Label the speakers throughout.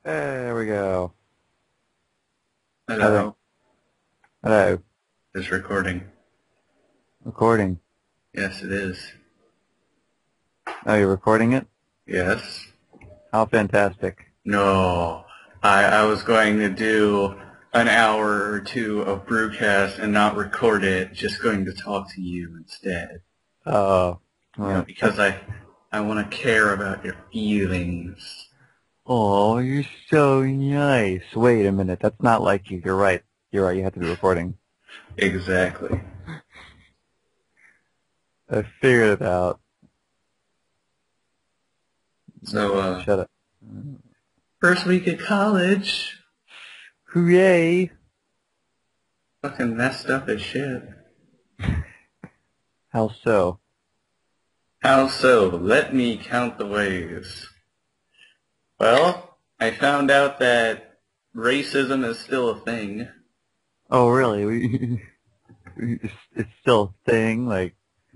Speaker 1: There we go. I think.
Speaker 2: Hello.
Speaker 1: Hello.
Speaker 2: It's recording.
Speaker 1: Recording.
Speaker 2: Yes, it is.
Speaker 1: Oh, you're recording it?
Speaker 2: Yes.
Speaker 1: How fantastic.
Speaker 2: No. I was going to do an hour or two of Brucast and not record it, just going to talk to you instead.
Speaker 1: Oh,
Speaker 2: Because I want to care about your feelings.
Speaker 1: oh, you're so nice. Wait a minute. That's not like you. You're right. You're right. You have to be recording.
Speaker 2: Exactly.
Speaker 1: I figured it out.
Speaker 2: So,
Speaker 1: Shut up.
Speaker 2: first week of college,
Speaker 1: Hooray!
Speaker 2: fucking messed up as shit.
Speaker 1: How so?
Speaker 2: How so? Let me count the ways. Well, I found out that racism is still a thing.
Speaker 1: Oh, really? It's still a thing. Like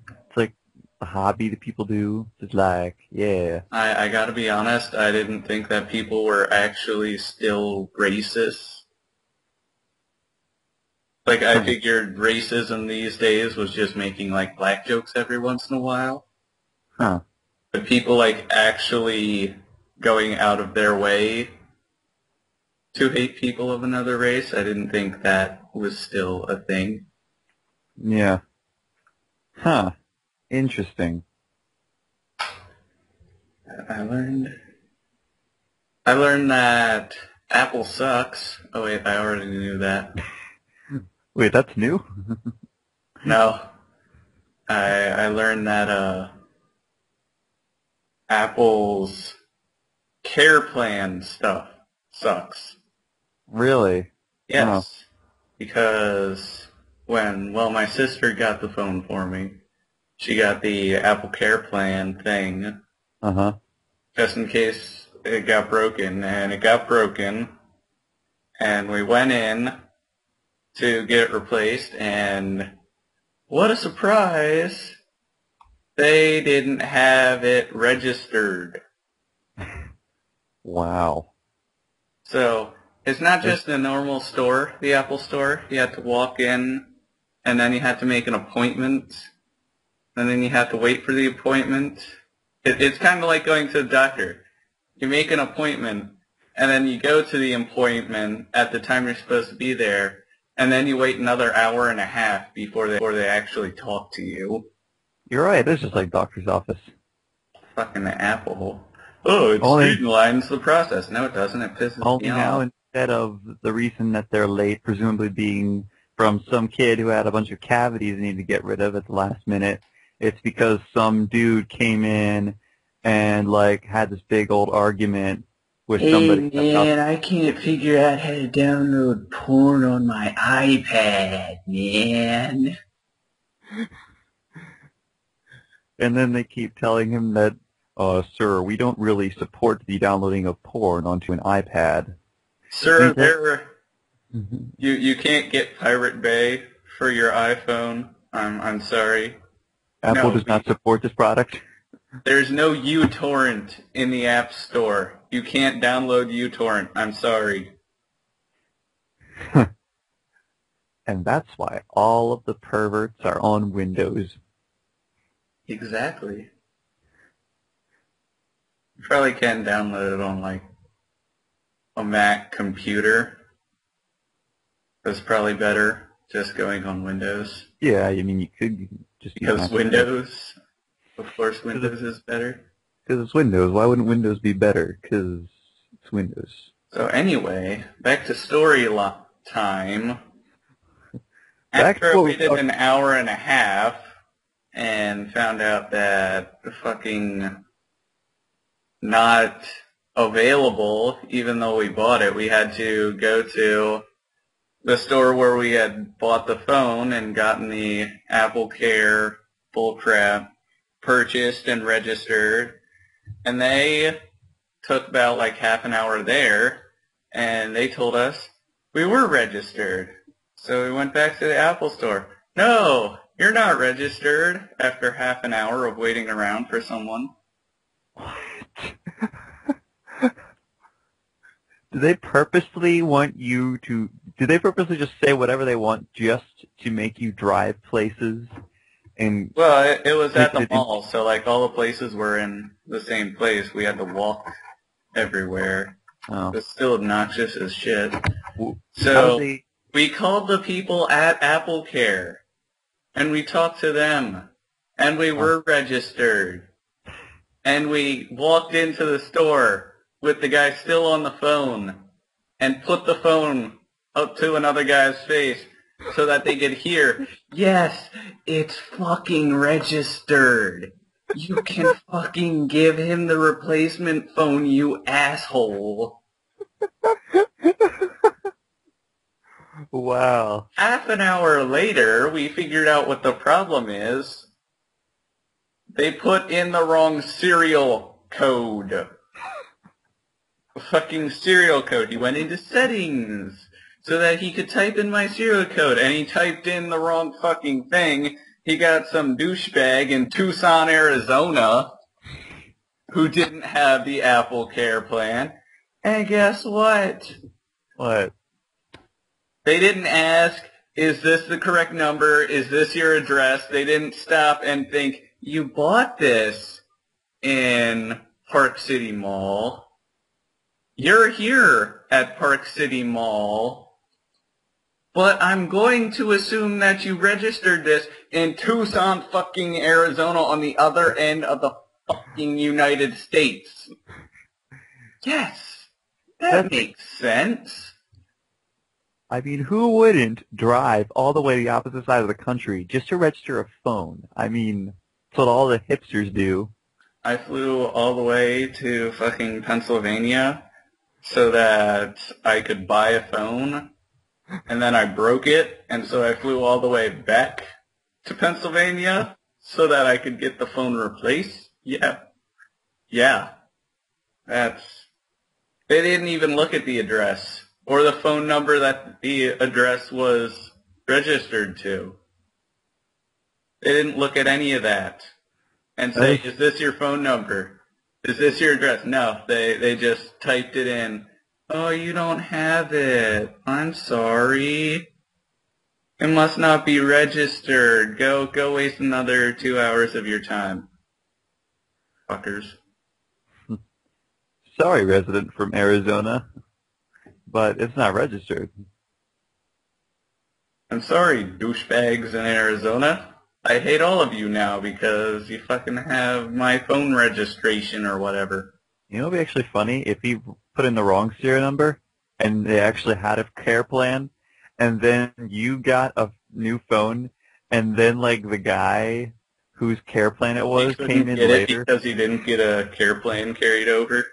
Speaker 1: it's like a hobby that people do. It's like, yeah.
Speaker 2: I gotta be honest, I didn't think that people were actually still racist. Like, I
Speaker 1: Huh.
Speaker 2: figured racism these days was just making, like, black jokes every once in a while.
Speaker 1: Huh.
Speaker 2: But people, like, actually going out of their way to hate people of another race, I didn't think that was still a thing.
Speaker 1: Yeah. Huh. Interesting.
Speaker 2: I learned that Apple sucks. Oh wait, I already knew that.
Speaker 1: Wait, that's new?
Speaker 2: No, I learned that Apple's care plan stuff sucks.
Speaker 1: Really? Oh.
Speaker 2: Yes, because well, my sister got the phone for me. She got the Apple Care Plan thing
Speaker 1: Uh-huh.
Speaker 2: just in case it got broken, and it got broken, and we went in to get it replaced, and what a surprise! They didn't have it registered.
Speaker 1: Wow.
Speaker 2: So it's not
Speaker 1: There's,
Speaker 2: just a normal store, the Apple Store. You have to walk in, and then you have to make an appointment, and then you have to wait for the appointment. It's kind of like going to the doctor. You make an appointment, and then you go to the appointment at the time you're supposed to be there, and then you wait another hour and a half before they actually talk to you.
Speaker 1: you're right. It's just like doctor's office.
Speaker 2: Fucking Apple. Oh, it
Speaker 1: Only,
Speaker 2: streamlines the process. No, it doesn't. It pisses me
Speaker 1: only now
Speaker 2: off.
Speaker 1: instead of the reason that they're late, presumably being from some kid who had a bunch of cavities they need to get rid of at the last minute, it's because some dude came in and like had this big old argument with
Speaker 2: Hey
Speaker 1: somebody about,
Speaker 2: man, I can't figure out how to download porn on my iPad, man.
Speaker 1: and then they keep telling him that, sir, we don't really support the downloading of porn onto an iPad. And
Speaker 2: Sir,
Speaker 1: he's like,
Speaker 2: you can't get Pirate Bay for your iPhone. I'm sorry.
Speaker 1: Apple
Speaker 2: No,
Speaker 1: does not support this product.
Speaker 2: there's no uTorrent in the App Store. You can't download uTorrent. I'm sorry.
Speaker 1: And that's why all of the perverts are on Windows.
Speaker 2: Exactly. You probably can download it on like a Mac computer. That's probably better just going on Windows.
Speaker 1: Yeah, I mean, you could just use
Speaker 2: Because
Speaker 1: Mac instead.
Speaker 2: Windows, of course Windows is better.
Speaker 1: Because it's Windows. Why wouldn't Windows be better? Because it's Windows.
Speaker 2: So anyway, back to story time.
Speaker 1: Back to
Speaker 2: After I
Speaker 1: what we
Speaker 2: waited
Speaker 1: talked.
Speaker 2: an hour and a half and found out that the fucking not available, even though we bought it, we had to go to the store where we had bought the phone and gotten the Apple Care bullcrap purchased and registered. And they took about like half an hour there, and they told us we were registered. So we went back to the Apple store. No, you're not registered after half an hour of waiting around for someone.
Speaker 1: Do they purposely want you to? Do they purposely just say whatever they want just to make you drive places? And
Speaker 2: Well, it was at
Speaker 1: make
Speaker 2: the
Speaker 1: it
Speaker 2: mall, so like all the places were in the same place. We had to walk everywhere.
Speaker 1: oh,
Speaker 2: It's still obnoxious as shit.
Speaker 1: how do
Speaker 2: So
Speaker 1: they?
Speaker 2: we called the people at AppleCare, and we talked to them, and we were registered, and we walked into the store with the guy still on the phone, and put the phone up to another guy's face so that they could hear, yes, it's fucking registered. You can fucking give him the replacement phone, you asshole.
Speaker 1: Wow.
Speaker 2: Half an hour later, we figured out what the problem is. They put in the wrong serial code. Fucking serial code. He went into settings so that he could type in my serial code, and he typed in the wrong fucking thing. He got some douchebag in Tucson, Arizona, who didn't have the AppleCare plan. And guess what?
Speaker 1: What?
Speaker 2: They didn't ask, is this the correct number? Is this your address? They didn't stop and think, you bought this in Park City Mall. You're here at Park City Mall. But I'm going to assume that you registered this in Tucson, fucking Arizona, on the other end of the fucking United States. Yes, that makes sense.
Speaker 1: I mean, who wouldn't drive all the way to the opposite side of the country just to register a phone? I mean, that's what all the hipsters do.
Speaker 2: I flew all the way to fucking Pennsylvania so that I could buy a phone, and then I broke it, and so I flew all the way back to Pennsylvania so that I could get the phone replaced. Yeah. They didn't even look at the address or the phone number that the address was registered to. They didn't look at any of that and say, is this your phone number? Is this your address? No, they just typed it in. Oh, you don't have it. I'm sorry. It must not be registered. Go waste another 2 hours of your time. Fuckers.
Speaker 1: Sorry, resident from Arizona, but it's not registered.
Speaker 2: I'm sorry, douchebags in Arizona. I hate all of you now because you fucking have my phone registration or whatever.
Speaker 1: You know what would be actually funny? If you put in the wrong serial number and they actually had a care plan, and then you got a new phone, and then like the guy whose care plan it was came in later.
Speaker 2: It because he didn't get a care plan carried over?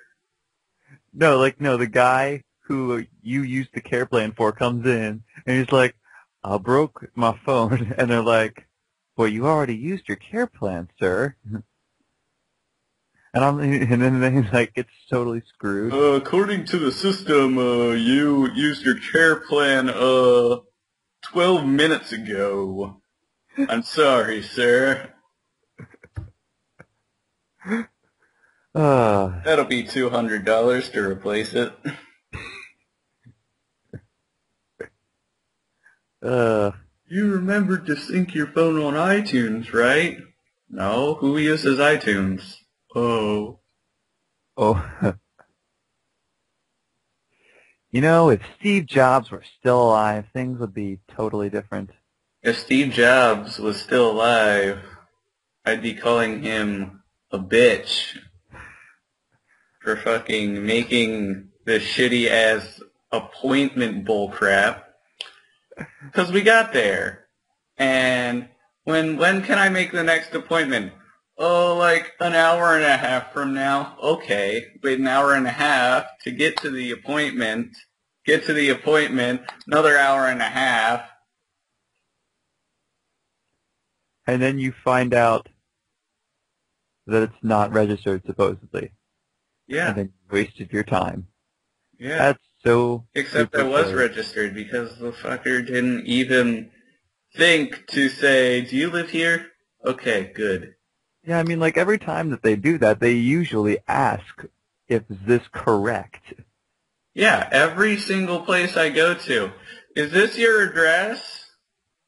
Speaker 1: No, the guy who you used the care plan for comes in, and he's like, I broke my phone. And they're like, well, you already used your care plan, sir. And then he's like, it's totally screwed.
Speaker 2: According to the system, you used your care plan, 12 minutes ago. I'm sorry, sir. That'll be $200 to replace it. You remembered to sync your phone on iTunes, right? No, who uses iTunes? Oh.
Speaker 1: You know, if Steve Jobs were still alive, things would be totally different.
Speaker 2: If Steve Jobs was still alive, I'd be calling him a bitch for fucking making this shitty-ass appointment bullcrap. Because we got there. And when can I make the next appointment? Oh, like an hour and a half from now. Okay, wait an hour and a half to get to the appointment. Another hour and a half.
Speaker 1: And then you find out that it's not registered, supposedly.
Speaker 2: Yeah.
Speaker 1: And then you wasted your time.
Speaker 2: Yeah.
Speaker 1: That's so...
Speaker 2: Except I was registered because the fucker didn't even think to say, do you live here? Okay, good.
Speaker 1: Yeah, I mean, like, every time that they do that, they usually ask, is this correct?
Speaker 2: Yeah, every single place I go to. Is this your address?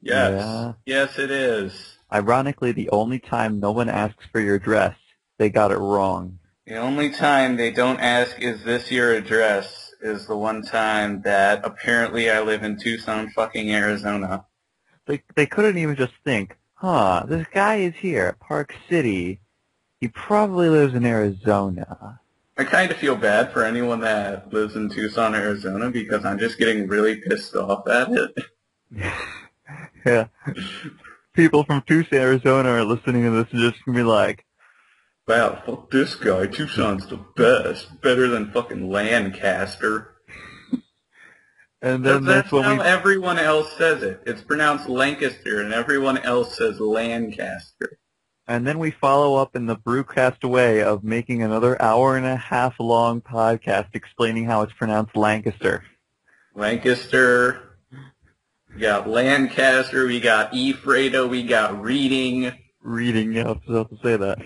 Speaker 2: Yes.
Speaker 1: Yeah.
Speaker 2: Yes, it is.
Speaker 1: Ironically, the only time no one asks for your address, they got it wrong.
Speaker 2: The only time they don't ask, is this your address, is the one time that apparently I live in Tucson, fucking Arizona.
Speaker 1: They couldn't even just think, huh, this guy is here at Park City. He probably lives in Arizona.
Speaker 2: I kind of feel bad for anyone that lives in Tucson, Arizona, because I'm just getting really pissed off at it.
Speaker 1: Yeah. People from Tucson, Arizona are listening to this and just gonna be like,
Speaker 2: Wow, fuck this guy. Tucson's the best. Better than fucking Lancaster.
Speaker 1: and
Speaker 2: Because
Speaker 1: then that's
Speaker 2: that's
Speaker 1: when
Speaker 2: how
Speaker 1: we,
Speaker 2: everyone else says it. It's pronounced Lancaster, and everyone else says Lancaster.
Speaker 1: and then we follow up in the Brucast way of making another hour-and-a-half long podcast explaining how it's pronounced Lancaster.
Speaker 2: Lancaster, we got Lancaster, we got Efredo, we got Reading.
Speaker 1: Reading, yeah, I was about to say that.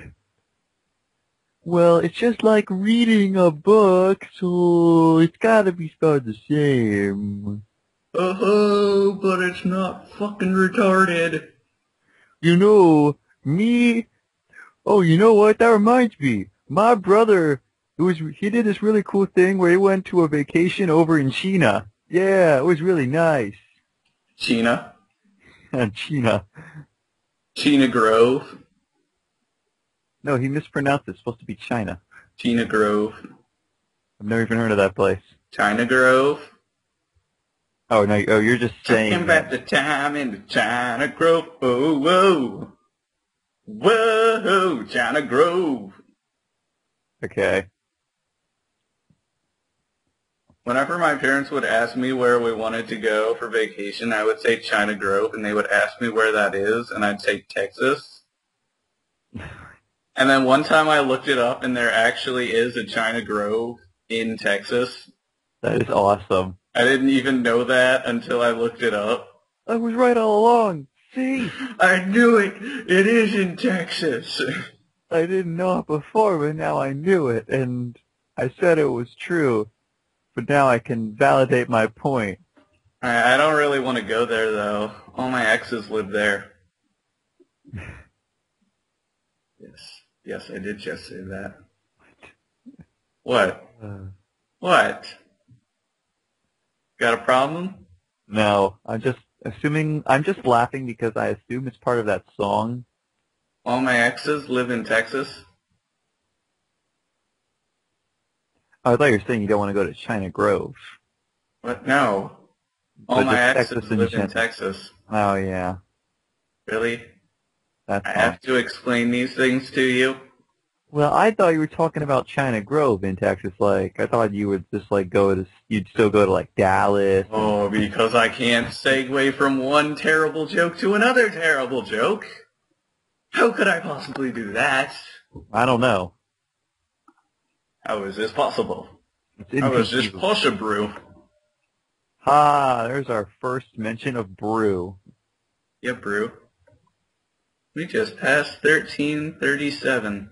Speaker 1: Well, it's just like reading a book, so it's gotta be spelled the same.
Speaker 2: Oh, but it's not fucking retarded.
Speaker 1: You know, oh, you know what? That reminds me. My brother, he did this really cool thing where he went to a vacation over in China. Yeah, it was really nice.
Speaker 2: China.
Speaker 1: China.
Speaker 2: China Grove.
Speaker 1: No, he mispronounced it. It's supposed to be China.
Speaker 2: China Grove.
Speaker 1: I've never even heard of that place.
Speaker 2: China Grove.
Speaker 1: Oh, no, oh, you're just saying
Speaker 2: Talking about the time in the China Grove. Oh, whoa. Whoa, China Grove.
Speaker 1: Okay.
Speaker 2: Whenever my parents would ask me where we wanted to go for vacation, I would say China Grove, and they would ask me where that is, and I'd say Texas. And then one time I looked it up, and there actually is a China Grove in Texas.
Speaker 1: That is awesome.
Speaker 2: I didn't even know that until I looked it up.
Speaker 1: I was right all along. See?
Speaker 2: I knew it! It is in Texas!
Speaker 1: I didn't know it before, but now I knew it, and I said it was true. But now I can validate my point.
Speaker 2: I don't really want to go there, though. All my exes live there. Yes, I did just say that. What? What? Got a problem?
Speaker 1: No, I'm just laughing because I assume it's part of that song.
Speaker 2: All my exes live in Texas?
Speaker 1: Oh, I thought you were saying you don't want to go to China Grove.
Speaker 2: What? No. All
Speaker 1: But
Speaker 2: my
Speaker 1: just
Speaker 2: exes
Speaker 1: Texas in
Speaker 2: live in
Speaker 1: general.
Speaker 2: Texas.
Speaker 1: Oh, yeah.
Speaker 2: Really?
Speaker 1: That's
Speaker 2: I
Speaker 1: fine.
Speaker 2: have to explain these things to you?
Speaker 1: Well, I thought you were talking about China Grove in Texas. Like, I thought you would just, like, you'd still go to, like, Dallas.
Speaker 2: Oh, because I can't segue from one terrible joke to another terrible joke. How could I possibly do that?
Speaker 1: I don't know.
Speaker 2: How is this possible?
Speaker 1: It's
Speaker 2: How is this
Speaker 1: inconceivable.
Speaker 2: possible?
Speaker 1: There's our first mention of brew.
Speaker 2: Yeah, brew. We just passed 1337.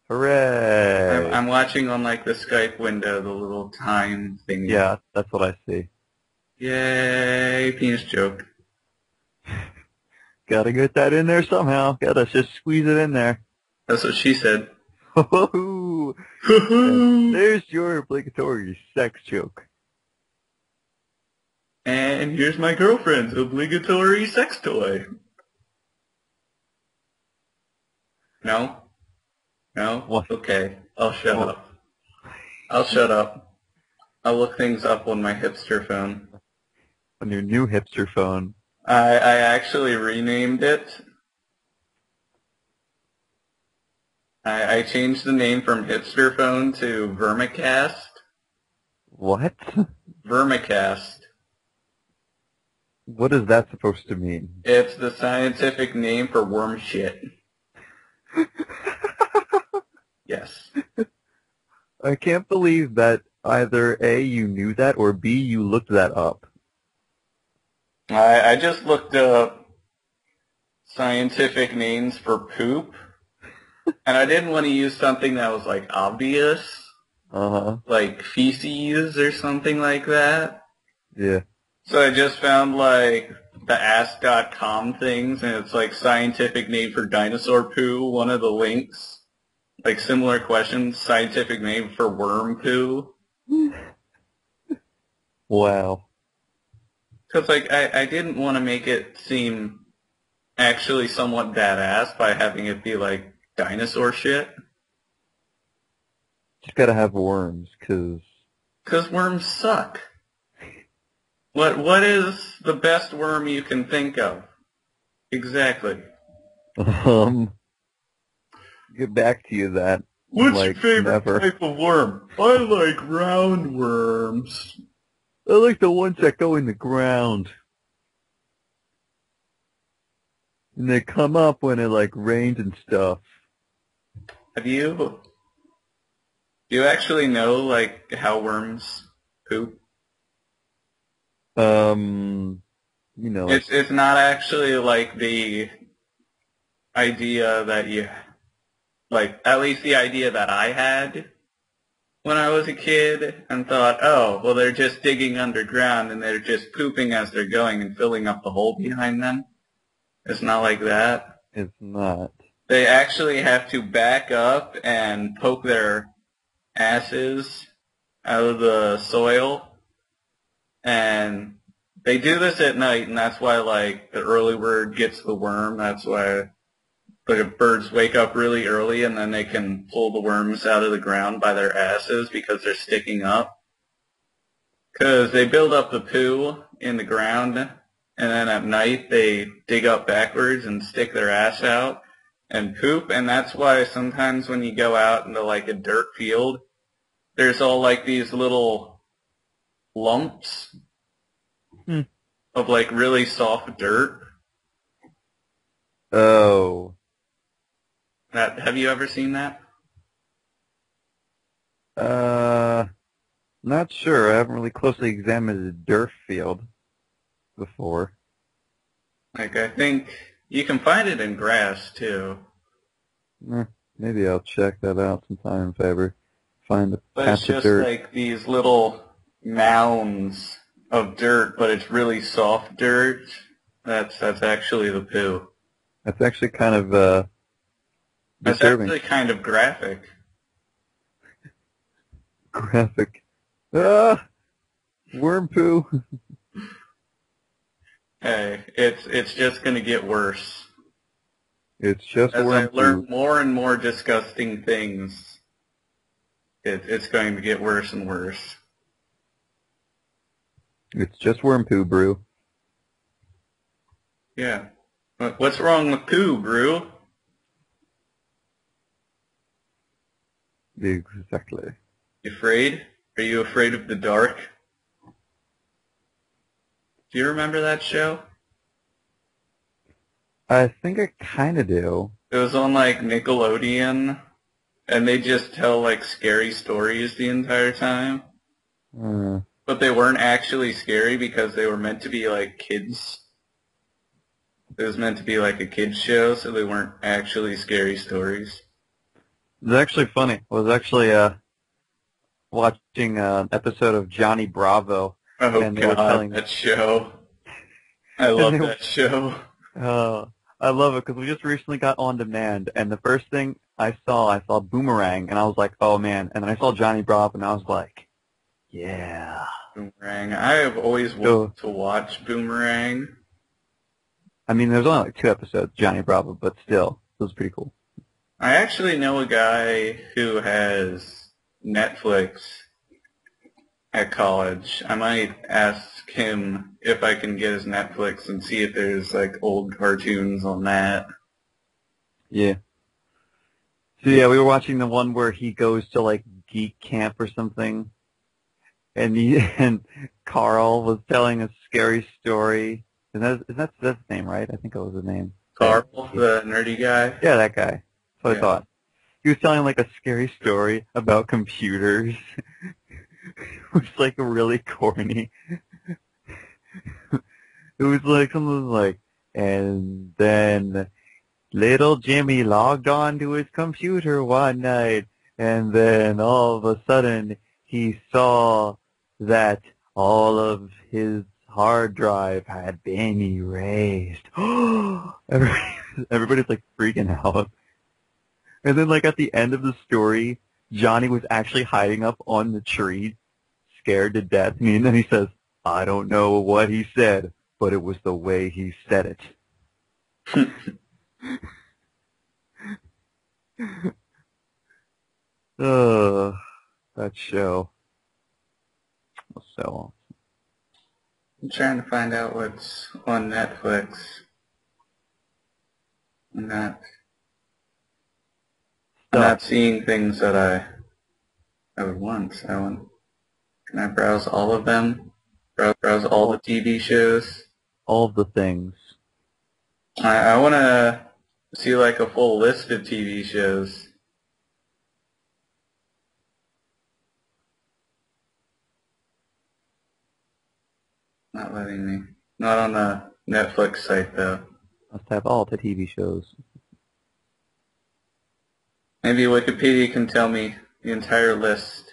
Speaker 1: Hooray!
Speaker 2: I'm watching on, like, the Skype window, the little time thing.
Speaker 1: Yeah, that's what I see.
Speaker 2: Yay, penis joke.
Speaker 1: Gotta get that in there somehow. Gotta just squeeze it in there.
Speaker 2: That's what she said.
Speaker 1: Ho-ho-ho! And there's your obligatory sex joke.
Speaker 2: And here's my girlfriend's obligatory sex toy. No? No?
Speaker 1: What?
Speaker 2: Okay. I'll shut
Speaker 1: What?
Speaker 2: up. I'll shut up. I'll look things up on my hipster phone.
Speaker 1: On your new hipster phone.
Speaker 2: I actually renamed it. I changed the name from hipster phone to Vermicast.
Speaker 1: What?
Speaker 2: Vermicast.
Speaker 1: What is that supposed to mean?
Speaker 2: It's the scientific name for worm shit. Yes.
Speaker 1: I can't believe that either A, you knew that, or B, you looked that up.
Speaker 2: I just looked up scientific names for poop, and I didn't want to use something that was, like, obvious. like feces or something like that.
Speaker 1: Yeah.
Speaker 2: So I just found like the ask.com things, and it's like scientific name for dinosaur poo, one of the links. Like similar questions, scientific name for worm poo.
Speaker 1: Wow.
Speaker 2: Because like I didn't want to make it seem actually somewhat badass by having it be like dinosaur shit.
Speaker 1: Just gotta have worms, 'cause
Speaker 2: Because worms suck. What is the best worm you can think of? Exactly.
Speaker 1: get back to you that.
Speaker 2: What's your
Speaker 1: Like,
Speaker 2: favorite
Speaker 1: never.
Speaker 2: type of worm? I like round worms.
Speaker 1: I like the ones that go in the ground. And they come up when it, like, rains and stuff.
Speaker 2: Do you actually know, like, how worms poop?
Speaker 1: You know, like,
Speaker 2: It's not actually like the idea that you, like, at least the idea that I had when I was a kid and thought, oh, well, they're just digging underground and they're just pooping as they're going and filling up the hole behind them. It's not like that.
Speaker 1: it's not.
Speaker 2: They actually have to back up and poke their asses out of the soil, and they do this at night, and that's why, like, the early bird gets the worm. That's why the birds wake up really early, and then they can pull the worms out of the ground by their asses because they're sticking up. Because they build up the poo in the ground, and then at night they dig up backwards and stick their ass out and poop, and that's why sometimes when you go out into, like, a dirt field, there's all, like, these little lumps of, like, really soft dirt.
Speaker 1: Oh.
Speaker 2: Have you ever seen that?
Speaker 1: Not sure. I haven't really closely examined a dirt field before.
Speaker 2: Like, I think you can find it in grass, too.
Speaker 1: Maybe I'll check that out sometime if I ever find a
Speaker 2: But it's
Speaker 1: patch of
Speaker 2: just
Speaker 1: dirt.
Speaker 2: like these little mounds of dirt, but it's really soft dirt. That's actually the poo.
Speaker 1: That's actually kind of
Speaker 2: That's
Speaker 1: disturbing.
Speaker 2: actually kind of graphic.
Speaker 1: Graphic. Ah! Worm poo.
Speaker 2: Hey, it's just gonna get worse.
Speaker 1: It's just
Speaker 2: As I
Speaker 1: worm
Speaker 2: learn
Speaker 1: poo.
Speaker 2: more and more disgusting things, it's going to get worse and worse.
Speaker 1: It's just worm poo, brew.
Speaker 2: Yeah. What's wrong with poo, Brew?
Speaker 1: Exactly.
Speaker 2: You afraid? Are you afraid of the dark? Do you remember that show?
Speaker 1: I think I kind of do.
Speaker 2: It was on, like, Nickelodeon, and they just tell, like, scary stories the entire time. But they weren't actually scary because they were meant to be, like, kids. It was meant to be, like, a kids show, so they weren't actually scary stories.
Speaker 1: It's actually funny. I was actually watching an episode of Johnny Bravo.
Speaker 2: Oh,
Speaker 1: and they
Speaker 2: God,
Speaker 1: were telling
Speaker 2: that show. I love that show.
Speaker 1: I love it because we just recently got On Demand, and the first thing I saw Boomerang, and I was like, oh man. And then I saw Johnny Bravo, and I was like, yeah.
Speaker 2: Boomerang. I have always wanted to watch Boomerang.
Speaker 1: I mean, there's only like 2 episodes, Johnny Bravo, but still, it was pretty cool.
Speaker 2: I actually know a guy who has Netflix at college. I might ask him if I can get his Netflix and see if there's, like, old cartoons on that.
Speaker 1: Yeah. So yeah, we were watching the one where he goes to like geek camp or something, and Carl was telling a scary story. That's his name, right? I think it was the name.
Speaker 2: Carl, the nerdy guy?
Speaker 1: Yeah, that guy. That's what
Speaker 2: Yeah.
Speaker 1: I thought. He was telling like a scary story about computers. It was like really corny. It was like something like, and then little Jimmy logged on to his computer one night, And then all of a sudden, he saw that all of his hard drive had been erased. Everybody's like freaking out. And then like at the end of the story, Johnny was actually hiding up on the tree, scared to death. And then he says, I don't know what he said, but it was the way he said it. That show was so awesome.
Speaker 2: I'm trying to find out what's on Netflix. I'm not seeing things that I would want. Can I browse all of them? Browse all the TV shows?
Speaker 1: All of the things.
Speaker 2: I want to see like a full list of TV shows. Not letting me. Not on the Netflix site though.
Speaker 1: Must have all the TV shows.
Speaker 2: Maybe Wikipedia can tell me the entire list.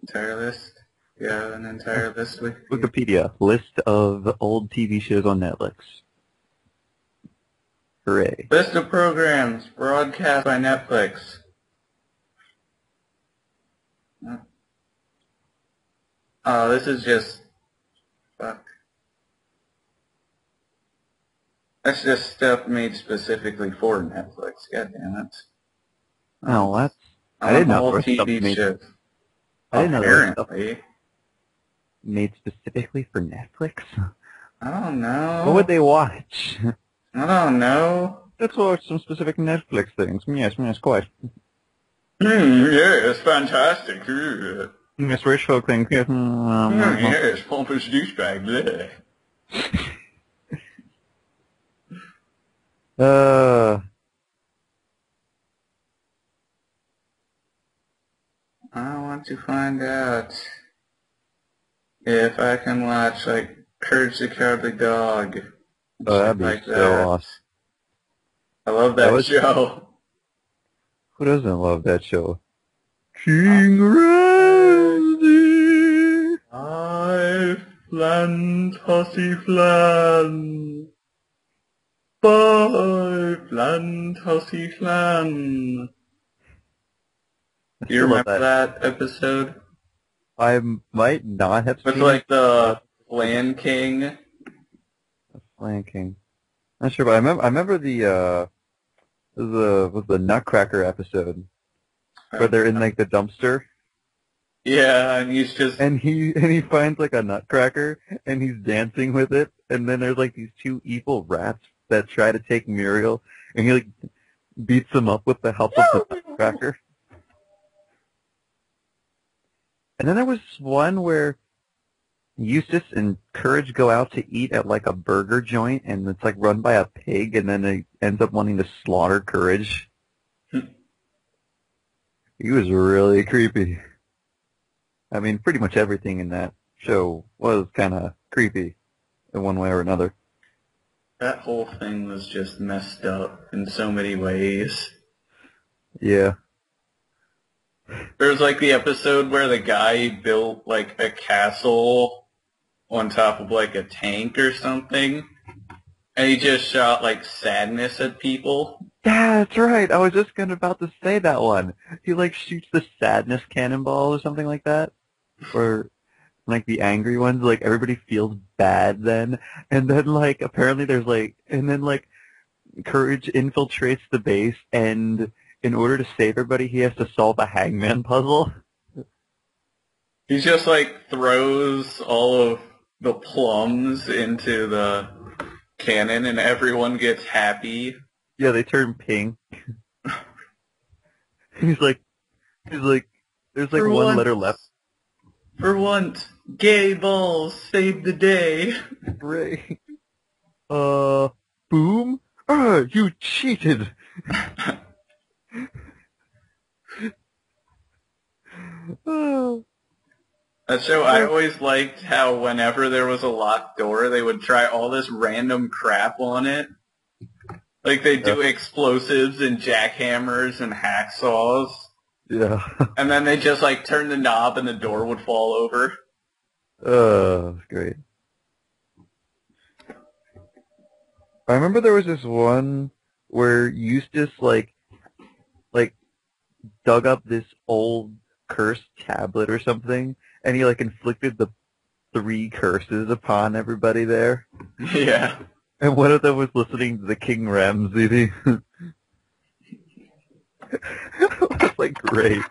Speaker 2: Entire list? Yeah, an entire list.
Speaker 1: Wikipedia. List of old TV shows on Netflix. Hooray.
Speaker 2: List of programs broadcast by Netflix. Oh, this is just... Fuck. That's just stuff made specifically for Netflix. God damn it.
Speaker 1: Oh, that's... I didn't know there was stuff made... I didn't know there was stuff made specifically for Netflix.
Speaker 2: I don't know.
Speaker 1: What would they watch?
Speaker 2: I don't know.
Speaker 1: Let's watch some specific Netflix things. Yes, quite.
Speaker 2: Yes, fantastic.
Speaker 1: Yes, rich folk things. Yes,
Speaker 2: yes, pompous douchebag. Bleh. I want to find out if I can watch, like, Courage the Cowardly Dog.
Speaker 1: Oh, that'd be like so awesome.
Speaker 2: I love that show.
Speaker 1: Who doesn't love that show? King Randy! I flan, tossy flan. Bye, flan, tossy flan.
Speaker 2: Do you remember that episode?
Speaker 1: I might not have seen it.
Speaker 2: With like the Flan King.
Speaker 1: The Flan King. Not sure, but I remember the Nutcracker episode where they're in like the dumpster.
Speaker 2: Yeah, and he's just
Speaker 1: and he finds like a nutcracker and he's dancing with it, and then there's like these two evil rats that try to take Muriel, and he like beats them up with the help of the nutcracker. And then there was one where Eustace and Courage go out to eat at like a burger joint, and it's like run by a pig, and then it ends up wanting to slaughter Courage. He was really creepy. I mean, pretty much everything in that show was kind of creepy in one way or another.
Speaker 2: That whole thing was just messed up in so many ways.
Speaker 1: Yeah.
Speaker 2: There's like the episode where the guy built like a castle on top of like a tank or something, and he just shot like sadness at people.
Speaker 1: Yeah, that's right. I was just about to say that one. He like shoots the sadness cannonball or something like that. Or like the angry ones, like everybody feels bad then. And then like apparently there's like, and then like Courage infiltrates the base, and in order to save everybody, he has to solve a hangman puzzle.
Speaker 2: He just like throws all of the plums into the cannon and everyone gets happy.
Speaker 1: Yeah, they turn pink. He's like, there's like for one letter left.
Speaker 2: For once, gay balls saved the day.
Speaker 1: Right. Boom? You cheated.
Speaker 2: So I always liked how whenever there was a locked door, they would try all this random crap on it. Like they do explosives and jackhammers and hacksaws.
Speaker 1: Yeah.
Speaker 2: And then they just like turn the knob and the door would fall over.
Speaker 1: That's great. I remember there was this one where Eustace like dug up this old cursed tablet or something, and he like inflicted the 3 curses upon everybody there.
Speaker 2: Yeah.
Speaker 1: And one of them was listening to the King Rem CD. It was like great.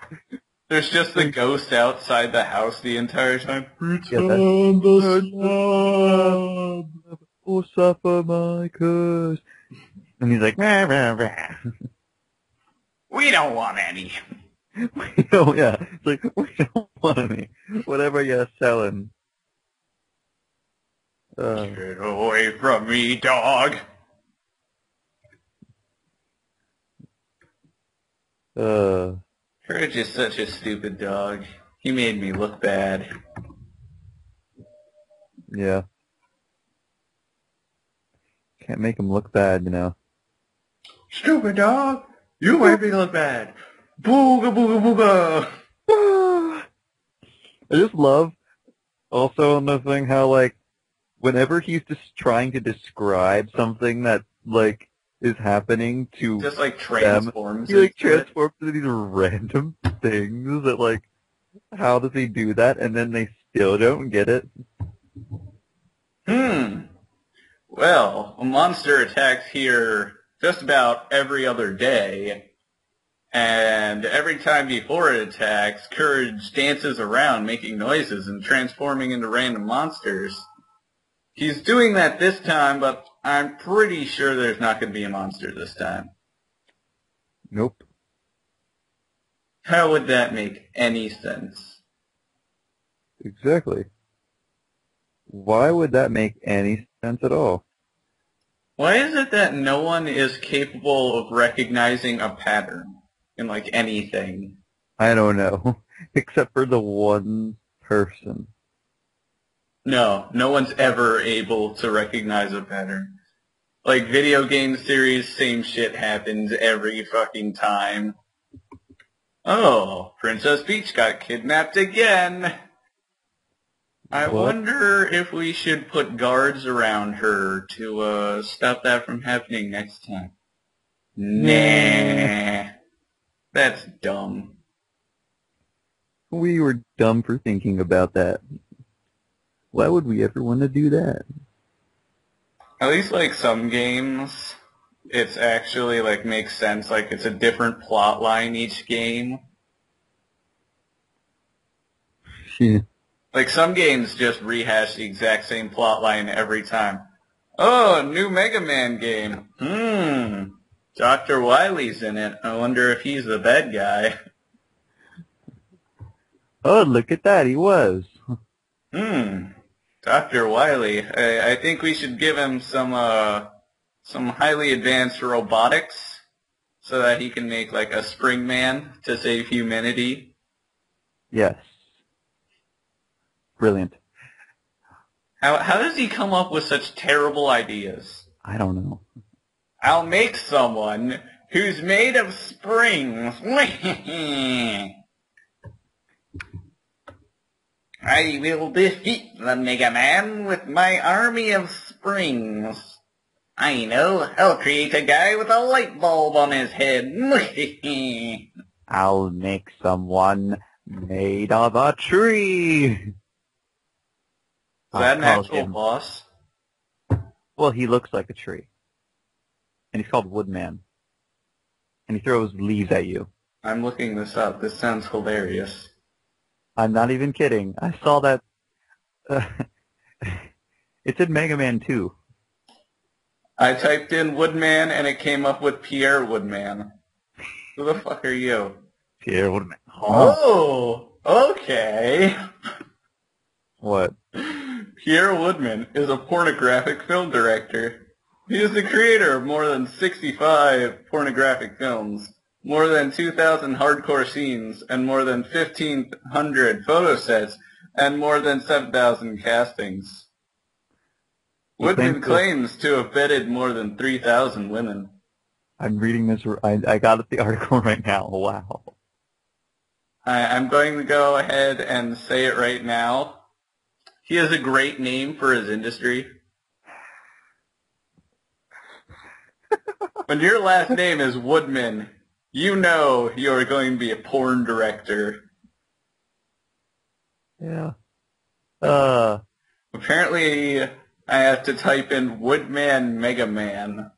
Speaker 2: There's just the ghost outside the house the entire time.
Speaker 1: Return the slab, or suffer my curse. And he's like, rah, rah, rah.
Speaker 2: We don't want any.
Speaker 1: Oh yeah, it's like, we don't want any. Whatever you're selling.
Speaker 2: Get away from me, dog. Courage is such a stupid dog. He made me look bad.
Speaker 1: Yeah. Can't make him look bad, you know.
Speaker 2: Stupid dog! You made me look bad. Booga booga booga!
Speaker 1: I just love, also on the thing, how, like, whenever he's just trying to describe something that, like, is happening to
Speaker 2: Just like
Speaker 1: them,
Speaker 2: transforms.
Speaker 1: he, like, transforms into these random things that, like, how does he do that? And then they still don't get it.
Speaker 2: Well, a monster attacks here just about every other day. And every time before it attacks, Courage dances around making noises and transforming into random monsters. He's doing that this time, but I'm pretty sure there's not going to be a monster this time.
Speaker 1: Nope.
Speaker 2: How would that make any sense?
Speaker 1: Exactly. Why would that make any sense at all?
Speaker 2: Why is it that no one is capable of recognizing a pattern in, like, anything?
Speaker 1: I don't know. Except for the one person.
Speaker 2: No one's ever able to recognize a pattern. Like, video game series, same shit happens every fucking time. Oh, Princess Peach got kidnapped again! I wonder if we should put guards around her to stop that from happening next time. Nah. That's dumb.
Speaker 1: We were dumb for thinking about that. Why would we ever want to do that?
Speaker 2: At least, like, some games, it's actually, like, makes sense. Like, it's a different plot line each game.
Speaker 1: Yeah.
Speaker 2: Like, some games just rehash the exact same plot line every time. Oh, new Mega Man game. Dr. Wily's in it. I wonder if he's the bad guy.
Speaker 1: Oh, look at that. He was.
Speaker 2: Dr. Wily. I think we should give him some highly advanced robotics so that he can make, like, a spring man to save humanity.
Speaker 1: Yes. Brilliant.
Speaker 2: How does he come up with such terrible ideas?
Speaker 1: I don't know.
Speaker 2: I'll make someone who's made of springs. I will defeat the Mega Man with my army of springs. I know, I'll create a guy with a light bulb on his head.
Speaker 1: I'll make someone made of a tree.
Speaker 2: Is that an actual boss?
Speaker 1: Well, he looks like a tree. And he's called Woodman. And he throws leaves at you.
Speaker 2: I'm looking this up. This sounds hilarious.
Speaker 1: I'm not even kidding. I saw that. It's in Mega Man 2.
Speaker 2: I typed in Woodman and it came up with Pierre Woodman. Who the fuck are you?
Speaker 1: Pierre Woodman.
Speaker 2: Oh, okay.
Speaker 1: What?
Speaker 2: Pierre Woodman is a pornographic film director. He is the creator of more than 65 pornographic films, more than 2,000 hardcore scenes, and more than 1,500 photo sets, and more than 7,000 castings. Woodman claims to have bedded more than 3,000 women.
Speaker 1: I'm reading this. I got the article right now. Wow.
Speaker 2: I'm going to go ahead and say it right now. He has a great name for his industry. When your last name is Woodman, you know you're going to be a porn director.
Speaker 1: Yeah.
Speaker 2: Apparently, I have to type in Woodman Mega Man.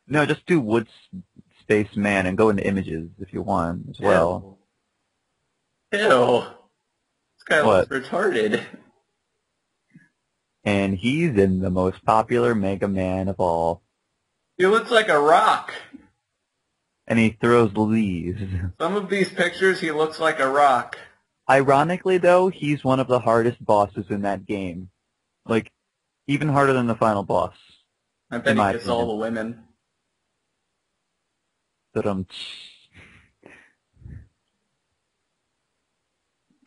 Speaker 1: No, just do Wood Space Man and go into images if you want as well.
Speaker 2: Ew. This guy
Speaker 1: What?
Speaker 2: looks retarded.
Speaker 1: And he's in the most popular Mega Man of all.
Speaker 2: He looks like a rock.
Speaker 1: And he throws leaves.
Speaker 2: Some of these pictures, he looks like a rock.
Speaker 1: Ironically, though, he's one of the hardest bosses in that game. Like, even harder than the final boss.
Speaker 2: I bet he gets all the women.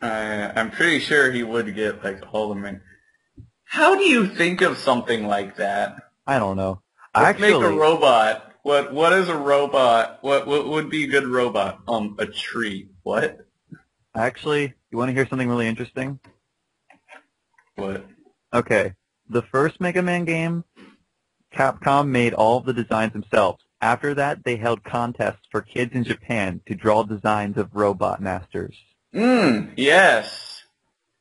Speaker 2: I'm pretty sure he would get, like, all the men. How do you think of something like that?
Speaker 1: I don't know.
Speaker 2: Let's make a robot. What is a robot? What would be a good robot? A tree. What?
Speaker 1: Actually, you want to hear something really interesting?
Speaker 2: What?
Speaker 1: Okay. The first Mega Man game, Capcom made all of the designs themselves. After that, they held contests for kids in Japan to draw designs of robot masters.
Speaker 2: Yes.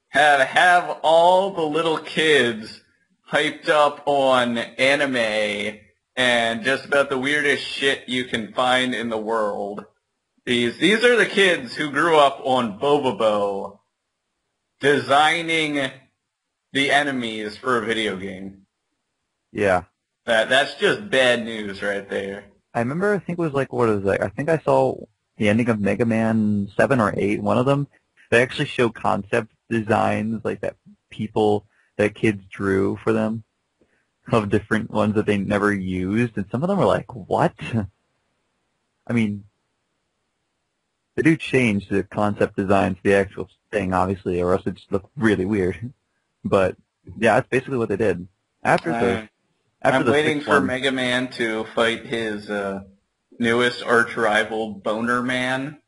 Speaker 2: Have all the little kids hyped up on anime and just about the weirdest shit you can find in the world. These are the kids who grew up on Bobobo designing the enemies for a video game.
Speaker 1: Yeah.
Speaker 2: That's just bad news right there.
Speaker 1: I remember, I think it was like, what is it? I think I saw the ending of Mega Man 7 or 8, one of them. They actually show concept designs like that kids drew for them of different ones that they never used, and some of them were like, what? I mean, they do change the concept design to the actual thing, obviously, or else it just looked really weird. But yeah, that's basically what they did.
Speaker 2: I'm waiting for Mega Man to fight his newest arch rival, Boner Man.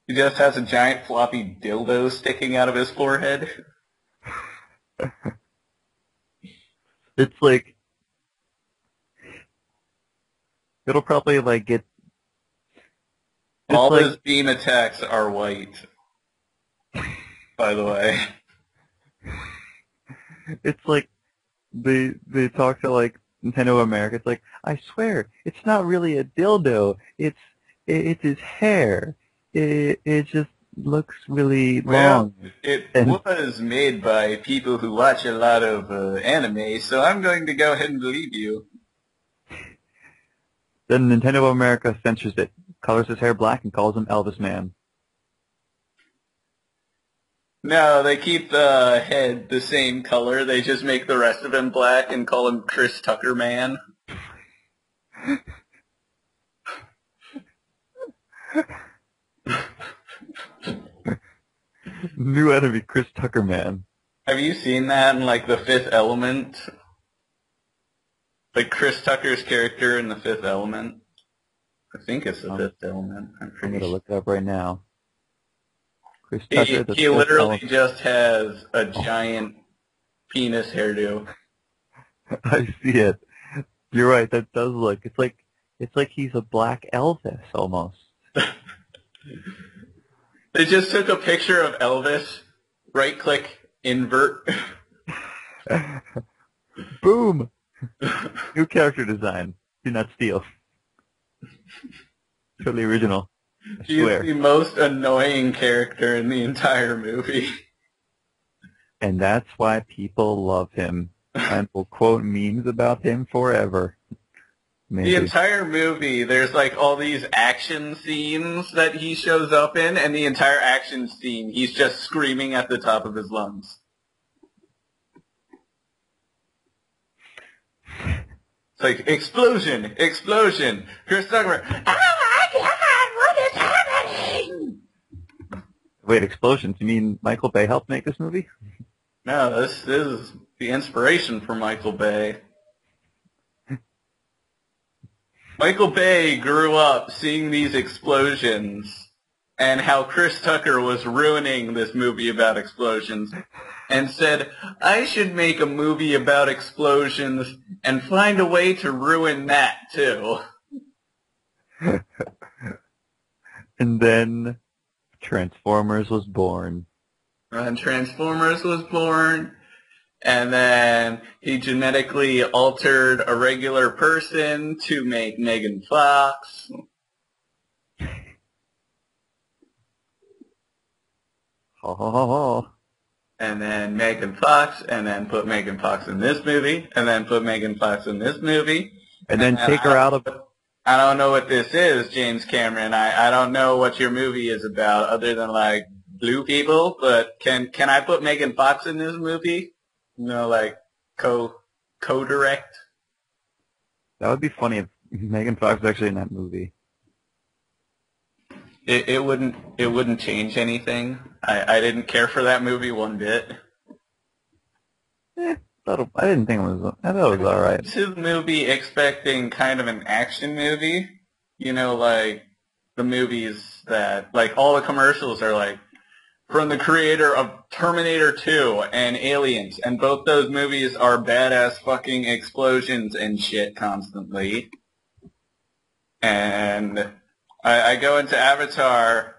Speaker 2: He just has a giant floppy dildo sticking out of his forehead.
Speaker 1: It's like, it'll probably like get...
Speaker 2: All his beam attacks are white, by the way.
Speaker 1: It's like, they talk to like Nintendo America. It's like, I swear, it's not really a dildo. It's his hair. It just looks really long.
Speaker 2: It was made by people who watch a lot of anime, so I'm going to go ahead and believe you.
Speaker 1: Then Nintendo America censors it, colors his hair black, and calls him Elvis Man.
Speaker 2: No, they keep the head the same color. They just make the rest of him black and call him Chris Tucker Man.
Speaker 1: New enemy, Chris Tucker Man.
Speaker 2: Have you seen that in, like, The Fifth Element? Like, Chris Tucker's character in The Fifth Element? I think it's The Fifth Element. I'm
Speaker 1: going to look it up right now. Chris
Speaker 2: Tucker,
Speaker 1: Tucker,
Speaker 2: he literally just has a giant penis hairdo.
Speaker 1: I see it. You're right, that does look... It's like he's a black Elvis, almost.
Speaker 2: They just took a picture of Elvis, right-click, invert.
Speaker 1: Boom! New character design. Do not steal. Totally original. I swear.
Speaker 2: He's the most annoying character in the entire movie.
Speaker 1: And that's why people love him. And will quote memes about him forever. Maybe.
Speaker 2: The entire movie, there's like all these action scenes that he shows up in, and the entire action scene, he's just screaming at the top of his lungs. It's like, explosion, explosion. Chris Tucker, oh my God, what is happening?
Speaker 1: Wait, explosions? You mean Michael Bay helped make this movie?
Speaker 2: No, this is the inspiration for Michael Bay. Michael Bay grew up seeing these explosions and how Chris Tucker was ruining this movie about explosions and said, I should make a movie about explosions and find a way to ruin that too.
Speaker 1: And then Transformers was born.
Speaker 2: And Transformers was born, and then he genetically altered a regular person to make Megan Fox.
Speaker 1: Ho, ho, ho, ho.
Speaker 2: And then Megan Fox, and then put Megan Fox in this movie, and then put Megan Fox in this movie.
Speaker 1: And then take her out of...
Speaker 2: I don't know what this is, James Cameron. I don't know what your movie is about other than, like, blue people, but can I put Megan Fox in this movie? You know, like, co-direct?
Speaker 1: That would be funny if Megan Fox was actually in that movie.
Speaker 2: It wouldn't change anything. I didn't care for that movie one bit.
Speaker 1: I didn't think it was... I thought it was alright.
Speaker 2: To the movie expecting kind of an action movie. You know, like, the movies that... Like, all the commercials are like, from the creator of Terminator 2 and Aliens. And both those movies are badass fucking explosions and shit constantly. And I go into Avatar,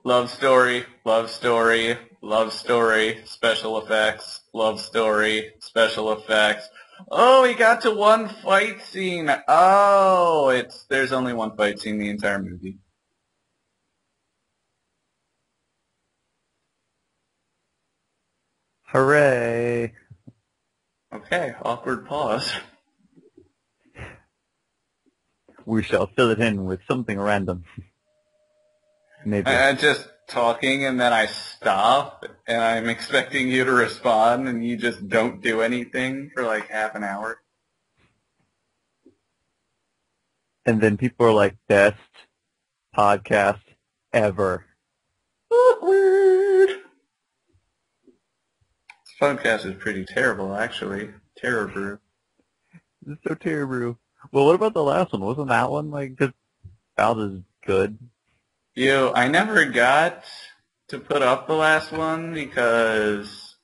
Speaker 2: love story, love story, love story, special effects, love story, special effects. Oh, we got to one fight scene. Oh, there's only one fight scene in the entire movie.
Speaker 1: Hooray!
Speaker 2: Okay, awkward pause.
Speaker 1: We shall fill it in with something random. Maybe.
Speaker 2: I'm just talking and then I stop and I'm expecting you to respond and you just don't do anything for like half an hour.
Speaker 1: And then people are like, best podcast ever.
Speaker 2: Awkward! This podcast is pretty terrible, actually. Terror brew.
Speaker 1: This is so terrible. Well, what about the last one? Wasn't that one like just about as good?
Speaker 2: I never got to put up the last one because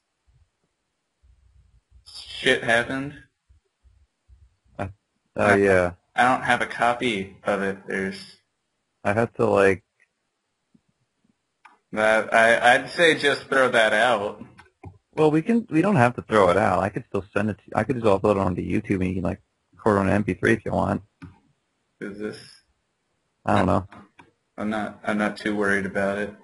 Speaker 2: shit happened.
Speaker 1: Yeah.
Speaker 2: I don't have a copy of it.
Speaker 1: I had to like...
Speaker 2: I'd say just throw that out.
Speaker 1: Well, we don't have to throw it out. I could still send it to you. I could just upload it onto YouTube and you can like record on an MP3 if you want.
Speaker 2: Is this?
Speaker 1: I don't know.
Speaker 2: I'm not too worried about it.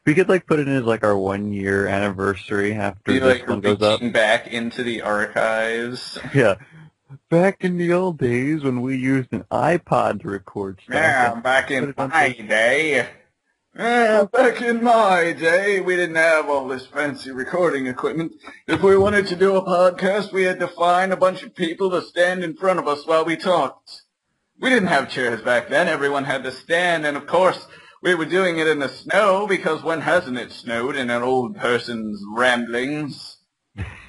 Speaker 1: We could like put it in as like our 1 year anniversary after this one goes up.
Speaker 2: Back into the archives.
Speaker 1: Yeah. Back in the old days when we used an iPod to record stuff.
Speaker 2: Yeah, back in my day. Yeah, back in my day, we didn't have all this fancy recording equipment. If we wanted to do a podcast, we had to find a bunch of people to stand in front of us while we talked. We didn't have chairs back then. Everyone had to stand, and of course, we were doing it in the snow, because when hasn't it snowed in an old person's ramblings?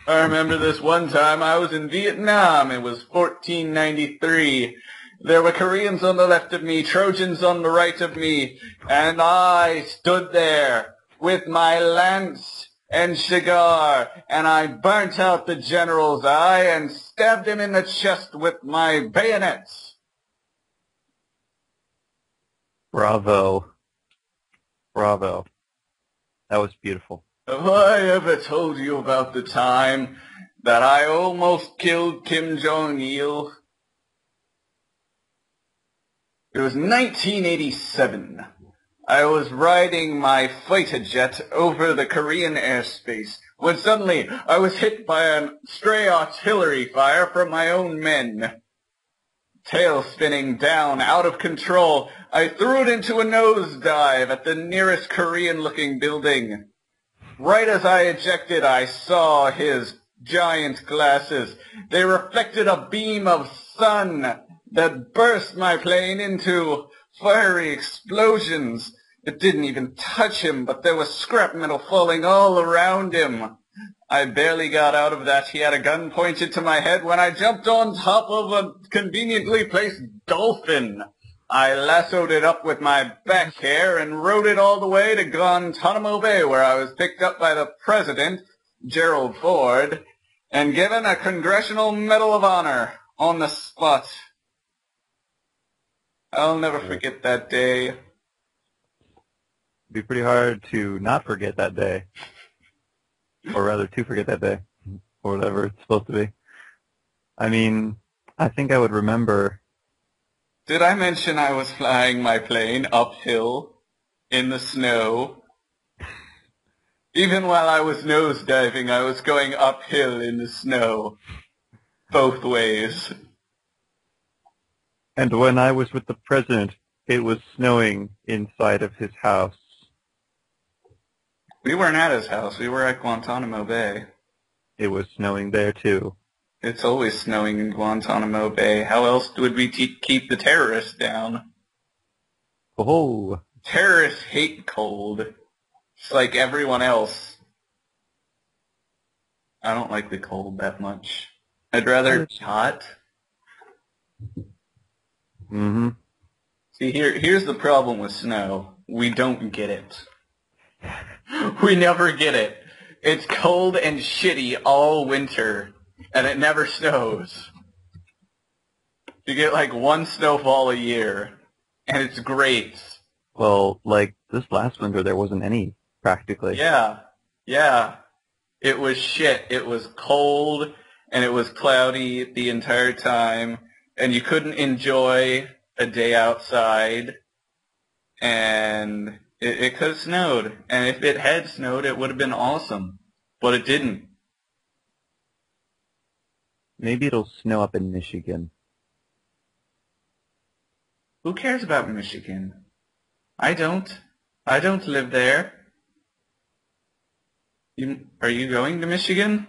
Speaker 2: I remember this one time I was in Vietnam. It was 1493. There were Koreans on the left of me, Trojans on the right of me, and I stood there with my lance and cigar, and I burnt out the general's eye and stabbed him in the chest with my bayonets.
Speaker 1: Bravo. Bravo. That was beautiful.
Speaker 2: Have I ever told you about the time that I almost killed Kim Jong-il? It was 1987. I was riding my fighter jet over the Korean airspace when suddenly I was hit by a stray artillery fire from my own men. Tail spinning down, out of control, I threw it into a nosedive at the nearest Korean-looking building. Right as I ejected, I saw his giant glasses. They reflected a beam of sun that burst my plane into fiery explosions. It didn't even touch him, but there was scrap metal falling all around him. I barely got out of that. He had a gun pointed to my head when I jumped on top of a conveniently placed dolphin. I lassoed it up with my back hair and rode it all the way to Guantanamo Bay, where I was picked up by the president, Gerald Ford, and given a Congressional Medal of Honor on the spot. I'll never forget that day.
Speaker 1: It'd be pretty hard to not forget that day. Or rather, to forget that day. Or whatever it's supposed to be. I mean, I think I would remember.
Speaker 2: Did I mention I was flying my plane uphill in the snow? Even while I was nosediving, I was going uphill in the snow. Both ways.
Speaker 1: And when I was with the president, it was snowing inside of his house.
Speaker 2: We weren't at his house. We were at Guantanamo Bay.
Speaker 1: It was snowing there, too.
Speaker 2: It's always snowing in Guantanamo Bay. How else would we keep the terrorists down?
Speaker 1: Oh.
Speaker 2: Terrorists hate cold. It's like everyone else. I don't like the cold that much. I'd rather be hot.
Speaker 1: Mm-hmm.
Speaker 2: See, here's the problem with snow. We don't get it. We never get it. It's cold and shitty all winter, and it never snows. You get like one snowfall a year, and it's great.
Speaker 1: Well, like, this last winter, there wasn't any, practically.
Speaker 2: Yeah. It was shit. It was cold, and it was cloudy the entire time, and you couldn't enjoy a day outside, and it could have snowed. And if it had snowed, it would have been awesome. But it didn't.
Speaker 1: Maybe it'll snow up in Michigan.
Speaker 2: Who cares about Michigan? I don't. I don't live there. Are you going to Michigan?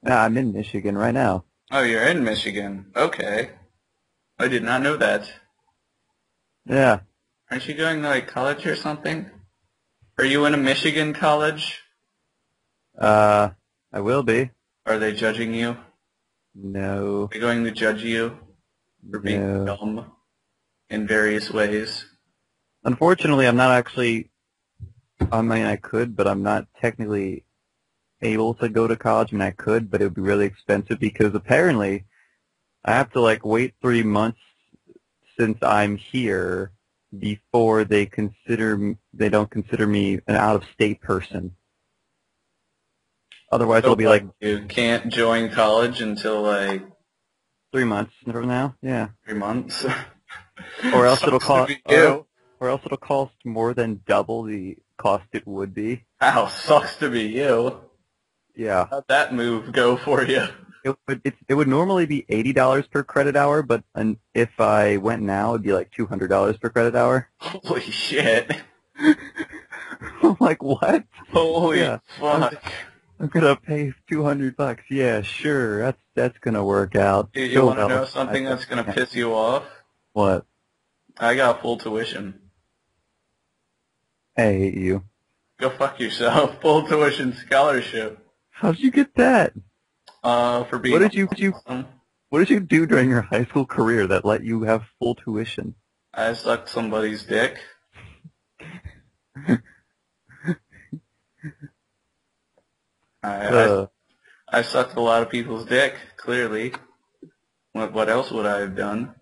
Speaker 1: Yeah, I'm in Michigan right now.
Speaker 2: Oh, you're in Michigan. Okay. I did not know that.
Speaker 1: Yeah.
Speaker 2: Aren't you going to, like, college or something? Are you in a Michigan college?
Speaker 1: I will be.
Speaker 2: Are they judging you?
Speaker 1: No.
Speaker 2: Are they going to judge you for being dumb in various ways?
Speaker 1: Unfortunately, I'm not actually, I mean, I could, but I'm not technically able to go to college. I mean, I could, but it would be really expensive because apparently I have to, like, wait 3 months since I'm here before they don't consider me an out-of-state person. Otherwise, it'll be like
Speaker 2: you can't join college until like
Speaker 1: 3 months from now. Yeah.
Speaker 2: 3 months.
Speaker 1: Or else it'll cost.
Speaker 2: Or
Speaker 1: else it'll cost more than double the cost it would be.
Speaker 2: Wow, sucks to be you.
Speaker 1: Yeah.
Speaker 2: How'd that move go for you?
Speaker 1: It would normally be $80 per credit hour, but if I went now, it'd be like $200 per credit hour.
Speaker 2: Holy shit.
Speaker 1: I'm like, what?
Speaker 2: Holy fuck.
Speaker 1: I'm gonna pay $200. Yeah, sure. That's gonna work out.
Speaker 2: You want to know something that's gonna piss you off?
Speaker 1: What?
Speaker 2: I got full tuition.
Speaker 1: I hate you.
Speaker 2: Go fuck yourself. Full tuition scholarship.
Speaker 1: How'd you get that?
Speaker 2: For being.
Speaker 1: What did you do during your high school career that let you have full tuition?
Speaker 2: I sucked somebody's dick. I sucked a lot of people's dick, clearly. What else would I have done?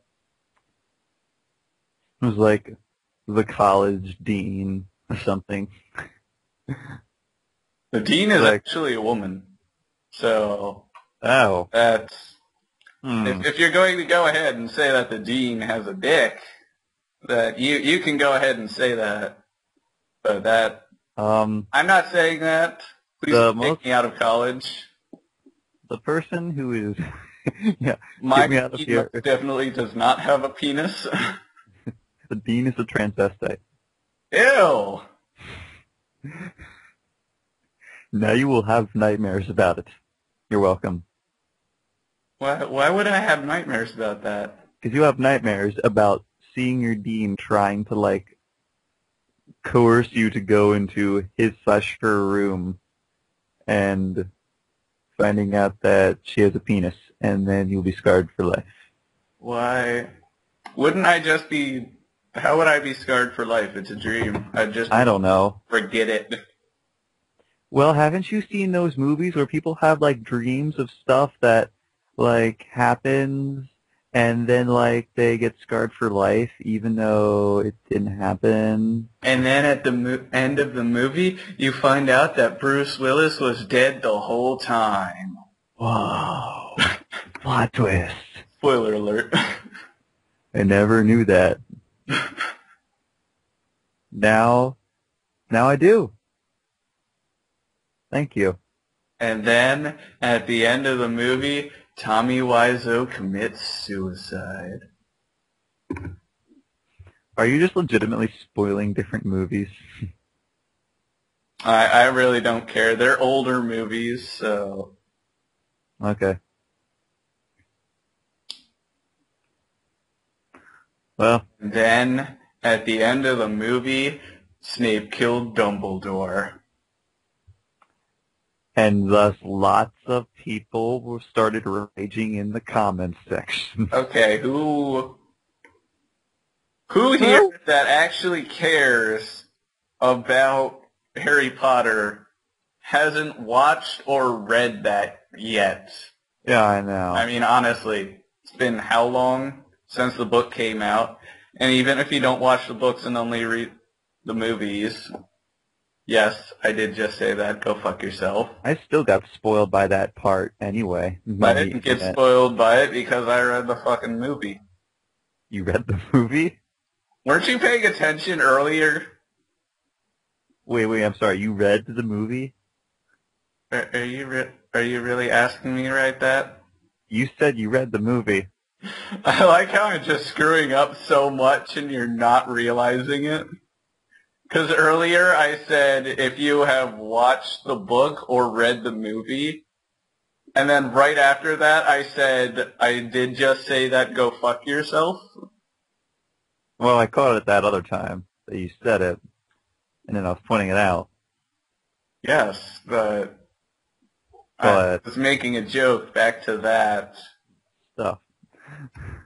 Speaker 1: It was like the college dean or something.
Speaker 2: The dean is actually a woman. So that's if you're going to go ahead and say that the dean has a dick, that you can go ahead and say that. But that I'm not saying that. Please take me out of college.
Speaker 1: The person who is
Speaker 2: my dean definitely does not have a penis.
Speaker 1: The dean is a transvestite.
Speaker 2: Ew.
Speaker 1: Now you will have nightmares about it. You're welcome.
Speaker 2: Why would I have nightmares about that?
Speaker 1: Because you have nightmares about seeing your dean trying to, like, coerce you to go into his/her room and finding out that she has a penis, and then you'll be scarred for life.
Speaker 2: Why? Wouldn't I just be... How would I be scarred for life? It's a dream.
Speaker 1: I don't know.
Speaker 2: Forget it.
Speaker 1: Well, haven't you seen those movies where people have, like, dreams of stuff that, like, happens, and then, like, they get scarred for life, even though it didn't happen?
Speaker 2: And then at the end of the movie, you find out that Bruce Willis was dead the whole time.
Speaker 1: Whoa. Plot twist.
Speaker 2: Spoiler alert.
Speaker 1: I never knew that. Now I do. Thank you.
Speaker 2: And then, at the end of the movie, Tommy Wiseau commits suicide.
Speaker 1: Are you just legitimately spoiling different movies?
Speaker 2: I really don't care. They're older movies, so...
Speaker 1: Okay. Well.
Speaker 2: Then, at the end of the movie, Snape killed Dumbledore.
Speaker 1: And thus lots of people started raging in the comments section.
Speaker 2: Okay, who here that actually cares about Harry Potter hasn't watched or read that yet?
Speaker 1: Yeah, I know.
Speaker 2: I mean, honestly, it's been how long since the book came out? And even if you don't watch the books and only read the movies, yes, I did just say that. Go fuck yourself.
Speaker 1: I still got spoiled by that part anyway.
Speaker 2: I didn't get spoiled by it because I read the fucking movie.
Speaker 1: You read the movie?
Speaker 2: Weren't you paying attention earlier?
Speaker 1: Wait, I'm sorry. You read the movie?
Speaker 2: Are you really asking me right that?
Speaker 1: You said you read the movie.
Speaker 2: I like how I'm just screwing up so much and you're not realizing it. Because earlier I said if you have watched the book or read the movie, and then right after that I said I did just say that go fuck yourself.
Speaker 1: Well, I caught it that other time that you said it, and then I was pointing it out.
Speaker 2: Yes, but I was making a joke back to that
Speaker 1: stuff.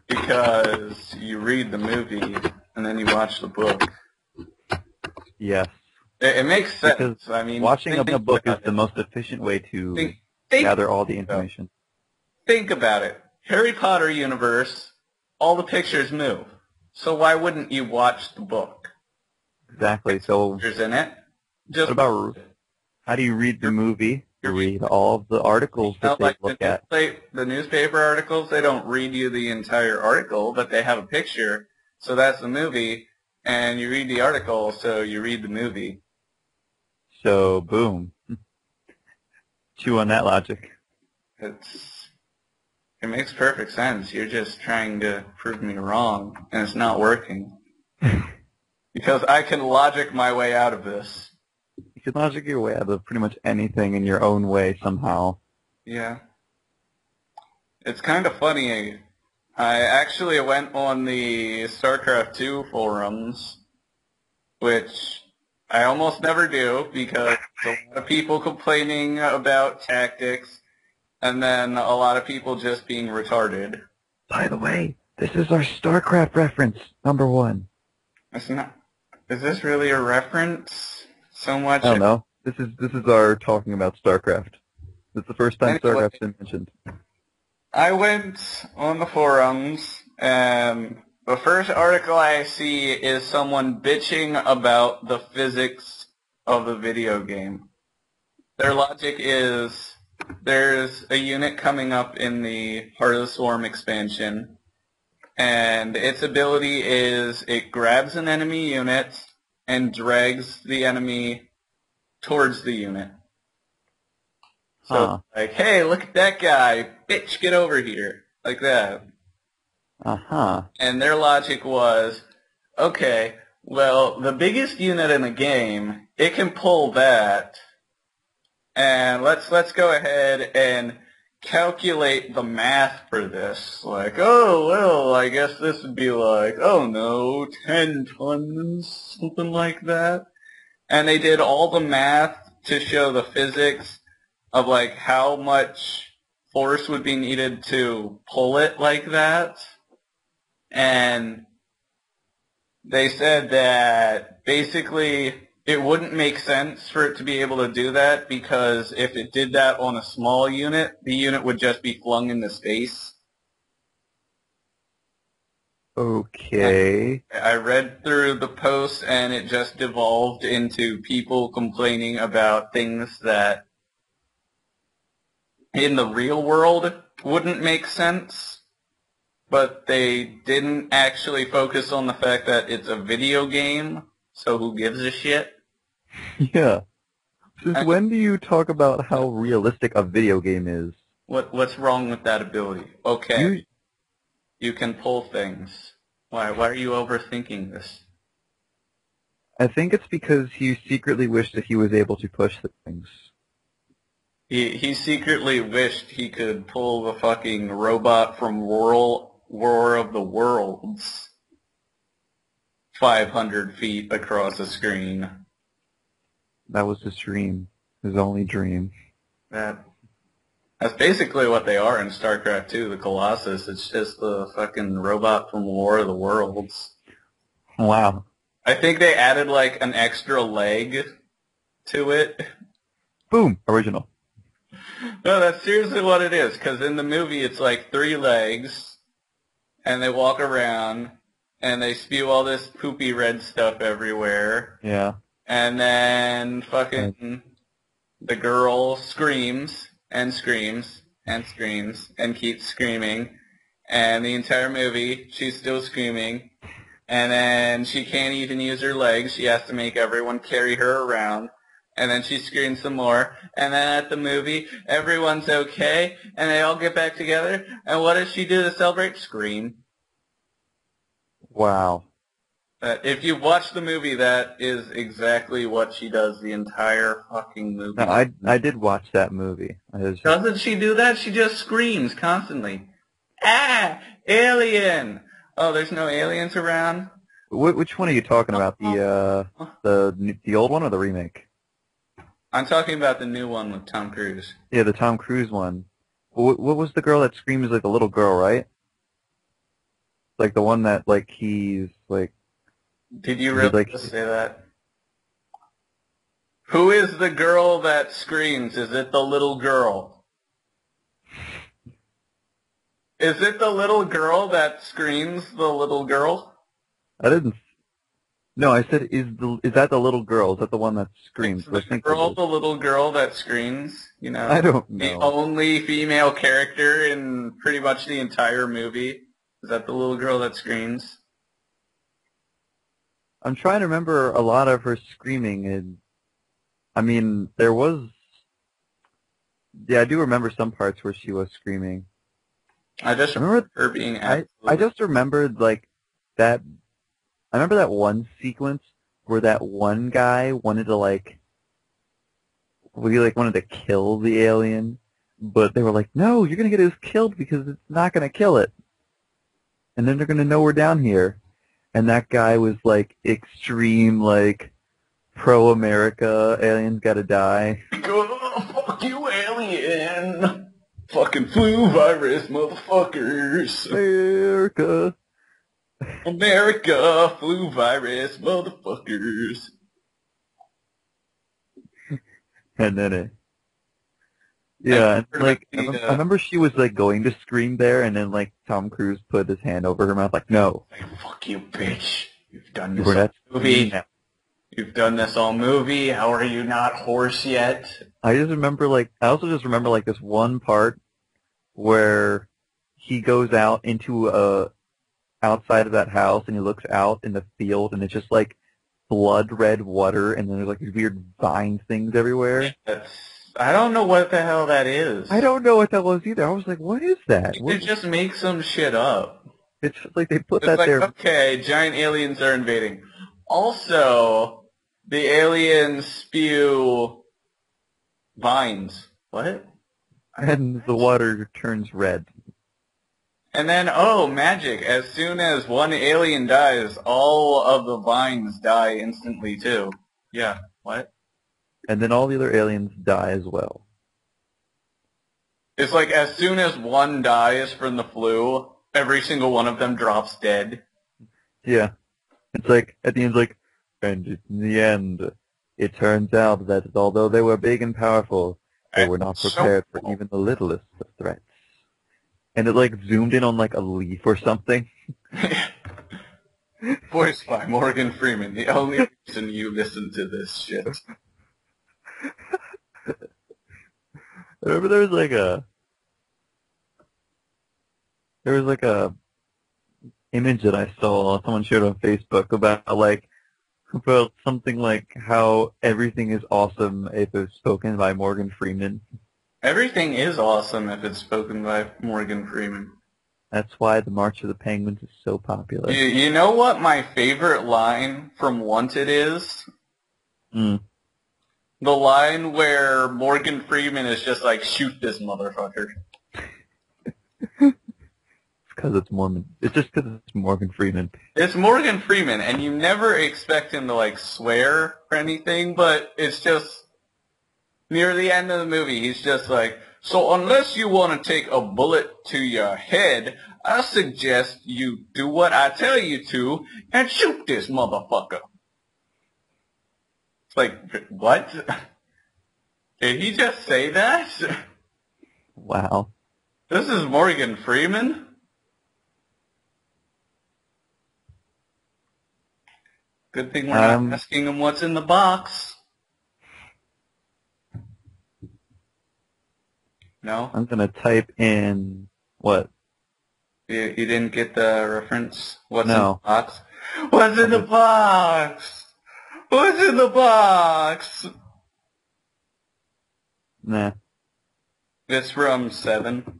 Speaker 2: Because you read the movie and then you watch the book.
Speaker 1: Yes.
Speaker 2: It makes sense.
Speaker 1: Because
Speaker 2: I mean,
Speaker 1: watching a book is the most efficient way to gather all the information.
Speaker 2: Think about it. Harry Potter universe, all the pictures move. So why wouldn't you watch the book?
Speaker 1: Exactly. So
Speaker 2: pictures in it.
Speaker 1: What about how do you read the movie? You read all of the articles that they look at.
Speaker 2: The newspaper articles, they don't read you the entire article, but they have a picture. So that's the movie, and you read the article, so you read the movie.
Speaker 1: So, boom. Chew on that logic.
Speaker 2: It makes perfect sense. You're just trying to prove me wrong, and it's not working. Because I can logic my way out of this.
Speaker 1: You can logic your way out of pretty much anything in your own way somehow.
Speaker 2: Yeah. It's kind of funny. I actually went on the StarCraft 2 forums, which I almost never do because a lot of people complaining about tactics, and then a lot of people just being retarded.
Speaker 1: By the way, this is our StarCraft reference, #1.
Speaker 2: It's not. Is this really a reference? So much.
Speaker 1: I don't know. This is our talking about StarCraft. It's the first time StarCraft's been mentioned.
Speaker 2: I went on the forums, and the first article I see is someone bitching about the physics of the video game. Their logic is there's a unit coming up in the Heart of the Swarm expansion, and its ability is it grabs an enemy unit and drags the enemy towards the unit. So, like, hey, look at that guy. Bitch, get over here. Like that.
Speaker 1: Uh-huh.
Speaker 2: And their logic was, okay, well, the biggest unit in the game, it can pull that. And let's go ahead and calculate the math for this. Like, oh, well, I guess this would be like, oh no, 10 tons, something like that. And they did all the math to show the physics of like how much force would be needed to pull it like that. And they said that basically it wouldn't make sense for it to be able to do that because if it did that on a small unit, the unit would just be flung into space.
Speaker 1: Okay.
Speaker 2: I read through the post and it just devolved into people complaining about things that in the real world wouldn't make sense, but they didn't actually focus on the fact that it's a video game, so who gives a shit?
Speaker 1: Yeah. Since when do you talk about how realistic a video game is?
Speaker 2: What's wrong with that ability? Okay, you can pull things. Why are you overthinking this?
Speaker 1: I think it's because he secretly wished that he was able to push things.
Speaker 2: He secretly wished he could pull the fucking robot from War of the Worlds 500 feet across a screen.
Speaker 1: That was his dream. His only dream.
Speaker 2: That's basically what they are in StarCraft 2, the Colossus. It's just the fucking robot from War of the Worlds.
Speaker 1: Wow.
Speaker 2: I think they added like an extra leg to it.
Speaker 1: Boom! Original.
Speaker 2: No, that's seriously what it is, because in the movie it's like 3 legs, and they walk around, and they spew all this poopy red stuff everywhere.
Speaker 1: Yeah.
Speaker 2: And then fucking the girl screams and screams and screams and keeps screaming. And the entire movie, she's still screaming. And then she can't even use her legs. She has to make everyone carry her around. And then she screams some more. And then at the movie, everyone's okay. And they all get back together. And what does she do to celebrate? Scream.
Speaker 1: Wow.
Speaker 2: If you watch the movie, that is exactly what she does the entire fucking movie.
Speaker 1: No, I did watch that movie.
Speaker 2: Doesn't she do that? She just screams constantly. Ah! Alien! Oh, there's no aliens around?
Speaker 1: Which one are you talking about? The old one or the remake?
Speaker 2: I'm talking about the new one with Tom Cruise.
Speaker 1: Yeah, the Tom Cruise one. What was the girl that screams like a little girl, right? Like the one that like he's like.
Speaker 2: Did you really just say that? Who is the girl that screams? Is it the little girl? Is it the little girl that screams, the little girl?
Speaker 1: I didn't. No, I said, is that the little girl? Is that the one that screams?
Speaker 2: Is the girl the little girl that screams? You know,
Speaker 1: I don't know.
Speaker 2: The only female character in pretty much the entire movie. Is that the little girl that screams?
Speaker 1: I'm trying to remember a lot of her screaming, and I mean, there was. Yeah, I do remember some parts where she was screaming.
Speaker 2: I just remember her being absolutely...
Speaker 1: I just remembered like that. I remember that one sequence where that one guy wanted to wanted to kill the alien, but they were like, "No, you're gonna get us killed because it's not gonna kill it, and then they're gonna know we're down here." And that guy was like extreme, like pro-America, aliens gotta die.
Speaker 2: Oh, fuck you, alien! Fucking flu virus, motherfuckers! America, flu virus, motherfuckers!
Speaker 1: And then yeah, like I remember she was like going to scream there, and then like Tom Cruise put his hand over her mouth, like, "No,
Speaker 2: fuck you, bitch! You've done this all movie. You've done this all movie. How are you not hoarse yet?"
Speaker 1: I also just remember like this one part where he goes out into outside of that house, and he looks out in the field, and it's just like blood red water, and then there's like these weird vine things everywhere.
Speaker 2: I don't know what the hell that is.
Speaker 1: I don't know what that was either. I was like, what is that?
Speaker 2: They just make some shit up.
Speaker 1: It's like they put that there.
Speaker 2: Okay, giant aliens are invading. Also, the aliens spew vines. What?
Speaker 1: And the water turns red.
Speaker 2: And then, oh, magic. As soon as one alien dies, all of the vines die instantly, too. Yeah, what?
Speaker 1: And then all the other aliens die as well.
Speaker 2: It's like as soon as one dies from the flu, every single one of them drops dead.
Speaker 1: Yeah. It's like, at the end, like, and in the end, it turns out that although they were big and powerful, they were not prepared for even the littlest of threats. And it, like, zoomed in on, like, a leaf or something.
Speaker 2: Voiced by Morgan Freeman, the only reason you listen to this shit.
Speaker 1: I remember there was like a image that I saw, someone shared on Facebook about something like how everything is awesome if it's spoken by Morgan Freeman.
Speaker 2: Everything is awesome if it's spoken by Morgan Freeman.
Speaker 1: That's why the March of the Penguins is so popular.
Speaker 2: You know what my favorite line from Wanted is?
Speaker 1: Mm.
Speaker 2: The line where Morgan Freeman is just like, shoot this motherfucker.
Speaker 1: Because it's Mormon. It's just because it's Morgan Freeman.
Speaker 2: It's Morgan Freeman, and you never expect him to, like, swear or anything, but it's just, near the end of the movie, he's just like, so unless you want to take a bullet to your head, I suggest you do what I tell you to and shoot this motherfucker. It's like, what? Did he just say that?
Speaker 1: Wow.
Speaker 2: This is Morgan Freeman? Good thing we're not asking him what's in the box. No?
Speaker 1: I'm going to type in what?
Speaker 2: You didn't get the reference? What's
Speaker 1: No.
Speaker 2: in the box? What's in the box? What's in the box?
Speaker 1: Nah.
Speaker 2: It's from 7.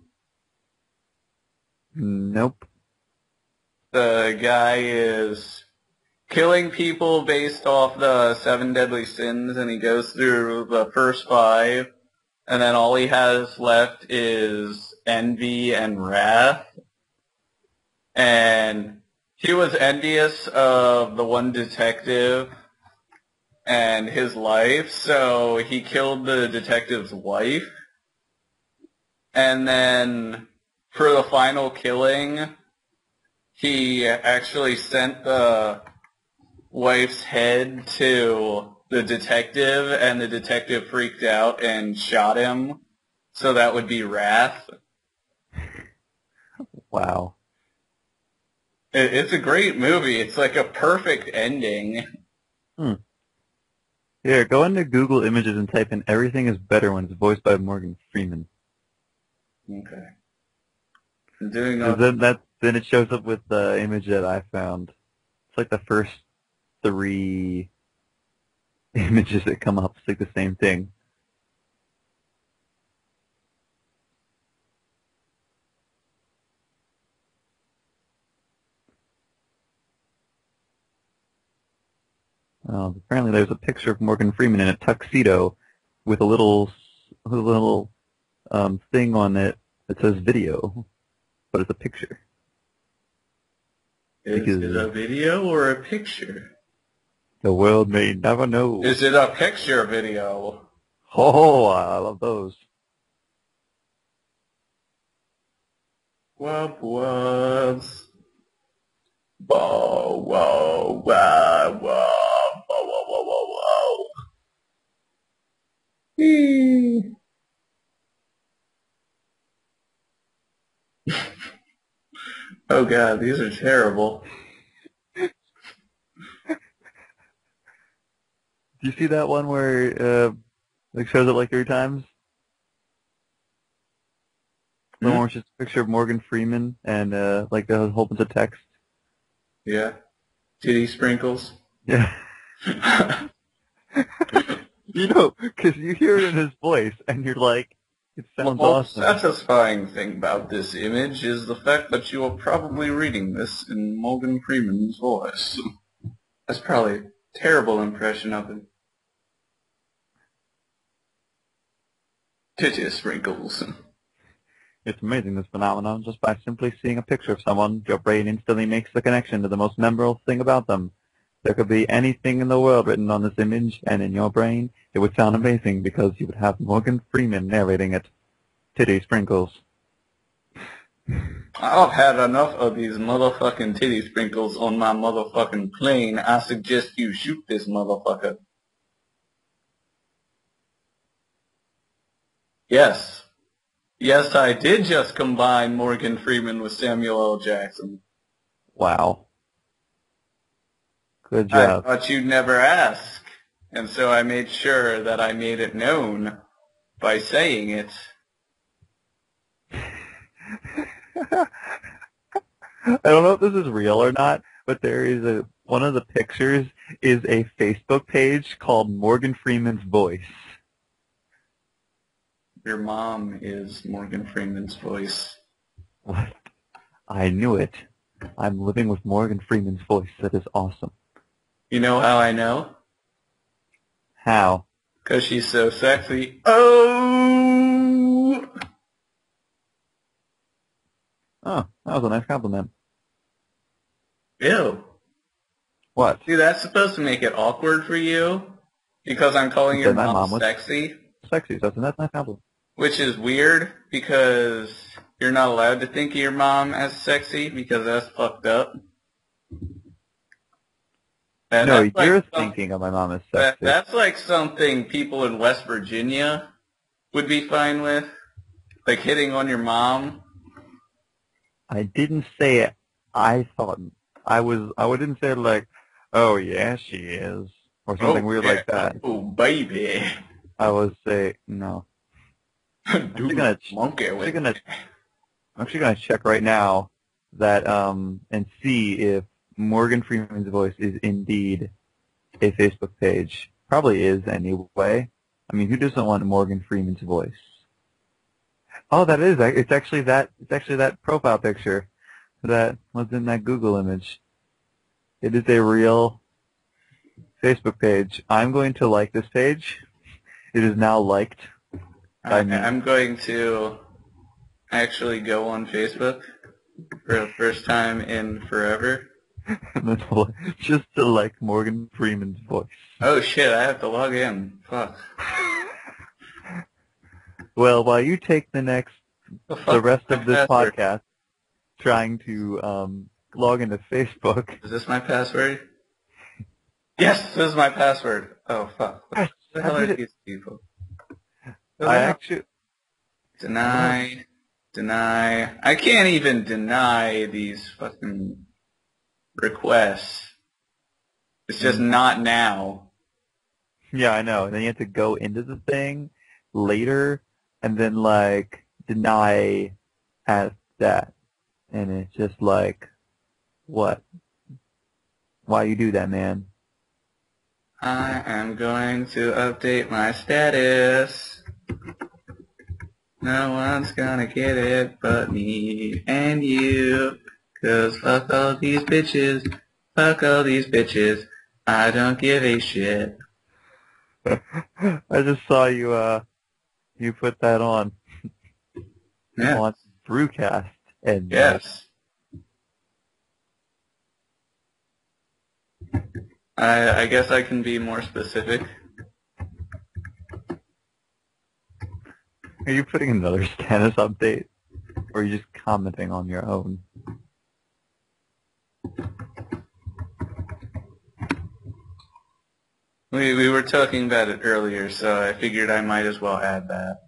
Speaker 1: Nope.
Speaker 2: The guy is killing people based off the 7 deadly sins, and he goes through the first 5, and then all he has left is envy and wrath. And he was envious of the one detective and his life, so he killed the detective's wife. And then for the final killing, he actually sent the wife's head to the detective, and the detective freaked out and shot him. So that would be wrath.
Speaker 1: Wow.
Speaker 2: It's a great movie. It's like a perfect ending.
Speaker 1: Here, go into Google Images and type in "Everything is Better" when it's voiced by Morgan Freeman.
Speaker 2: Okay. I'm doing
Speaker 1: Then it shows up with the image that I found. It's like the first 3 images that come up. It's like the same thing. Apparently there's a picture of Morgan Freeman in a tuxedo with a little thing on it that says video, but it's a picture.
Speaker 2: Is it a video or a picture?
Speaker 1: The world may never know.
Speaker 2: Is it a picture video?
Speaker 1: Oh, I love those.
Speaker 2: Wub wubs. Whoa, whoa, whoa, whoa, whoa, whoa, whoa, whoa, whoa. Eee. Oh god, these are terrible.
Speaker 1: Do you see that one where it shows it like 3 times? The one where it's just a picture of Morgan Freeman and like a whole bunch of text.
Speaker 2: Yeah. Titty sprinkles.
Speaker 1: Yeah. You know, because you hear it in his voice and you're like, it sounds awesome.
Speaker 2: The satisfying thing about this image is the fact that you are probably reading this in Morgan Freeman's voice. That's probably a terrible impression of him. Titty sprinkles.
Speaker 1: It's amazing, this phenomenon. Just by simply seeing a picture of someone, your brain instantly makes the connection to the most memorable thing about them. There could be anything in the world written on this image, and in your brain, it would sound amazing because you would have Morgan Freeman narrating it titty sprinkles.
Speaker 2: I've had enough of these motherfucking titty sprinkles on my motherfucking plane. I suggest you shoot this motherfucker. Yes. Yes, I did just combine Morgan Freeman with Samuel L. Jackson.
Speaker 1: Wow. Good
Speaker 2: I
Speaker 1: job.
Speaker 2: thought you'd never ask, and so I made sure that I made it known by saying it.
Speaker 1: I don't know if this is real or not, but there is one of the pictures is a Facebook page called Morgan Freeman's Voice.
Speaker 2: Your mom is Morgan Freeman's voice.
Speaker 1: What? I knew it. I'm living with Morgan Freeman's voice. That is awesome.
Speaker 2: You know how I know?
Speaker 1: How?
Speaker 2: 'Cause she's so sexy. Oh!
Speaker 1: Oh, that was a nice compliment.
Speaker 2: Ew.
Speaker 1: What?
Speaker 2: See, that's supposed to make it awkward for you, because I'm calling
Speaker 1: You
Speaker 2: your
Speaker 1: said my
Speaker 2: mom
Speaker 1: mom was
Speaker 2: sexy,
Speaker 1: sexy, so that's a nice compliment.
Speaker 2: which is weird, because you're not allowed to think of your mom as sexy, because that's fucked up. And
Speaker 1: No,
Speaker 2: that's like
Speaker 1: you're thinking of my mom as sexy.
Speaker 2: That's like something people in West Virginia would be fine with, like hitting on your mom.
Speaker 1: I didn't say it. I thought I didn't say it like, oh yeah, she is, or something weird like that.
Speaker 2: Oh baby.
Speaker 1: I would say no. I'm actually gonna check right now that and see if Morgan Freeman's Voice is indeed a Facebook page. Probably is anyway. I mean, who doesn't want Morgan Freeman's voice? Oh, that is. It's actually that profile picture that was in that Google image. It is a real Facebook page. I'm going to like this page. It is now liked.
Speaker 2: I'm going to actually go on Facebook for the first time in forever.
Speaker 1: Just to like Morgan Freeman's voice.
Speaker 2: Oh shit, I have to log in. Fuck.
Speaker 1: Well, while you take the rest of this
Speaker 2: password?
Speaker 1: podcast trying to log into Facebook.
Speaker 2: Is this my password? Yes, this is my password. Oh fuck. What the hell are these people? Deny. I can't even deny these fucking requests. It's just not now.
Speaker 1: Yeah, I know. And then you have to go into the thing later and then like deny as that. And it's just like, what? Why you do that, man?
Speaker 2: I am going to update my status. No one's gonna get it but me and you. 'Cause fuck all these bitches. Fuck all these bitches. I don't give a shit.
Speaker 1: I just saw you put that on.
Speaker 2: Yeah.
Speaker 1: On Brucast. And
Speaker 2: yes. I guess I can be more specific.
Speaker 1: Are you putting another status update? Or are you just commenting on your own?
Speaker 2: We were talking about it earlier, so I figured I might as well add that.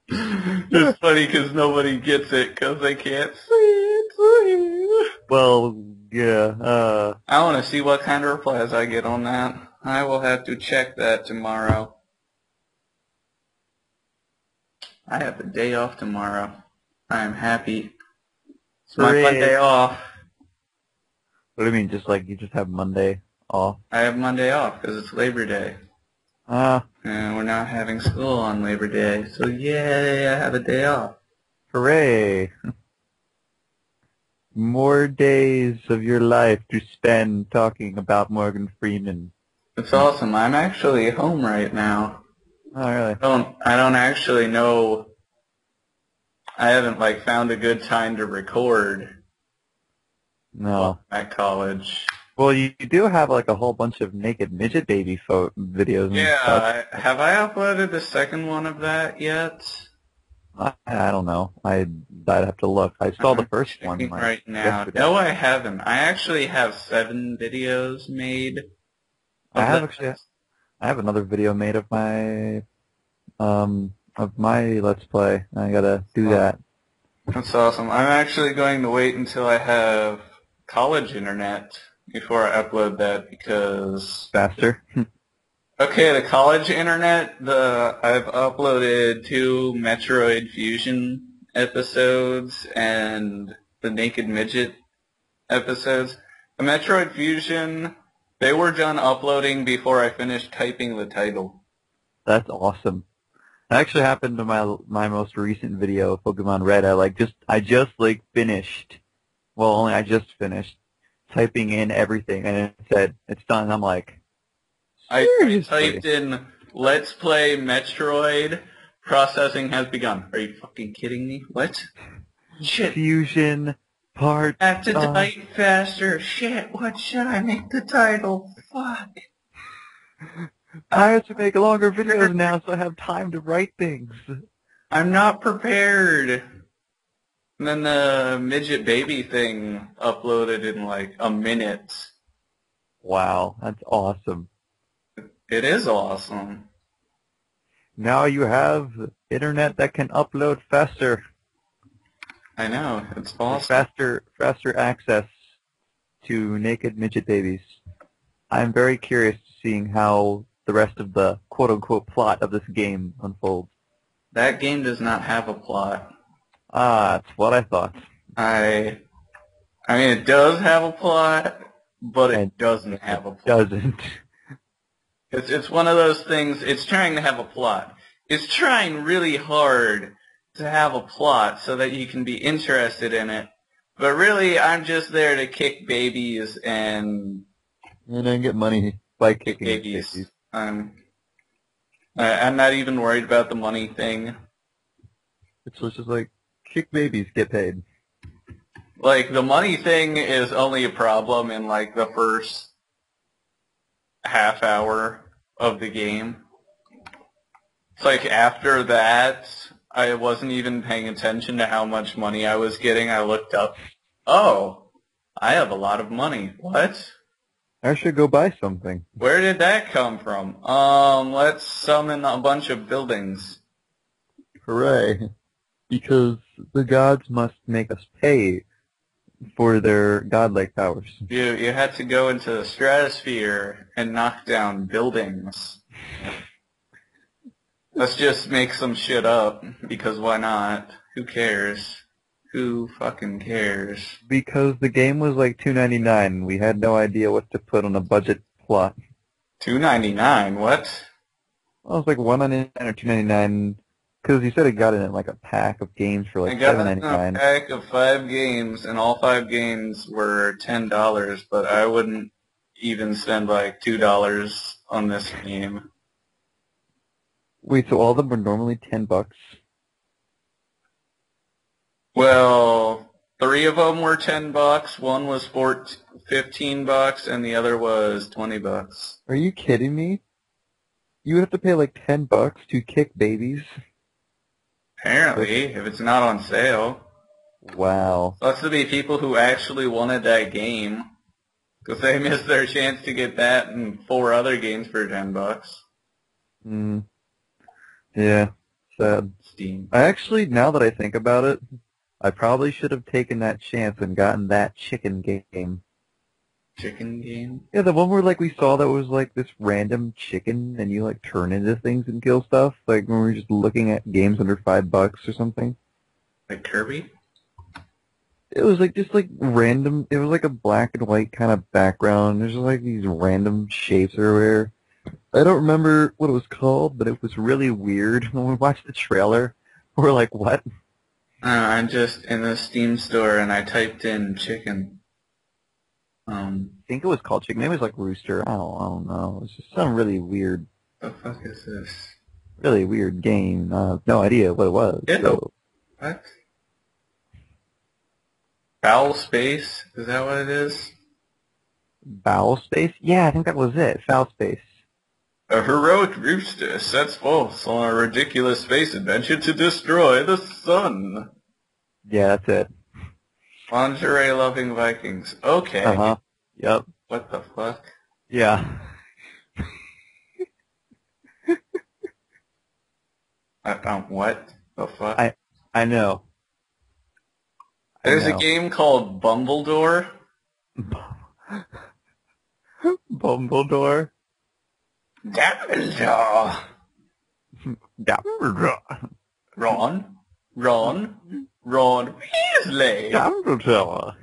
Speaker 2: It's funny because nobody gets it because they can't see it.
Speaker 1: Well, yeah.
Speaker 2: I want to see what kind of replies I get on that. I will have to check that tomorrow. I have a day off tomorrow. I am happy. It's my Monday off.
Speaker 1: What do you mean? Just like you just have Monday off?
Speaker 2: I have Monday off because it's Labor Day. And we're not having school on Labor Day, so yay, I have a day off.
Speaker 1: Hooray! More days of your life to spend talking about Morgan Freeman.
Speaker 2: It's awesome. I'm actually home right now.
Speaker 1: Oh, really?
Speaker 2: I don't actually know. I haven't found a good time to record.
Speaker 1: No.
Speaker 2: At college.
Speaker 1: Well, you do have like a whole bunch of naked midget baby videos and stuff.
Speaker 2: Yeah, have I uploaded the second one of that yet?
Speaker 1: I don't know. I'd have to look. I saw the
Speaker 2: I'm
Speaker 1: first one
Speaker 2: checking
Speaker 1: like
Speaker 2: right now.
Speaker 1: yesterday.
Speaker 2: No, I haven't. I actually have 7 videos made
Speaker 1: I
Speaker 2: of
Speaker 1: have
Speaker 2: that.
Speaker 1: actually. I have another video made of my Let's Play. I gotta do
Speaker 2: Oh,
Speaker 1: that
Speaker 2: that's awesome. I'm actually going to wait until I have college internet before I upload that because
Speaker 1: faster.
Speaker 2: okay, the college internet, I've uploaded 2 Metroid Fusion episodes and the Naked Midget episodes. The Metroid Fusion, they were done uploading before I finished typing the title.
Speaker 1: That's awesome. That actually happened to my most recent video, Pokemon Red. I just like finished. Well, only I just finished typing in everything, and it said it's done. And I'm like,
Speaker 2: I
Speaker 1: seriously?
Speaker 2: typed in "Let's play Metroid." Processing has begun. Are you fucking kidding me? What? Shit.
Speaker 1: Fusion part.
Speaker 2: I have to type faster. Shit. What should I make the title? Fuck.
Speaker 1: I have to make longer videos now, so I have time to write things.
Speaker 2: I'm not prepared. And then the midget baby thing uploaded in like a minute.
Speaker 1: Wow, that's awesome.
Speaker 2: It is awesome.
Speaker 1: Now you have internet that can upload faster.
Speaker 2: I know. It's awesome.
Speaker 1: Faster access to naked midget babies. I'm very curious to seeing how the rest of the quote-unquote plot of this game unfolds.
Speaker 2: That game does not have a plot.
Speaker 1: Ah, that's what I thought.
Speaker 2: I mean, it does have a plot, but it doesn't have a plot.
Speaker 1: Doesn't.
Speaker 2: It's one of those things, it's trying to have a plot. It's trying really hard to have a plot so that you can be interested in it. But really, I'm just there to kick babies and
Speaker 1: then get money by
Speaker 2: kick
Speaker 1: kicking
Speaker 2: babies. I'm not even worried about the money thing.
Speaker 1: It's just like, kick babies, get paid.
Speaker 2: Like, the money thing is only a problem in, like, the first half hour of the game. It's like, after that, I wasn't even paying attention to how much money I was getting. I looked up, oh, I have a lot of money. What?
Speaker 1: I should go buy something.
Speaker 2: Where did that come from? Let's summon a bunch of buildings.
Speaker 1: Hooray. Because the gods must make us pay for their godlike powers.
Speaker 2: You had to go into the stratosphere and knock down buildings. Let's just make some shit up, because why not? Who cares? Who fucking cares?
Speaker 1: Because the game was like $2.99, and we had no idea what to put on a budget plot.
Speaker 2: $2.99? What?
Speaker 1: Well, it was like $1.99 or $2.99, because you said it got it in like a pack of games for like
Speaker 2: I got a
Speaker 1: $7.99.
Speaker 2: pack of 5 games, and all 5 games were $10, but I wouldn't even spend like $2 on this game.
Speaker 1: Wait, so all of them were normally $10?
Speaker 2: Well, 3 of them were $10. One was $15, and the other was $20.
Speaker 1: Are you kidding me? You would have to pay like $10 to kick babies?
Speaker 2: Apparently, if it's not on sale.
Speaker 1: Wow.
Speaker 2: Supposed to be people who actually wanted that game, because they missed their chance to get that and 4 other games for $10.
Speaker 1: Yeah, sad.
Speaker 2: Steam.
Speaker 1: I actually, now that I think about it, I probably should have taken that chance and gotten that chicken game.
Speaker 2: Chicken game?
Speaker 1: Yeah, the one where like we saw that was like this random chicken and you like turn into things and kill stuff. Like when we were just looking at games under $5 or something.
Speaker 2: Like Kirby?
Speaker 1: It was like just like random. It was like a black and white kind of background. There's just like these random shapes everywhere. I don't remember what it was called, but it was really weird. When we watched the trailer, we were like, what?
Speaker 2: I'm just in the Steam store and I typed in chicken.
Speaker 1: I think it was called chicken. Maybe it was like rooster. I don't know. It was just some really weird,
Speaker 2: The fuck is this?
Speaker 1: really weird game. No idea what it was.
Speaker 2: Ew.
Speaker 1: So.
Speaker 2: What? Foul Space? Is that what it is?
Speaker 1: Foul Space? Yeah, I think that was it. Foul Space.
Speaker 2: A heroic rooster sets forth on a ridiculous space adventure to destroy the sun.
Speaker 1: Yeah, that's it.
Speaker 2: Lingerie-loving Vikings. Okay.
Speaker 1: Uh-huh. Yep.
Speaker 2: What the fuck?
Speaker 1: Yeah.
Speaker 2: What the fuck?
Speaker 1: I know. I
Speaker 2: There's a
Speaker 1: know.
Speaker 2: game called Bumbledore.
Speaker 1: Bumbledore.
Speaker 2: Dumbledore.
Speaker 1: Dumbledore.
Speaker 2: Ron Weasley.
Speaker 1: Dumbledore.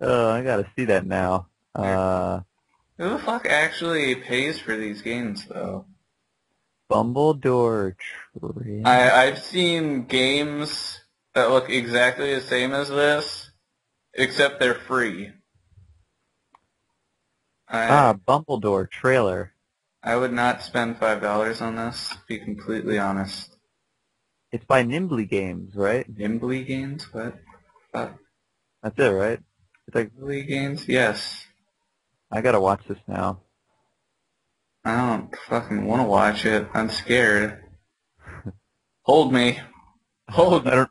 Speaker 1: Oh, I gotta see that now.
Speaker 2: Who the fuck actually pays for these games, though?
Speaker 1: Bumbledore Trail.
Speaker 2: I've seen games that look exactly the same as this, except they're free.
Speaker 1: Bumbledore trailer.
Speaker 2: I would not spend $5 on this, to be completely honest.
Speaker 1: It's by Nimbly Games, right?
Speaker 2: Nimbly Games? What? Fuck.
Speaker 1: That's it, right? It's like,
Speaker 2: Nimbly Games? Yes.
Speaker 1: I gotta watch this now.
Speaker 2: I don't fucking want to watch it. I'm scared. Hold me. Hold me.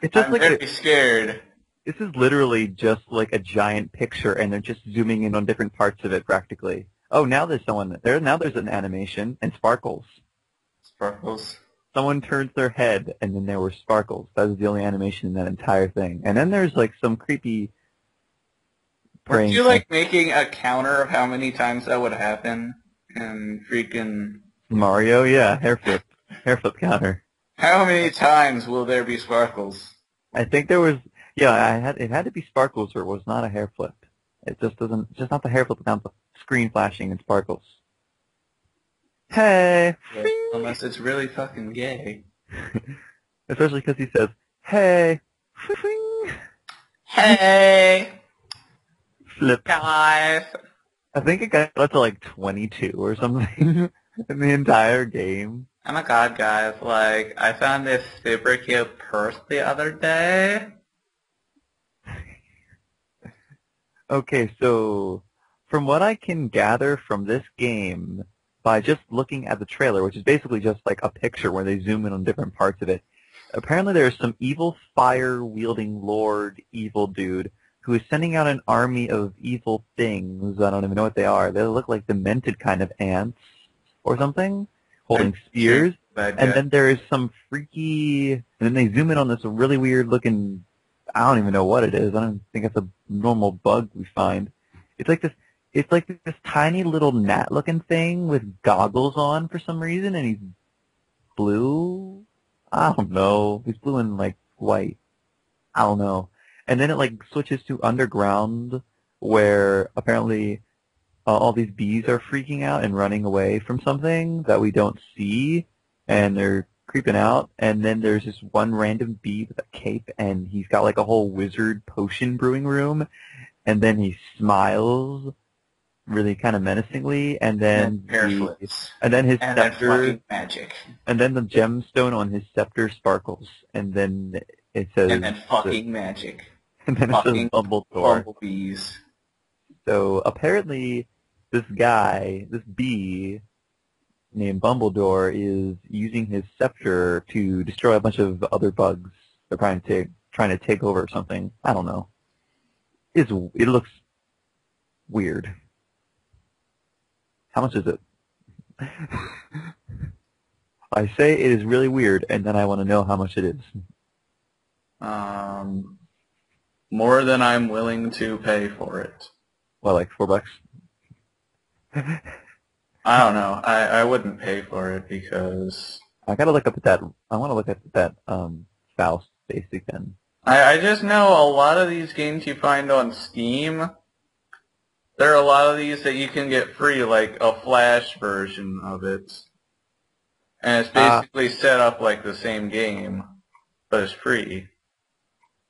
Speaker 1: It's just
Speaker 2: I'm
Speaker 1: like
Speaker 2: very scared.
Speaker 1: this is literally just like a giant picture, and they're just zooming in on different parts of it, practically. Oh, now there's someone there. Now there's an animation and sparkles.
Speaker 2: Sparkles.
Speaker 1: Someone turns their head, and then there were sparkles. That was the only animation in that entire thing. And then there's like some creepy.
Speaker 2: Would you like making a counter of how many times that would happen? And freaking
Speaker 1: Mario, yeah, hair flip counter.
Speaker 2: how many times will there be sparkles?
Speaker 1: I think there was, yeah, it had to be sparkles, or it was not a hair flip. It just doesn't, just not the hair flip, without the screen flashing and sparkles. Hey,
Speaker 2: Yeah, unless it's really fucking gay.
Speaker 1: especially because he says, hey,
Speaker 2: Hey,
Speaker 1: flip.
Speaker 2: guys.
Speaker 1: I think it got up to like 22 or something in the entire game.
Speaker 2: Oh my god, guys, like, I found this super cute purse the other day.
Speaker 1: Okay, so from what I can gather from this game, by just looking at the trailer, which is basically just like a picture where they zoom in on different parts of it, apparently there's some evil fire-wielding lord evil dude who is sending out an army of evil things. I don't even know what they are. They look like demented kind of ants or something, holding spears. And then there is some freaky, and then they zoom in on this really weird looking, I don't even know what it is. I don't think it's a normal bug we find. It's like this tiny little gnat looking thing with goggles on for some reason, and he's blue. I don't know. He's blue and like white. I don't know. And then it like switches to underground, where apparently all these bees are freaking out and running away from something that we don't see, and they're creeping out. And then there's this one random bee with a cape, and he's got like a whole wizard potion brewing room, and then he smiles really kind of menacingly, and then his scepter,
Speaker 2: magic,
Speaker 1: and then the gemstone on his scepter sparkles, and then it says,
Speaker 2: and then fucking magic.
Speaker 1: And then it says Bumbledore.
Speaker 2: Bumblebees.
Speaker 1: So apparently this guy, this bee named Bumbledore, is using his scepter to destroy a bunch of other bugs. They're trying to take over or something. I don't know. It looks weird. How much is it? I say it is really weird, and then I want to know how much it is.
Speaker 2: More than I'm willing to pay for it.
Speaker 1: What, like $4?
Speaker 2: I don't know. I wouldn't pay for it because
Speaker 1: I gotta look up at that. I want to look at that Foul Space again.
Speaker 2: I just know a lot of these games you find on Steam. There are a lot of these that you can get free, like a Flash version of it, and it's basically set up like the same game, but it's free.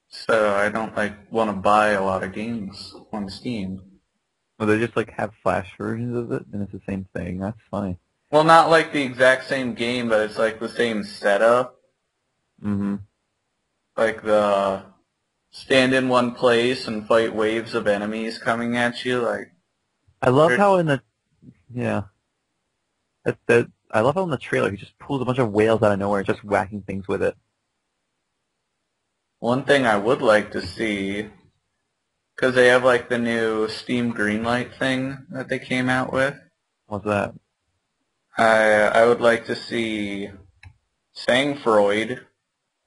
Speaker 2: So I don't want to buy a lot of games on Steam.
Speaker 1: Well, they just like have Flash versions of it, and it's the same thing. That's funny.
Speaker 2: Well, not like the exact same game, but it's like the same setup.
Speaker 1: Mm-hmm.
Speaker 2: Like the stand in one place and fight waves of enemies coming at you. Like,
Speaker 1: I love how in the yeah, I love how in the trailer he just pulls a bunch of whales out of nowhere, just whacking things with it.
Speaker 2: one thing I would like to see, because they have like the new Steam Greenlight thing that they came out with.
Speaker 1: What's that?
Speaker 2: I would like to see Sangfroid.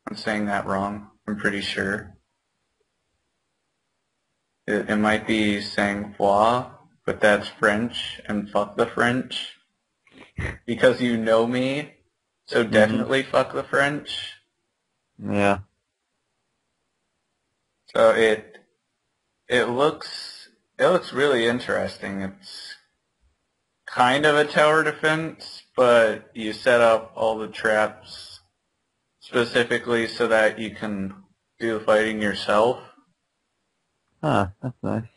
Speaker 2: I'm saying that wrong. I'm pretty sure. It might be sang-froid, but that's French, and fuck the French. Because you know me, so definitely fuck the French.
Speaker 1: Yeah.
Speaker 2: So it looks really interesting. It's kind of a tower defense, but you set up all the traps specifically so that you can do the fighting yourself.
Speaker 1: Huh, that's nice.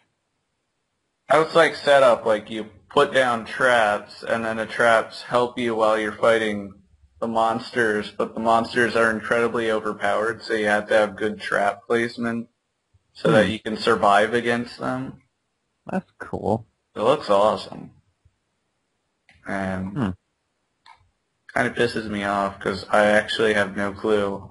Speaker 2: How it's like set up, like you put down traps, and then the traps help you while you're fighting the monsters, but the monsters are incredibly overpowered, so you have to have good trap placement so that you can survive against them.
Speaker 1: That's cool.
Speaker 2: It looks awesome. And kind of pisses me off because I actually have no clue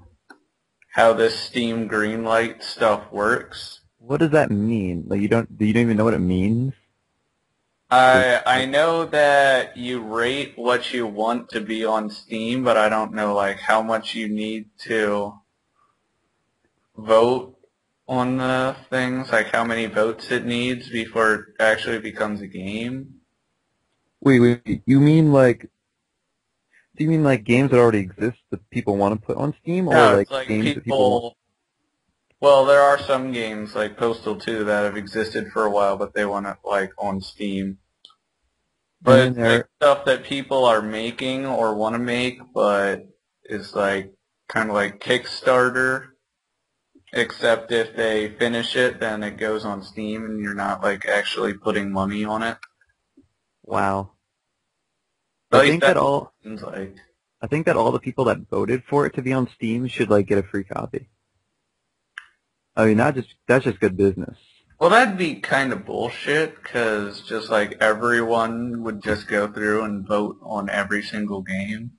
Speaker 2: how this Steam Greenlight stuff works.
Speaker 1: What does that mean? Like you don't even know what it means?
Speaker 2: I know that you rate what you want to be on Steam, but I don't know like how much you need to vote on the things, like how many votes it needs before it actually becomes a game.
Speaker 1: Wait, you mean like do you mean like games that already exist that people want to put on Steam, or
Speaker 2: No,
Speaker 1: like
Speaker 2: it's like
Speaker 1: games that people want?
Speaker 2: well, there are some games like Postal 2 that have existed for a while, but they want it like on Steam. But it's like stuff that people are making or want to make, but is like kind of like Kickstarter, except if they finish it, then it goes on Steam, and you're not like actually putting money on it.
Speaker 1: Wow.
Speaker 2: At
Speaker 1: I
Speaker 2: least
Speaker 1: think that all
Speaker 2: seems like.
Speaker 1: I think that all the people that voted for it to be on Steam should like get a free copy. I mean, that's just good business.
Speaker 2: Well, that'd be kind of bullshit, because just like everyone would just go through and vote on every single game.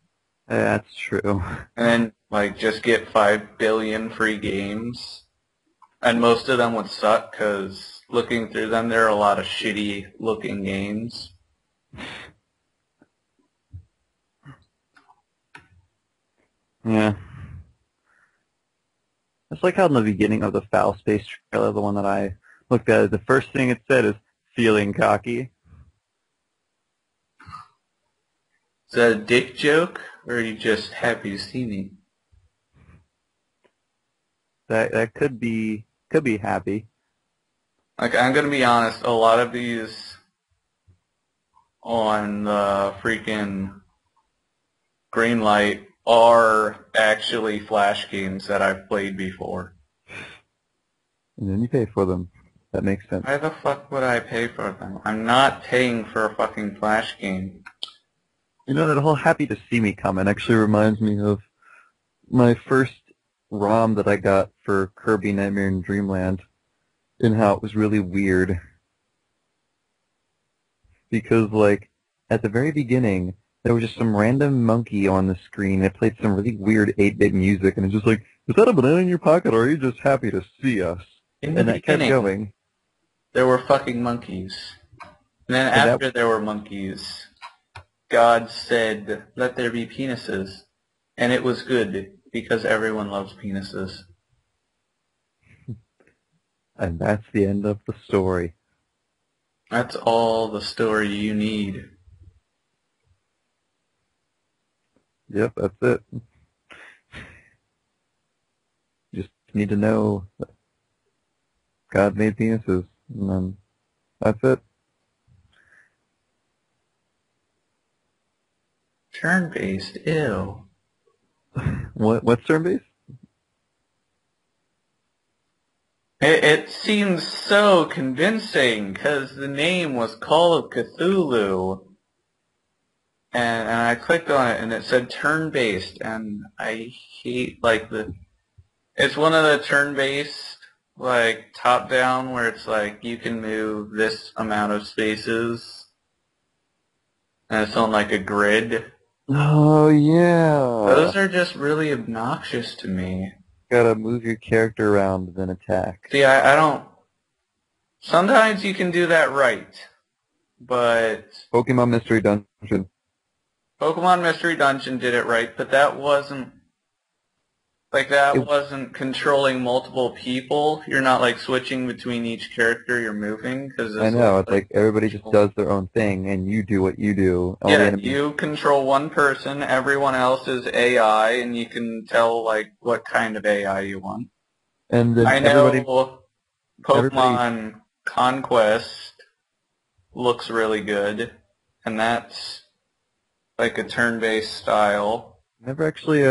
Speaker 1: That's true.
Speaker 2: And then, like, just get 5 billion free games. And most of them would suck, because looking through them, there are a lot of shitty-looking games.
Speaker 1: Yeah. It's like how in the beginning of the Foul Space trailer, the one that I looked at, the first thing it said is, feeling cocky.
Speaker 2: Is that a dick joke, or are you just happy to see me?
Speaker 1: That could be happy.
Speaker 2: Like, I'm gonna be honest, a lot of these on the freaking Greenlight are actually Flash games that I've played before.
Speaker 1: And then you pay for them. That makes sense.
Speaker 2: Why the fuck would I pay for them? I'm not paying for a fucking Flash game.
Speaker 1: You know, that whole happy to see me comment actually reminds me of my first ROM that I got for Kirby Nightmare in Dreamland, and how it was really weird. Because, like, at the very beginning, there was just some random monkey on the screen that played some really weird 8-bit music, and it's just like, is that a banana in your pocket, or are you just happy to see us?
Speaker 2: And
Speaker 1: that kept going.
Speaker 2: There were fucking monkeys. And then after there were monkeys, God said, let there be penises. And it was good, because everyone loves penises.
Speaker 1: And that's the end of the story.
Speaker 2: That's all the story you need.
Speaker 1: Yep, that's it. Just need to know that God made penises, and then that's it.
Speaker 2: Turn-based, ew.
Speaker 1: What's turn-based?
Speaker 2: It seems so convincing, because the name was Call of Cthulhu. And I clicked on it, and it said turn-based, and I hate, like, it's one of the turn-based like top down where it's like you can move this amount of spaces and it's on like a grid.
Speaker 1: Oh yeah.
Speaker 2: Those are just really obnoxious to me.
Speaker 1: Gotta move your character around then attack.
Speaker 2: See, I don't. Sometimes you can do that right, but
Speaker 1: Pokemon Mystery Dungeon.
Speaker 2: Pokemon Mystery Dungeon did it right, but that wasn't
Speaker 1: It,
Speaker 2: wasn't controlling multiple people. You're not like switching between each character you're moving because
Speaker 1: I
Speaker 2: it's
Speaker 1: know, it's
Speaker 2: like
Speaker 1: like everybody just does their own thing and you do what you do. All the
Speaker 2: yeah,
Speaker 1: enemies.
Speaker 2: you control one person, everyone else is AI, and you can tell like what kind of AI you want.
Speaker 1: And then
Speaker 2: I
Speaker 1: everybody
Speaker 2: know Pokemon Conquest looks really good, and that's like a turn-based style.
Speaker 1: never actually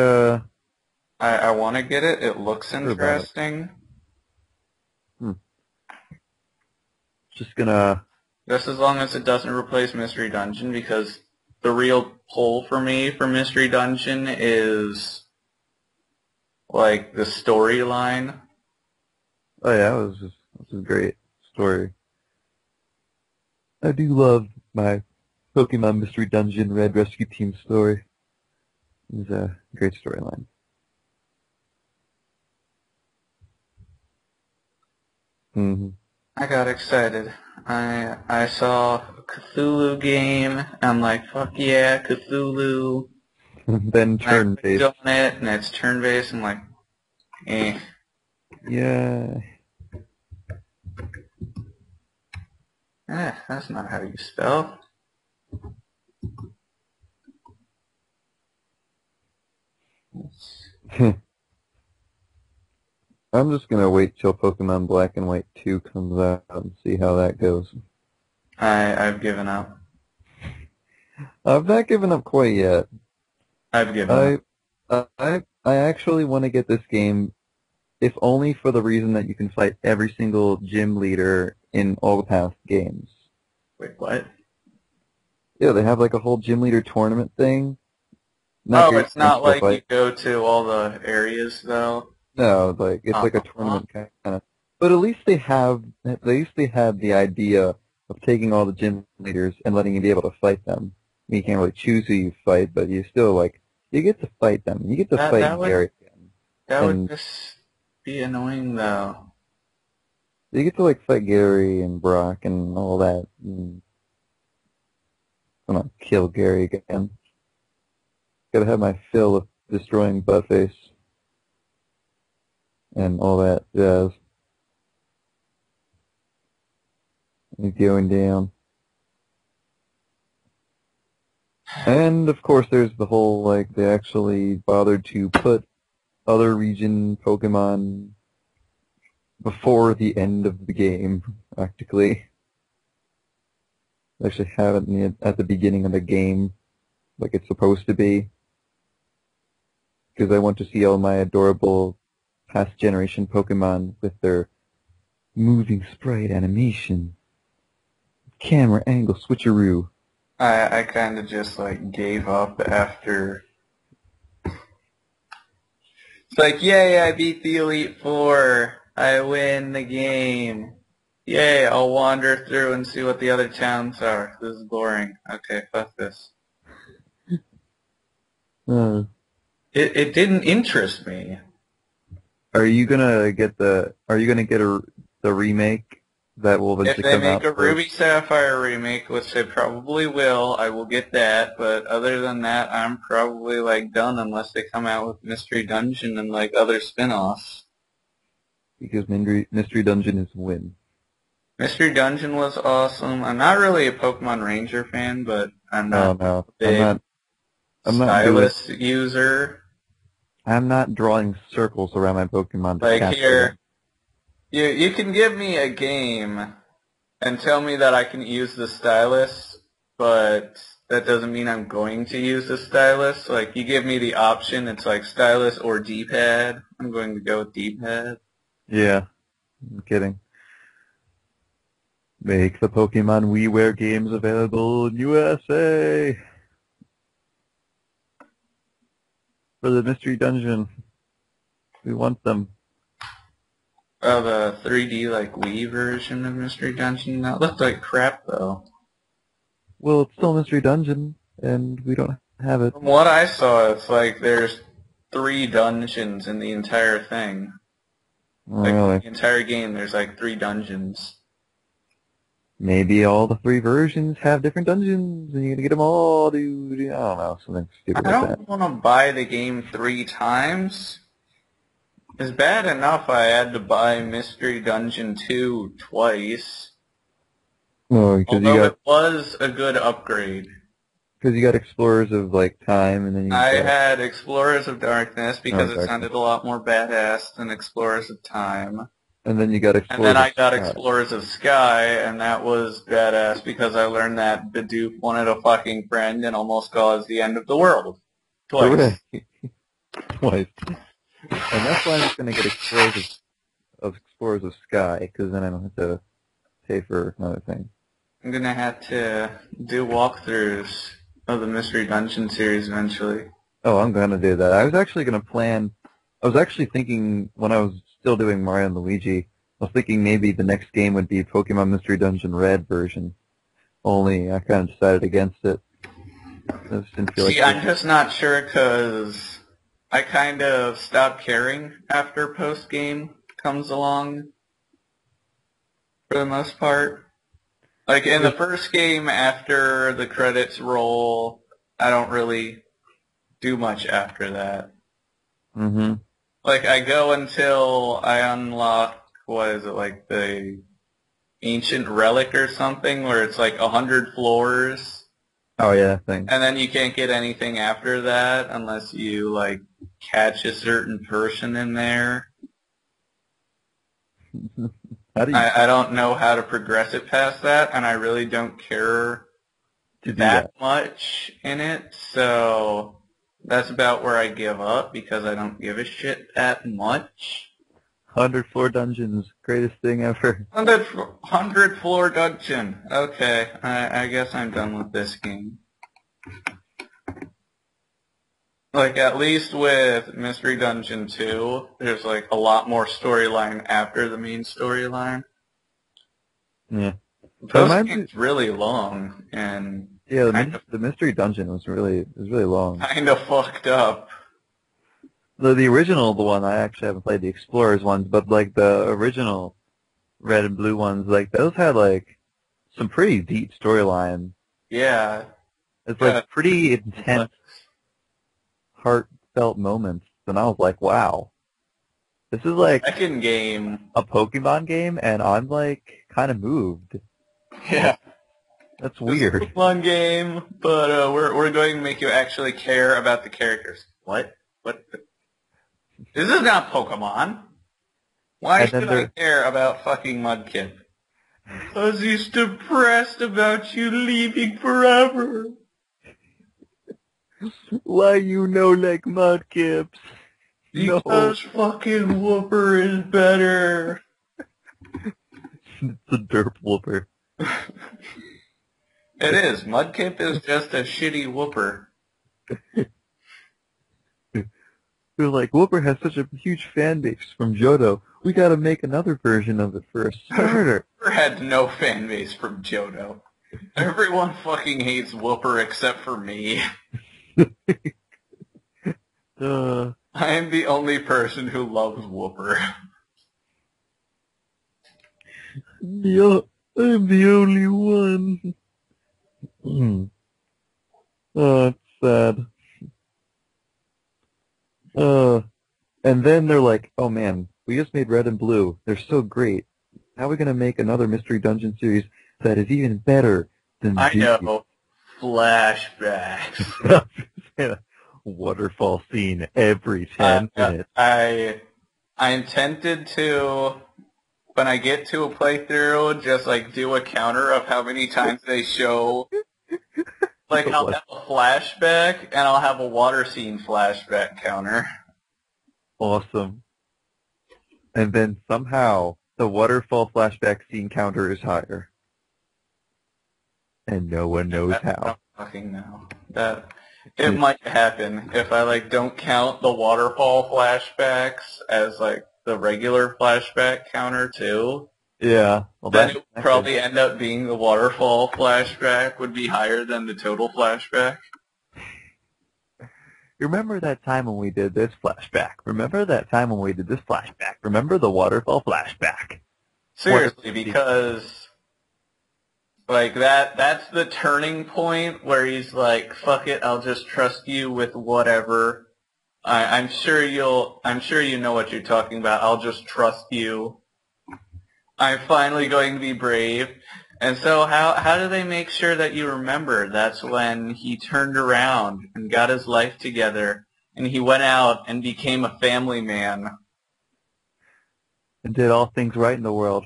Speaker 2: I want to get it. It looks
Speaker 1: heard about it.
Speaker 2: interesting.
Speaker 1: Just gonna
Speaker 2: Just as long as it doesn't replace Mystery Dungeon, because the real pull for me for Mystery Dungeon is like the storyline.
Speaker 1: oh yeah, it was a great story. I do love my Pokemon Mystery Dungeon Red Rescue Team story. It's a great storyline. Mm-hmm.
Speaker 2: I got excited. I saw a Cthulhu game. I'm like, fuck yeah, Cthulhu.
Speaker 1: Then
Speaker 2: And I
Speaker 1: turn-based.
Speaker 2: clicked on it, and it's turn-based. I'm like, eh.
Speaker 1: Yeah.
Speaker 2: That's not how you spell.
Speaker 1: I'm just gonna wait till Pokemon Black and White 2 comes out and see how that goes.
Speaker 2: I've given up.
Speaker 1: I've not given up quite yet.
Speaker 2: I've given up.
Speaker 1: I actually want to get this game, if only for the reason that you can fight every single gym leader in all the past games.
Speaker 2: Wait, what?
Speaker 1: Yeah, they have like a whole gym leader tournament thing. Not
Speaker 2: Oh,
Speaker 1: your
Speaker 2: it's not
Speaker 1: typical
Speaker 2: like you
Speaker 1: fight.
Speaker 2: go to all the areas though.
Speaker 1: No, like it's like a tournament kind of. But at least they have the idea of taking all the gym leaders and letting you be able to fight them. You can't really choose who you fight, but you still like you get to fight them. You get to
Speaker 2: That
Speaker 1: fight Gary again,
Speaker 2: that would
Speaker 1: and
Speaker 2: just be annoying though.
Speaker 1: you get to like fight Gary and Brock and all that. And I'm gonna kill Gary again. Gotta have my fill of destroying Buttface and all that jazz. And going down. And of course there's the whole like they actually bothered to put other region Pokemon before the end of the game, practically. They actually have it at the beginning of the game, like it's supposed to be. Because I want to see all my adorable past generation Pokemon with their moving sprite animation, camera angle switcheroo.
Speaker 2: I kind of just like gave up after. It's like, yay, I beat the Elite Four. I win the game. Yay, I'll wander through and see what the other towns are. This is boring. Okay, fuck this.
Speaker 1: Uh,
Speaker 2: It didn't interest me.
Speaker 1: are you gonna get the remake that will
Speaker 2: If
Speaker 1: eventually
Speaker 2: they
Speaker 1: come
Speaker 2: make
Speaker 1: out
Speaker 2: a
Speaker 1: for?
Speaker 2: Ruby Sapphire remake, which they probably will, I will get that. But other than that, I'm probably like done unless they come out with Mystery Dungeon and like other spin-offs.
Speaker 1: Because Mystery Dungeon is win.
Speaker 2: Mystery Dungeon was awesome. I'm not really a Pokemon Ranger fan, but I'm
Speaker 1: Oh
Speaker 2: not
Speaker 1: no,
Speaker 2: a big
Speaker 1: I'm not doing.
Speaker 2: stylus user.
Speaker 1: I'm not drawing circles around my Pokemon to
Speaker 2: Like
Speaker 1: capture them.
Speaker 2: here, you can give me a game and tell me that I can use the stylus, but that doesn't mean I'm going to use the stylus. Like, you give me the option, it's like stylus or D-pad. I'm going to go with D-pad.
Speaker 1: Yeah, I'm kidding. Make the Pokemon WiiWare games available in USA for the Mystery Dungeon. We want them.
Speaker 2: Oh, the 3D like Wii version of Mystery Dungeon? That looked like crap though.
Speaker 1: Well, it's still Mystery Dungeon, and we don't have it.
Speaker 2: From what I saw, it's like there's 3 dungeons in the entire thing. Like
Speaker 1: Really?
Speaker 2: the entire game, there's like 3 dungeons.
Speaker 1: Maybe all the 3 versions have different dungeons, and you're gonna get them all, dude. I don't know, something stupid
Speaker 2: I
Speaker 1: like that.
Speaker 2: don't want to buy the game 3 times. It's bad enough I had to buy Mystery Dungeon 2 twice.
Speaker 1: Oh, because
Speaker 2: Although it was a good upgrade.
Speaker 1: you got Explorers of like Time, and then you
Speaker 2: I
Speaker 1: got
Speaker 2: had Explorers of Darkness because it
Speaker 1: Darkness.
Speaker 2: sounded a lot more badass than Explorers of Time.
Speaker 1: And then you got
Speaker 2: And
Speaker 1: Explorers
Speaker 2: then I
Speaker 1: of
Speaker 2: got
Speaker 1: Sky.
Speaker 2: Explorers of Sky, and that was badass because I learned that Bidoof wanted a fucking friend and almost caused the end of the world. Twice.
Speaker 1: Correct. Twice. And that's why I'm just gonna get Explorers of Sky, because then I don't have to pay for another thing.
Speaker 2: I'm gonna have to do walkthroughs of the Mystery Dungeon series eventually.
Speaker 1: Oh, I'm gonna do that. I was actually thinking when I was still doing Mario and Luigi, I was thinking maybe the next game would be Pokemon Mystery Dungeon Red version. Only I kind of decided against it. I just didn't feel
Speaker 2: See,
Speaker 1: like
Speaker 2: I'm just not sure because I kind of stopped caring after post-game comes along, for the most part. Like, in the first game, after the credits roll, I don't really do much after that.
Speaker 1: Mm-hmm.
Speaker 2: Like, I go until I unlock, what is it, like the Ancient Relic or something, where it's like 100 floors,
Speaker 1: Oh yeah, thing.
Speaker 2: and then you can't get anything after that unless you, like, catch a certain person in there.
Speaker 1: How do you
Speaker 2: I don't know how to progress it past that, and I really don't care
Speaker 1: do
Speaker 2: that much in it, so that's about where I give up because I don't give a shit that much.
Speaker 1: 100 floor dungeons, greatest thing ever.
Speaker 2: 100 floor dungeon. Okay, I guess I'm done with this game. Like, at least with Mystery Dungeon 2, there's like a lot more storyline after the main storyline.
Speaker 1: Yeah.
Speaker 2: Those games really long and
Speaker 1: Yeah, the Mystery Dungeon was really long.
Speaker 2: kind of fucked up.
Speaker 1: The original, the one I actually haven't played the Explorers ones, but like the original Red and Blue ones, like those had like some pretty deep storyline.
Speaker 2: Yeah.
Speaker 1: It's like pretty intense, heartfelt moments, and I was like, wow, this is like
Speaker 2: Second game.
Speaker 1: a Pokemon game, and I'm like kind of moved.
Speaker 2: Yeah.
Speaker 1: That's weird.
Speaker 2: It's a Pokemon game, but we're going to make you actually care about the characters. What? What? This is not Pokemon. Why should I care about fucking Mudkip? Because he's depressed about you leaving forever.
Speaker 1: Why you know like Mudkips?
Speaker 2: Because fucking Whooper is better.
Speaker 1: It's a derp whooper.
Speaker 2: It is. Mudkip is just a shitty Whooper.
Speaker 1: They're like, Whooper has such a huge fan base from Johto. We gotta make another version of it for a starter.
Speaker 2: Whooper had no fan base from Johto. Everyone fucking hates Whooper except for me. I am the only person who loves Whooper.
Speaker 1: I'm the only one. Oh, it's sad. And then they're like, oh man, we just made Red and Blue. They're so great. How are we gonna make another Mystery Dungeon series that is even better than
Speaker 2: I know. Flashbacks.
Speaker 1: Waterfall scene every 10 minutes.
Speaker 2: I intended to, when I get to a playthrough, just like do a counter of how many times they show. Like, I'll have a flashback, and I'll have a water scene flashback counter.
Speaker 1: Awesome. And then somehow the waterfall flashback scene counter is higher. And no one knows how.
Speaker 2: I don't fucking know. It might happen if I, like, don't count the waterfall flashbacks as, like, the regular flashback counter too,
Speaker 1: Yeah. Well,
Speaker 2: then
Speaker 1: that's
Speaker 2: it would probably end up being the waterfall flashback would be higher than the total flashback.
Speaker 1: Remember that time when we did this flashback? Remember that time when we did this flashback? Remember the waterfall flashback?
Speaker 2: Seriously, because like that's the turning point where he's like, fuck it, I'll just trust you with whatever. I'm sure you know what you're talking about. I'll just trust you. I'm finally going to be brave. And so how do they make sure that you remember? That's when he turned around and got his life together, and he went out and became a family man.
Speaker 1: And did all things right in the world.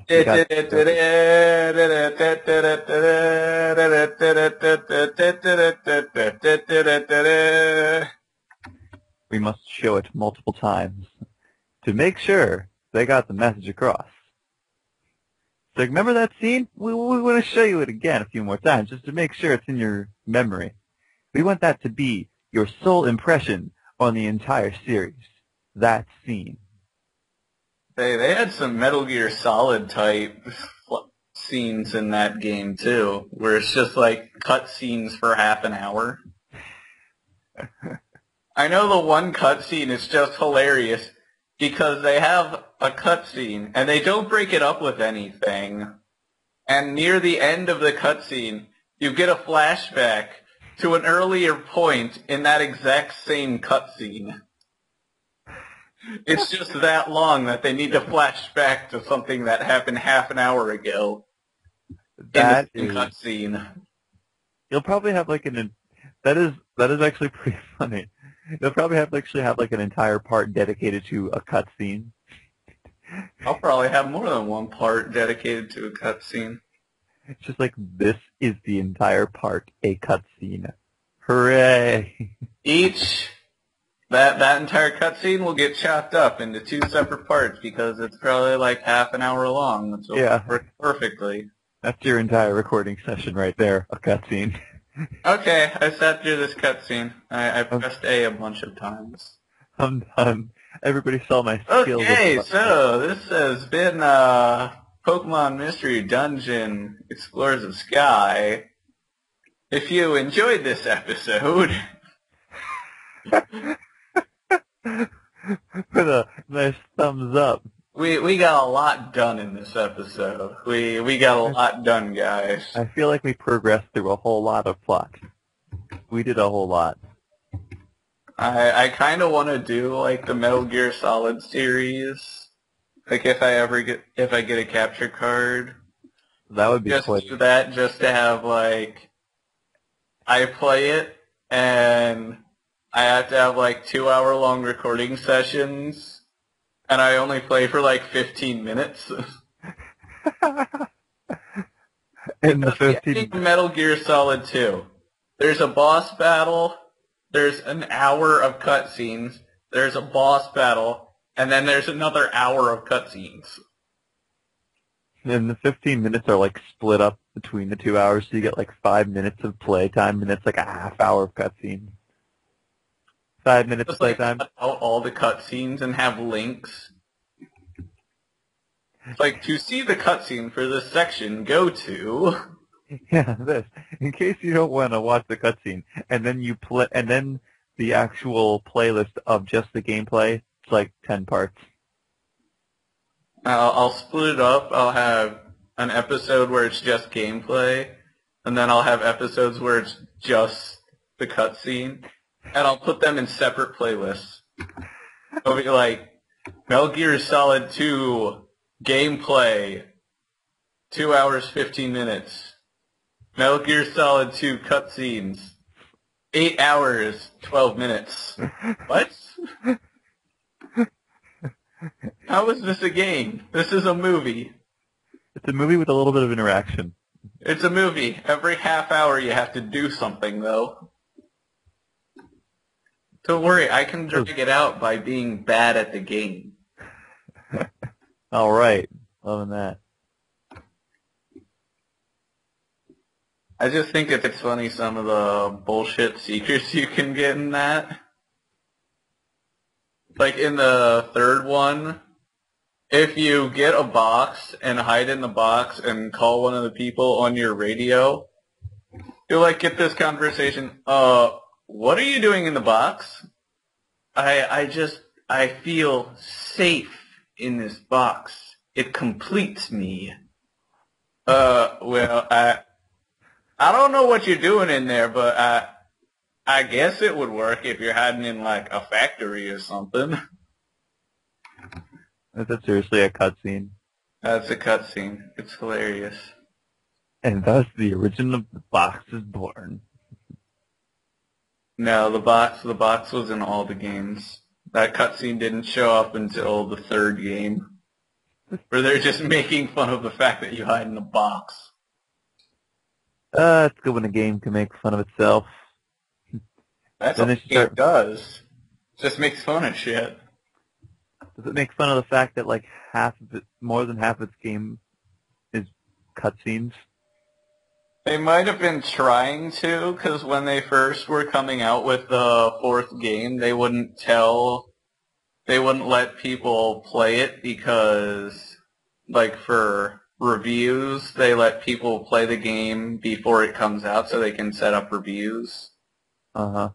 Speaker 1: We must show it multiple times to make sure they got the message across. So remember that scene? We want to show you it again a few more times just to make sure it's in your memory. We want that to be your sole impression on the entire series. That scene.
Speaker 2: They had some Metal Gear Solid type scenes in that game too, where it's just like cut scenes for half an hour. I know the one cutscene is just hilarious because they have a cutscene and they don't break it up with anything. And near the end of the cutscene, you get a flashback to an earlier point in that exact same cutscene. It's just that long that they need to flash back to something that happened half an hour ago.
Speaker 1: That
Speaker 2: in the
Speaker 1: is
Speaker 2: cutscene.
Speaker 1: You'll probably have like that is actually pretty funny. You'll probably actually have like an entire part dedicated to a cutscene.
Speaker 2: I'll probably have more than one part dedicated to a cutscene.
Speaker 1: It's just like, this is the entire part, a cutscene. Hooray!
Speaker 2: That entire cutscene will get chopped up into two separate parts because it's probably like half an hour long. So
Speaker 1: Yeah.
Speaker 2: It works perfectly.
Speaker 1: That's your entire recording session right there, a cutscene.
Speaker 2: Okay, I sat through this cutscene. I pressed A bunch of times.
Speaker 1: I'm done. Everybody saw my skills.
Speaker 2: Okay, so this has been Pokemon Mystery Dungeon Explorers of Sky. If you enjoyed this episode,
Speaker 1: with a nice thumbs up.
Speaker 2: we got a lot done in this episode. We got a lot done, guys.
Speaker 1: I feel like we progressed through a whole lot of plot. We did a whole lot.
Speaker 2: I kind of want to do like the Metal Gear Solid series. Like if I get a capture card,
Speaker 1: That would be
Speaker 2: just
Speaker 1: quite.
Speaker 2: do that just to have like I play it and I have to have like 2-hour-long recording sessions, and I only play for like 15 minutes.
Speaker 1: In the 15
Speaker 2: Metal Gear Solid 2, there's a boss battle, there's an hour of cutscenes, there's a boss battle, and then there's another hour of cutscenes.
Speaker 1: And the 15 minutes are like split up between the 2 hours, so you get like 5 minutes of playtime, and it's like a half hour of cutscenes. 5 minutes
Speaker 2: Just like
Speaker 1: playtime.
Speaker 2: cut out all the cutscenes and have links. It's like, to see the cutscene for this section, go to...
Speaker 1: Yeah, this. In case you don't want to watch the cutscene, and then you play, and then the actual playlist of just the gameplay, it's like 10 parts.
Speaker 2: I'll split it up. I'll have an episode where it's just gameplay, and then I'll have episodes where it's just the cutscene, and I'll put them in separate playlists. It'll be like, Metal Gear Solid 2 gameplay, 2 hours, 15 minutes. Metal Gear Solid 2 cutscenes, 8 hours, 12 minutes. What? How is this a game? This is a movie.
Speaker 1: It's a movie with a little bit of interaction.
Speaker 2: It's a movie. Every half hour you have to do something, though. Don't worry, I can drag it out by being bad at the game.
Speaker 1: All right, loving that.
Speaker 2: I just think it's funny some of the bullshit secrets you can get in that. Like in the third one, if you get a box and hide in the box and call one of the people on your radio, you'll like get this conversation, what are you doing in the box? I feel safe in this box. It completes me. Well, I don't know what you're doing in there, but I guess it would work if you're hiding in like a factory or something.
Speaker 1: Is that seriously a cutscene?
Speaker 2: That's a cutscene. It's hilarious.
Speaker 1: And thus the origin of the box is born.
Speaker 2: No, the box was in all the games. That cutscene didn't show up until the third game, where they're just making fun of the fact that you hide in a box.
Speaker 1: It's good when a game can make fun of itself.
Speaker 2: That's
Speaker 1: Then
Speaker 2: what the game does. Just makes fun of shit.
Speaker 1: Does it make fun of the fact that like more than half of its game is cutscenes?
Speaker 2: They might have been trying to, because when they first were coming out with the fourth game, they wouldn't let people play it because, like, for reviews, they let people play the game before it comes out so they can set up reviews.
Speaker 1: Uh-huh.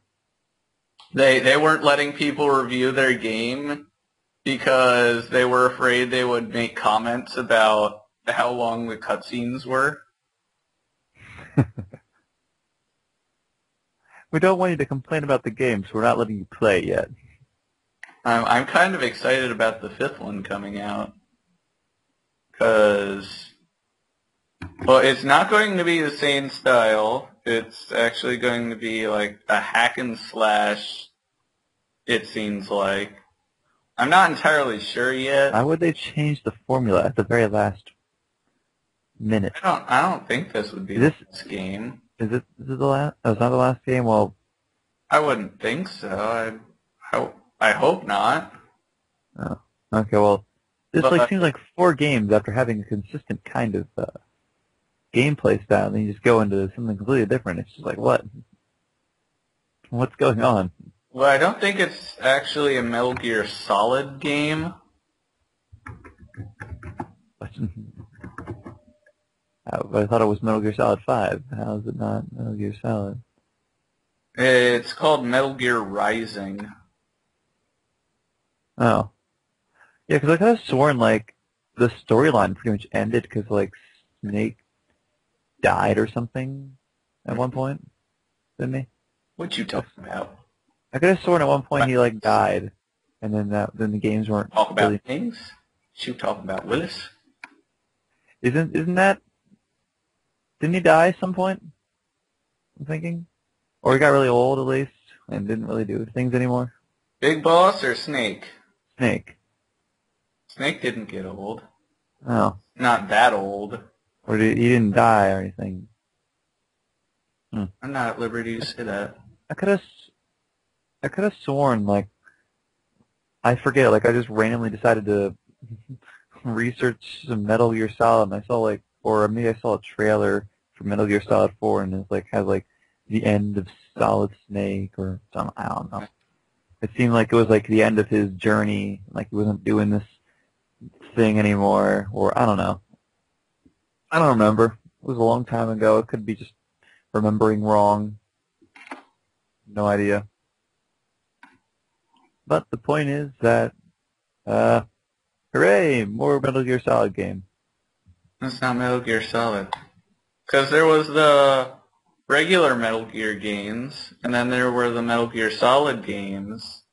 Speaker 2: They weren't letting people review their game because they were afraid they would make comments about how long the cutscenes were.
Speaker 1: We don't want you to complain about the game, so we're not letting you play yet.
Speaker 2: I'm kind of excited about the fifth one coming out. Because, well, it's not going to be the same style. It's actually going to be like a hack and slash, it seems like. I'm not entirely sure yet.
Speaker 1: Why would they change the formula at the very last minute?
Speaker 2: I don't think this would be this game.
Speaker 1: Is it the last? Oh, it's not the last game? Well,
Speaker 2: I wouldn't think so. I hope not.
Speaker 1: Oh, okay, well, this seems like 4 games after having a consistent kind of gameplay style, and then you just go into something completely different. It's just like, what? What's going on?
Speaker 2: Well, I don't think it's actually a Metal Gear Solid game.
Speaker 1: I thought it was Metal Gear Solid 5. How is it not Metal Gear Solid?
Speaker 2: It's called Metal Gear Rising.
Speaker 1: Oh. Yeah, because I could have sworn, like, the storyline pretty much ended because, like, Snake died or something at one point, didn't he?
Speaker 2: What you talking about?
Speaker 1: I could have sworn at one point he, like, died, and then the games weren't
Speaker 2: Talk about
Speaker 1: really...
Speaker 2: things? What you talking about, Willis?
Speaker 1: Isn't that... Didn't he die at some point? I'm thinking? Or he got really old, at least, and didn't really do things anymore?
Speaker 2: Big Boss or Snake?
Speaker 1: Snake.
Speaker 2: Snake didn't get old.
Speaker 1: Oh.
Speaker 2: Not that old.
Speaker 1: Or he didn't die or anything.
Speaker 2: I'm not at liberty to say that.
Speaker 1: I could have sworn, like, I forget, like, I just randomly decided to research some Metal Gear Solid, and I saw, like, or maybe I saw a trailer for Metal Gear Solid 4, and it's, like, has, like, the end of Solid Snake, or something, I don't know. It seemed like it was, like, the end of his journey, like he wasn't doing this thing anymore, or I don't know. I don't remember. It was a long time ago. It could be just remembering wrong. No idea. But the point is that, hooray, more Metal Gear Solid game.
Speaker 2: That's not Metal Gear Solid. Because there was the regular Metal Gear games, and then there were the Metal Gear Solid games,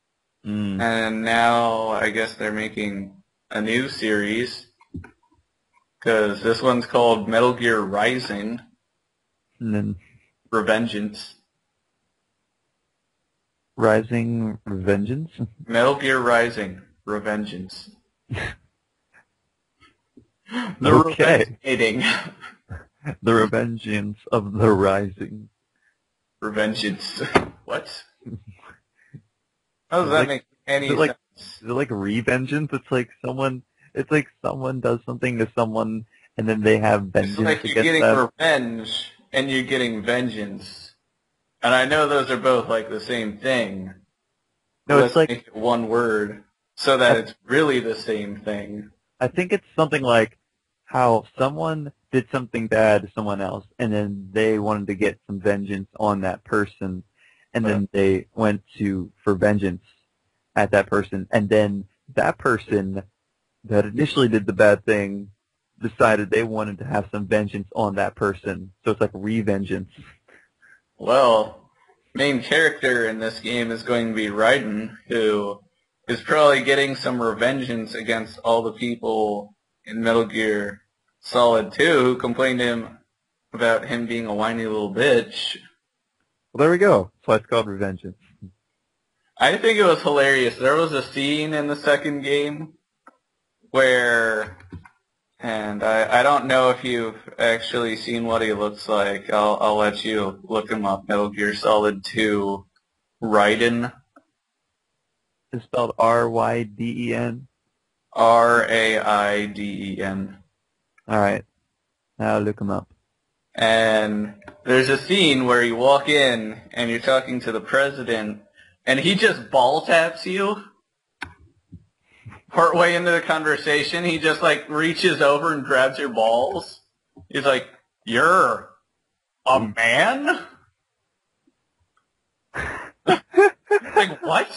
Speaker 2: and now I guess they're making a new series, because this one's called Metal Gear Rising.
Speaker 1: And then
Speaker 2: Revengeance.
Speaker 1: Rising Revengeance?
Speaker 2: Metal Gear Rising Revengeance. The
Speaker 1: Okay.
Speaker 2: Revengeating.
Speaker 1: The Revengeance of the Rising.
Speaker 2: Revengeance. What? How does that make any sense?
Speaker 1: Is it like Revengeance? It's like someone does something to someone, and then they have vengeance
Speaker 2: against them. It's like you're getting revenge, and you're getting vengeance. And I know those are both like the same thing.
Speaker 1: No, it's like
Speaker 2: make it one word, so that it's really the same thing.
Speaker 1: I think it's something like how someone did something bad to someone else, and then they wanted to get some vengeance on that person, and then they went for vengeance at that person, and then that person that initially did the bad thing decided they wanted to have some vengeance on that person. So it's like revengeance.
Speaker 2: Well, main character in this game is going to be Raiden, who is probably getting some revengeance against all the people in Metal Gear Solid 2 who complained to him about him being a whiny little bitch.
Speaker 1: Well, there we go. That's why it's called revengeance.
Speaker 2: I think it was hilarious. There was a scene in the second game where, and I don't know if you've actually seen what he looks like. I'll let you look him up. Metal Gear Solid 2 Raiden.
Speaker 1: It's spelled R-Y-D-E-N.
Speaker 2: Raiden.
Speaker 1: All right. Now look him up.
Speaker 2: And there's a scene where you walk in and you're talking to the president, and he just ball taps you. Partway into the conversation, he just like reaches over and grabs your balls. He's like, "You're a man?" Like, what?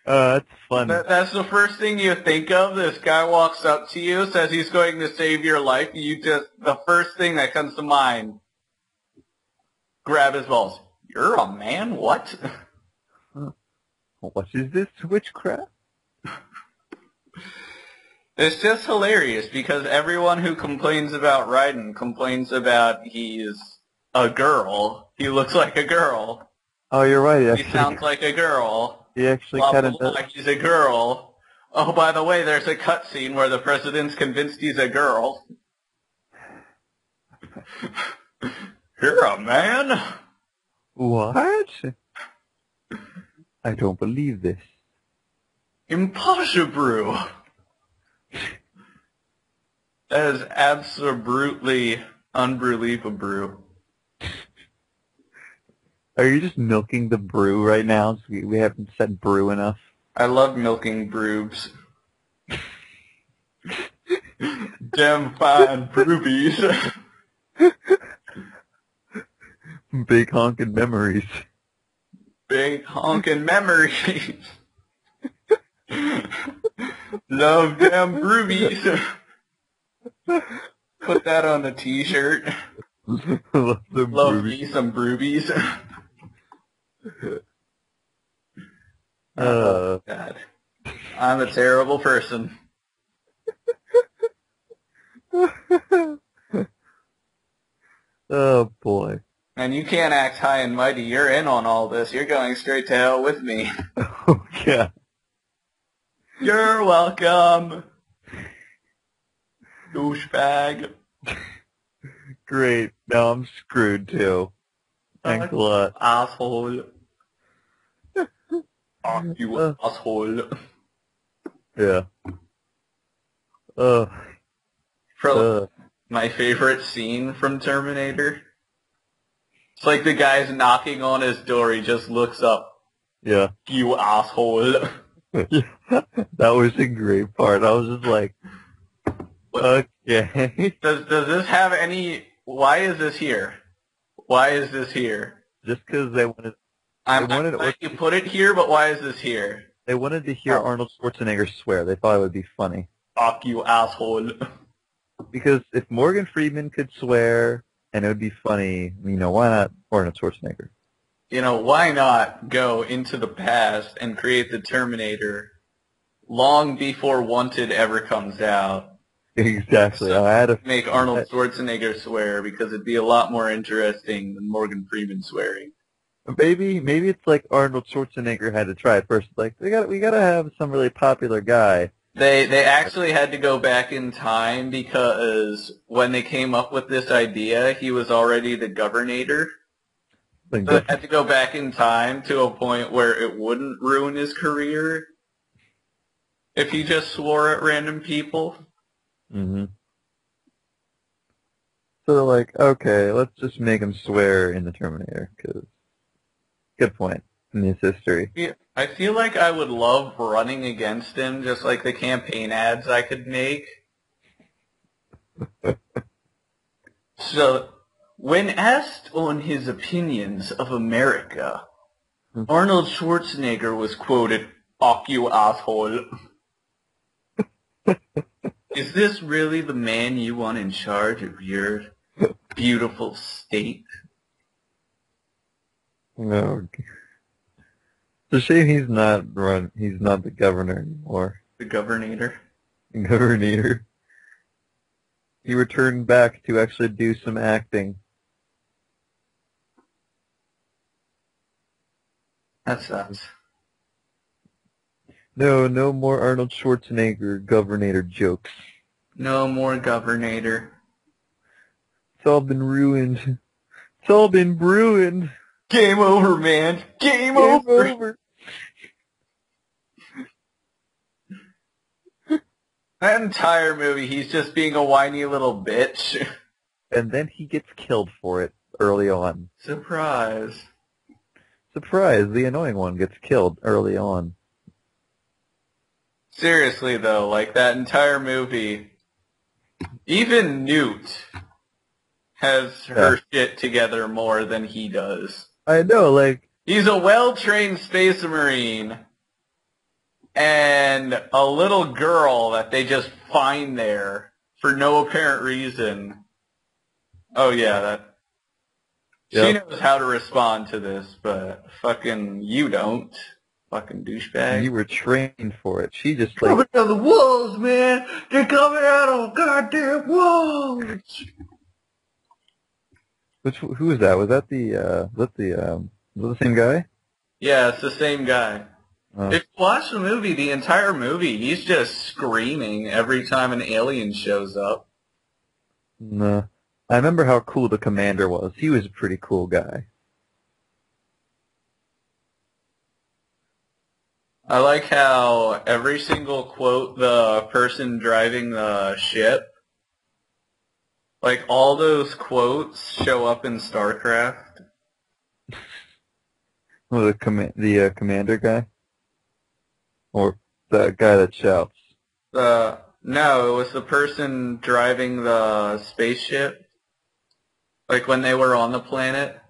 Speaker 1: That's fun.
Speaker 2: That's the first thing you think of. This guy walks up to you, says he's going to save your life. The first thing that comes to mind, grab his balls. You're a man? What?
Speaker 1: What is this witchcraft?
Speaker 2: It's just hilarious because everyone who complains about Raiden complains about he's a girl. He looks like a girl.
Speaker 1: Oh, you're right.
Speaker 2: He sounds like a girl.
Speaker 1: He actually
Speaker 2: Blah,
Speaker 1: kind
Speaker 2: blah, blah,
Speaker 1: of.
Speaker 2: he's a girl. Oh, by the way, there's a cutscene where the president's convinced he's a girl. You're a man?
Speaker 1: What? I don't believe this.
Speaker 2: Impossible. That is absolutely unbelievable.
Speaker 1: Are you just milking the brew right now? We haven't said brew enough.
Speaker 2: I love milking brews. Damn fine brewbies.
Speaker 1: Big honkin' memories.
Speaker 2: Big honkin' memories. Love damn brewbies. Put that on a t-shirt. Love me some brewbies. Oh, God. I'm a terrible person.
Speaker 1: Oh, boy.
Speaker 2: And you can't act high and mighty. You're in on all this. You're going straight to hell with me.
Speaker 1: Oh, yeah.
Speaker 2: You're welcome. Douchebag.
Speaker 1: Great. Now I'm screwed, too. Thanks a lot.
Speaker 2: Asshole. Oh, you asshole.
Speaker 1: Yeah.
Speaker 2: Probably my favorite scene from Terminator. It's like the guy's knocking on his door, he just looks up.
Speaker 1: Yeah.
Speaker 2: You asshole.
Speaker 1: That was a great part. I was just like, okay.
Speaker 2: Does this have any... Why is this here? Why is this here?
Speaker 1: Just because they wanted...
Speaker 2: I'm glad you put it here, but why is this here?
Speaker 1: They wanted to hear Arnold Schwarzenegger swear. They thought it would be funny.
Speaker 2: Fuck you, asshole.
Speaker 1: Because if Morgan Freeman could swear and it would be funny, you know, why not Arnold Schwarzenegger?
Speaker 2: You know, why not go into the past and create the Terminator long before Wanted ever comes out?
Speaker 1: Exactly.
Speaker 2: So
Speaker 1: I had to
Speaker 2: make Arnold Schwarzenegger swear because it'd be a lot more interesting than Morgan Freeman swearing.
Speaker 1: Maybe it's like Arnold Schwarzenegger had to try it first. Like we gotta have some really popular guy.
Speaker 2: They actually had to go back in time because when they came up with this idea, he was already the governor. So they had to go back in time to a point where it wouldn't ruin his career if he just swore at random people.
Speaker 1: Mm-hmm. So they're like, okay, let's just make him swear in the Terminator. Cause good point. in his history.
Speaker 2: Yeah, I feel like I would love running against him, just like the campaign ads I could make. So, when asked on his opinions of America, Arnold Schwarzenegger was quoted, "Fuck you, asshole." Is this really the man you want in charge of your beautiful state?
Speaker 1: No. It's a shame he's not the governor anymore.
Speaker 2: The governor.
Speaker 1: Governor. He returned back to actually do some acting.
Speaker 2: That sucks.
Speaker 1: No more Arnold Schwarzenegger governor jokes.
Speaker 2: No more governor.
Speaker 1: It's all been ruined. It's all been ruined.
Speaker 2: Game over, man. Game over. That entire movie, he's just being a whiny little bitch.
Speaker 1: And then he gets killed for it early on.
Speaker 2: Surprise.
Speaker 1: Surprise, the annoying one gets killed early on.
Speaker 2: Seriously, though, like, that entire movie, even Newt has her shit together more than he does.
Speaker 1: I know, like...
Speaker 2: He's a well-trained space marine, and a little girl that they just find there for no apparent reason. Oh, yeah, that... She knows how to respond to this, but fucking you don't. Fucking douchebag.
Speaker 1: You were trained for it. She just like...
Speaker 2: Coming out of the walls, man! They're coming out of goddamn walls!
Speaker 1: Who was that? Was that was that the same guy?
Speaker 2: Yeah, it's the same guy.
Speaker 1: Oh.
Speaker 2: If you watch the movie, the entire movie, he's just screaming every time an alien shows up.
Speaker 1: No. I remember how cool the commander was. He was a pretty cool guy.
Speaker 2: I like how every single quote the person driving the ship, like all those quotes show up in StarCraft.
Speaker 1: Oh, the commander guy? Or the guy that shouts?
Speaker 2: No, it was the person driving the spaceship. Like when they were on the planet.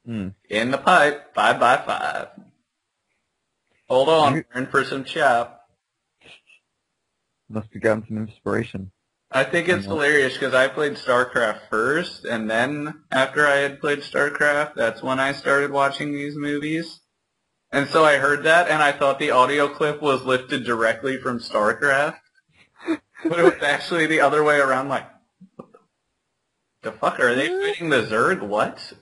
Speaker 2: In the pipe, 5x5. Hold on, turn for some chop.
Speaker 1: Must have gotten some inspiration.
Speaker 2: I think it's hilarious because I played StarCraft first, and then after I had played StarCraft, that's when I started watching these movies. And so I heard that, and I thought the audio clip was lifted directly from StarCraft. But it was actually the other way around, like, what the fuck? Are they fighting the Zerg? What?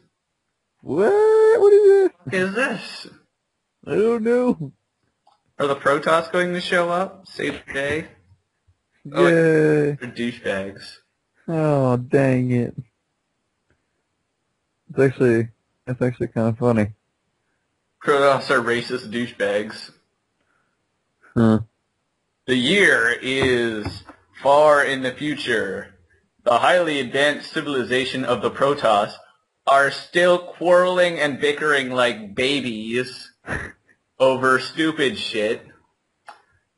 Speaker 1: What is this?
Speaker 2: What is this?
Speaker 1: I don't know.
Speaker 2: Are the Protoss going to show up? Save the day?
Speaker 1: Yay.
Speaker 2: Oh, they're douchebags.
Speaker 1: Oh, dang it. It's actually kind of funny.
Speaker 2: Protoss are racist douchebags.
Speaker 1: Huh.
Speaker 2: The year is far in the future. The highly advanced civilization of the Protoss are still quarreling and bickering like babies over stupid shit.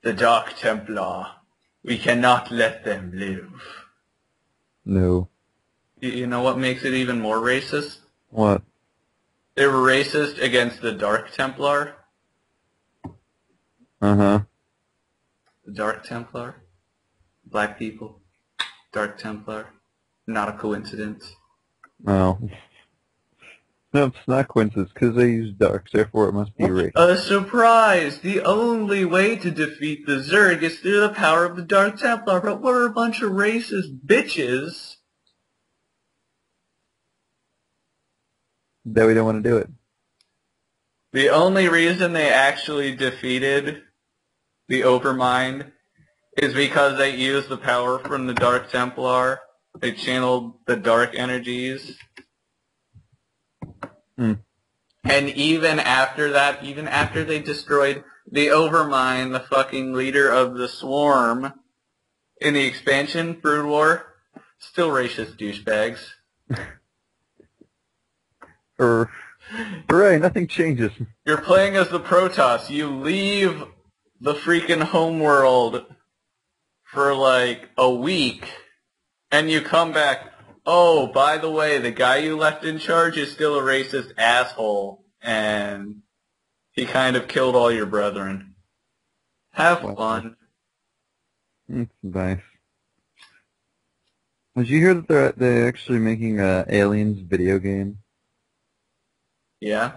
Speaker 2: The Dark Templar. We cannot let them live.
Speaker 1: No.
Speaker 2: You know what makes it even more racist?
Speaker 1: What?
Speaker 2: They were racist against the Dark Templar.
Speaker 1: Uh-huh.
Speaker 2: The Dark Templar. Black people. Dark Templar. Not a coincidence.
Speaker 1: No. No, it's not coincidence, because they use darks, therefore it must be racist.
Speaker 2: A surprise! The only way to defeat the Zerg is through the power of the Dark Templar, but we're a bunch of racist bitches.
Speaker 1: That we don't want to do it.
Speaker 2: The only reason they actually defeated the Overmind is because they used the power from the Dark Templar. They channeled the dark energies. And even after that, even after they destroyed the Overmind, the fucking leader of the Swarm, in the expansion, Brood War, still racist douchebags.
Speaker 1: Hooray, nothing changes.
Speaker 2: You're playing as the Protoss. You leave the freaking homeworld for like a week, and you come back. Oh, by the way, the guy you left in charge is still a racist asshole, and he kind of killed all your brethren. Have
Speaker 1: Wow.
Speaker 2: fun.
Speaker 1: It's nice. Did you hear that they're actually making a Aliens video game?
Speaker 2: Yeah?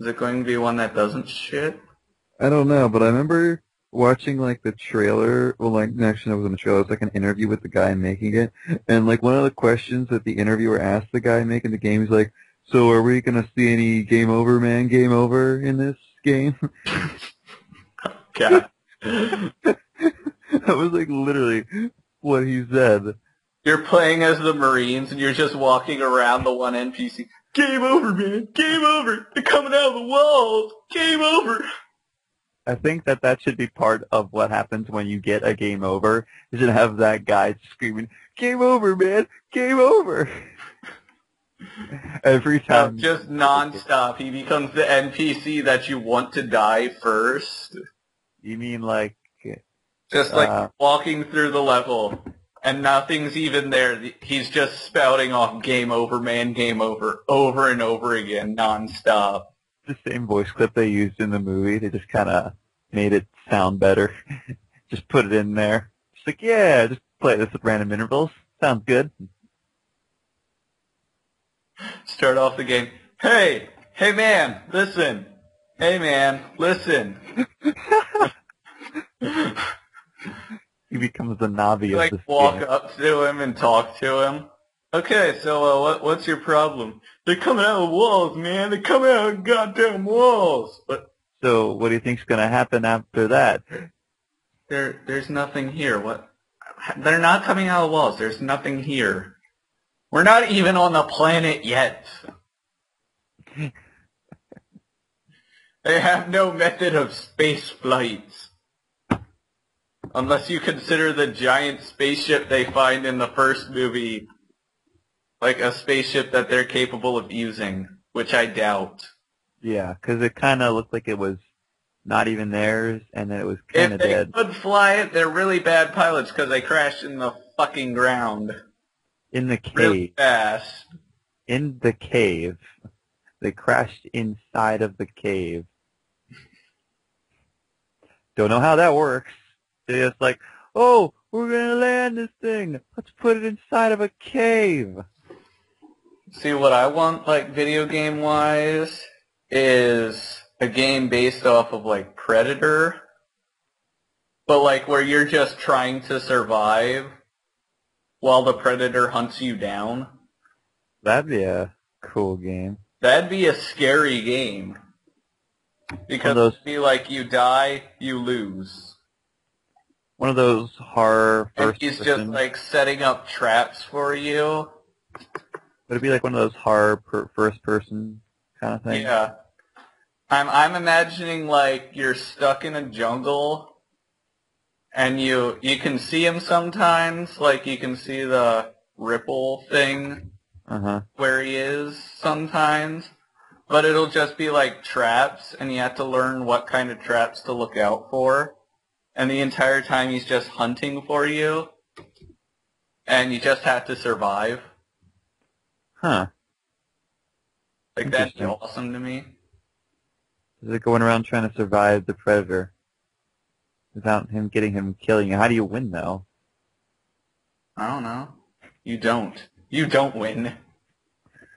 Speaker 2: Is it going to be one that doesn't shit?
Speaker 1: I don't know, but I remember watching like the trailer. Well, like actually, it wasn't a trailer. It was like an interview with the guy making it, and like one of the questions that the interviewer asked the guy making the game is like, "So, are we gonna see any game over, man? Game over in this game?"
Speaker 2: God.
Speaker 1: That was like literally what he said.
Speaker 2: You're playing as the Marines, and you're just walking around the one NPC. Game over, man. Game over. They're coming out of the walls. Game over.
Speaker 1: I think that should be part of what happens when you get a game over. You should have that guy screaming, "Game over, man! Game over!" Every time.
Speaker 2: Just nonstop. He becomes the NPC that you want to die first.
Speaker 1: You mean like...
Speaker 2: Just like walking through the level, and nothing's even there. He's just spouting off "Game over, man, game over," over and over again, nonstop.
Speaker 1: the same voice clip they used in the movie. They just kind of made it sound better. Just put it in there. Just like, yeah, just play this at random intervals. Sounds good.
Speaker 2: Start off the game. Hey man, listen. Hey man, listen.
Speaker 1: He becomes the Navi
Speaker 2: You
Speaker 1: of
Speaker 2: like
Speaker 1: this
Speaker 2: walk
Speaker 1: game.
Speaker 2: up to him and talk to him. Okay, so what's your problem? They're coming out of the walls, man. They're coming out of the goddamn walls. But
Speaker 1: So what do you think's going to happen after that?
Speaker 2: there's nothing here. What? They're not coming out of the walls. There's nothing here. We're not even on the planet yet. They have no method of space flights. Unless you consider the giant spaceship they find in the first movie like a spaceship that they're capable of using, which I doubt.
Speaker 1: Yeah, because it kind of looked like it was not even theirs, and then it was kind
Speaker 2: If
Speaker 1: of
Speaker 2: they
Speaker 1: dead.
Speaker 2: could fly it, they're really bad pilots because they crashed in the fucking ground
Speaker 1: In the cave.
Speaker 2: really fast.
Speaker 1: In the cave. They crashed inside of the cave. Don't know how that works. They're just like, oh, we're going to land this thing. Let's put it inside of a cave.
Speaker 2: See, what I want, like, video game-wise, is a game based off of, like, Predator, but, like, where you're just trying to survive while the Predator hunts you down.
Speaker 1: That'd be a cool game.
Speaker 2: That'd be a scary game. Because it'd be like, you die, you lose.
Speaker 1: One of those horror
Speaker 2: And
Speaker 1: first
Speaker 2: he's
Speaker 1: person.
Speaker 2: just, like, setting up traps for you.
Speaker 1: Would it be like one of those horror first person kind of thing?
Speaker 2: Yeah. I'm imagining, like, you're stuck in a jungle, and you can see him sometimes, like, you can see the ripple thing where he is sometimes, but it'll just be, like, traps, and you have to learn what kind of traps to look out for, and the entire time he's just hunting for you, and you just have to survive.
Speaker 1: Huh.
Speaker 2: Like, that'd be awesome to me.
Speaker 1: Is it going around trying to survive the predator without him killing you? How do you win, though?
Speaker 2: I don't know. You don't. You don't win.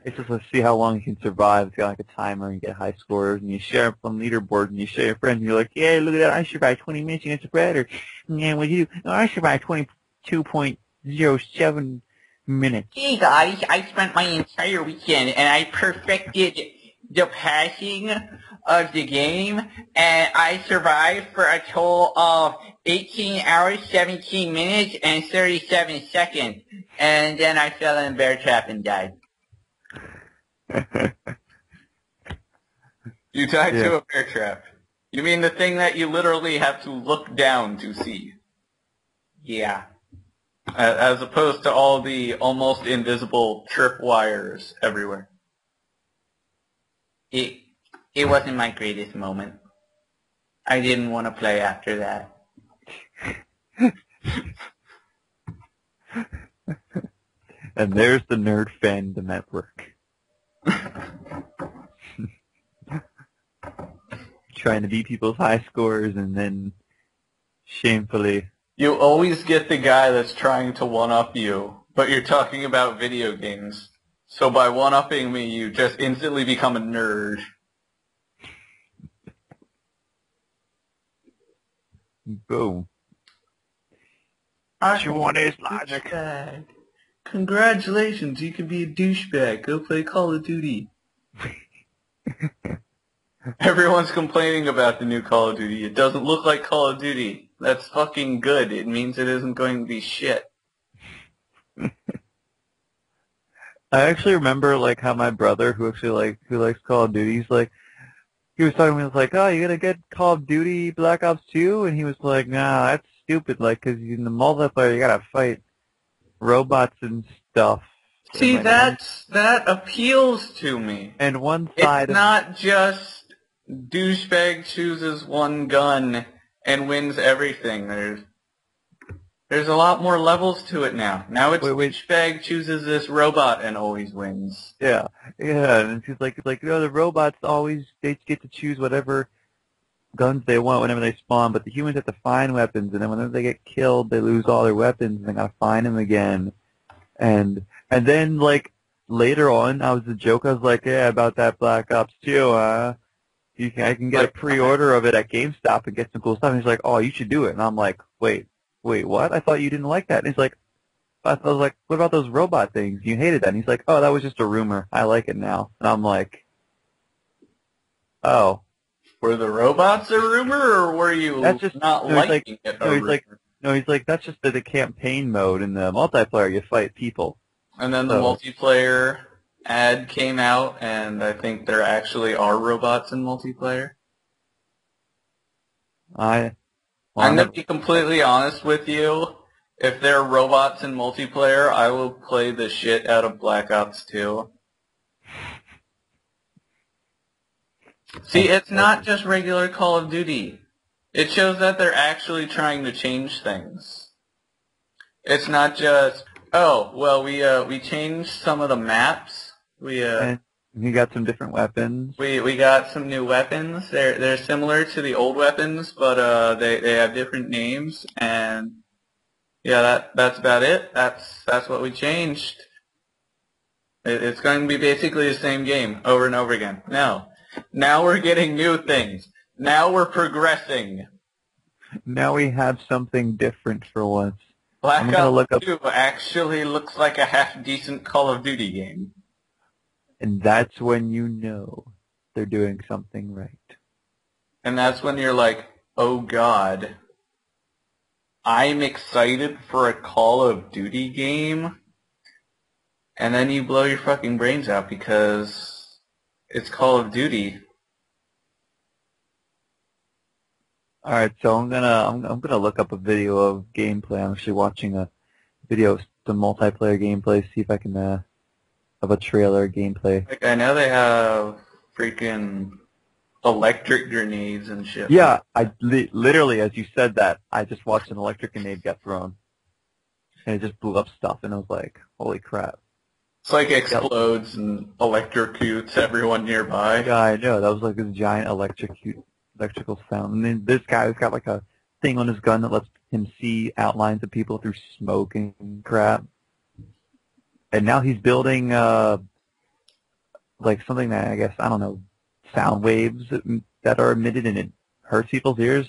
Speaker 1: It's just let's see how long you can survive. It's got like a timer and you get high scores and you share up on leaderboard and you share your friends and you're like, yeah, look at that, I survived 20 minutes against a predator. And what you do? Oh, I survived 22.07 minutes.
Speaker 3: Hey guys, I spent my entire weekend and I perfected the passing of the game and I survived for a total of 18 hours, 17 minutes, and 37 seconds. And then I fell in a bear trap and died.
Speaker 2: You died to a bear trap. You mean the thing that you literally have to look down to see?
Speaker 3: Yeah.
Speaker 2: As opposed to all the almost invisible trip wires everywhere.
Speaker 3: it wasn't my greatest moment. I didn't want to play after that.
Speaker 1: And there's the nerd fandom at work. Trying to beat people's high scores and then shamefully...
Speaker 2: You always get the guy that's trying to one-up you, but you're talking about video games. So by one-upping me, you just instantly become a nerd.
Speaker 1: Boom.
Speaker 2: I
Speaker 1: What you want is logic.
Speaker 2: douchebag. Congratulations, you can be a douchebag. Go play Call of Duty. Everyone's complaining about the new Call of Duty. It doesn't look like Call of Duty. That's fucking good. It means it isn't going to be shit.
Speaker 1: I actually remember like how my brother, who likes Call of Duty, he was talking to me, he was like, oh, you gonna get Call of Duty Black Ops 2? And he was like, nah, that's stupid, like, 'cause in the multiplayer you gotta fight robots and stuff.
Speaker 2: See,
Speaker 1: And, like,
Speaker 2: that appeals to me.
Speaker 1: and one side
Speaker 2: It's not just douchebag chooses one gun and wins everything. There's a lot more levels to it now. Now it's douchebag chooses this robot and always wins.
Speaker 1: Yeah, and she's like, the robots they get to choose whatever guns they want whenever they spawn, but the humans have to find weapons, and then whenever they get killed, they lose all their weapons, and they gotta find them again. And then, like, later on, I was like, yeah, about that Black Ops 2, I can get a pre-order of it at GameStop and get some cool stuff. And he's like, oh, you should do it. And I'm like, wait, what? I thought you didn't like that. And he's like, I was like, what about those robot things? You hated that. And he's like, oh, that was just a rumor. I like it now. And I'm like, oh.
Speaker 2: Were the robots a rumor, or were you not liking it a rumor?
Speaker 1: He's like, that's just the campaign mode. In the multiplayer, you fight people.
Speaker 2: And then the multiplayer ad came out, and I think there actually are robots in multiplayer. I'm going to be completely honest with you. If there are robots in multiplayer, I will play the shit out of Black Ops 2. See, it's not just regular Call of Duty. It shows that they're actually trying to change things. It's not just, oh, well, we changed some of the maps.
Speaker 1: And you got some different weapons.
Speaker 2: We got some new weapons. They're similar to the old weapons, but they have different names, and yeah, that's about it. That's what we changed. It's going to be basically the same game over and over again. No. Now we're getting new things. Now we're progressing.
Speaker 1: Now we have something different for once.
Speaker 2: Black Ops 2 actually looks like a half-decent Call of Duty game.
Speaker 1: And that's when you know they're doing something right.
Speaker 2: And that's when you're like, oh God, I'm excited for a Call of Duty game. And then you blow your fucking brains out because it's Call of Duty.
Speaker 1: All right, so I'm gonna look up a video of gameplay. I'm actually watching a video of some multiplayer gameplay. See if I can have a trailer gameplay.
Speaker 2: Like, I know they have freaking electric grenades and shit.
Speaker 1: Yeah, literally, as you said that, I just watched an electric grenade get thrown, and it just blew up stuff, and I was like, holy crap.
Speaker 2: It's like explodes and electrocutes everyone nearby.
Speaker 1: Yeah, I know. That was like this giant electrical sound. And then this guy's got like a thing on his gun that lets him see outlines of people through smoke and crap. And now he's building like something that, I guess, I don't know, sound waves that are emitted, and it hurts people's ears.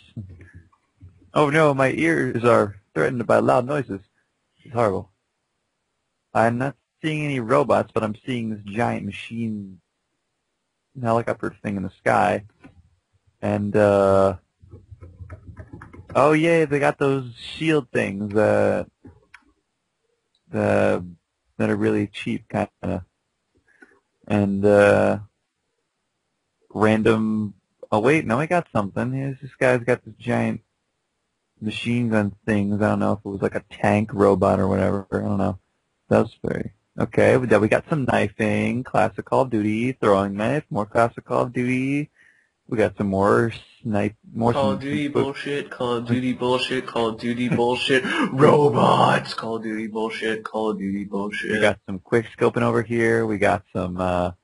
Speaker 1: Oh no, my ears are threatened by loud noises. It's horrible. I'm not seeing any robots, but I'm seeing this giant machine helicopter thing in the sky. And, oh yeah, they got those shield things that are really cheap, kind of. And, random, oh wait, no, I got something. This guy's got this giant machine gun things. I don't know if it was like a tank robot or whatever. I don't know. That was very Okay, we got some knifing, classic Call of Duty, throwing knife, more classic Call of Duty. We got some more
Speaker 2: Call of Duty bullshit, Call of Duty bullshit, Call of Duty bullshit, robots, Call of Duty bullshit, Call of Duty bullshit.
Speaker 1: We got some quick scoping over here. We got some no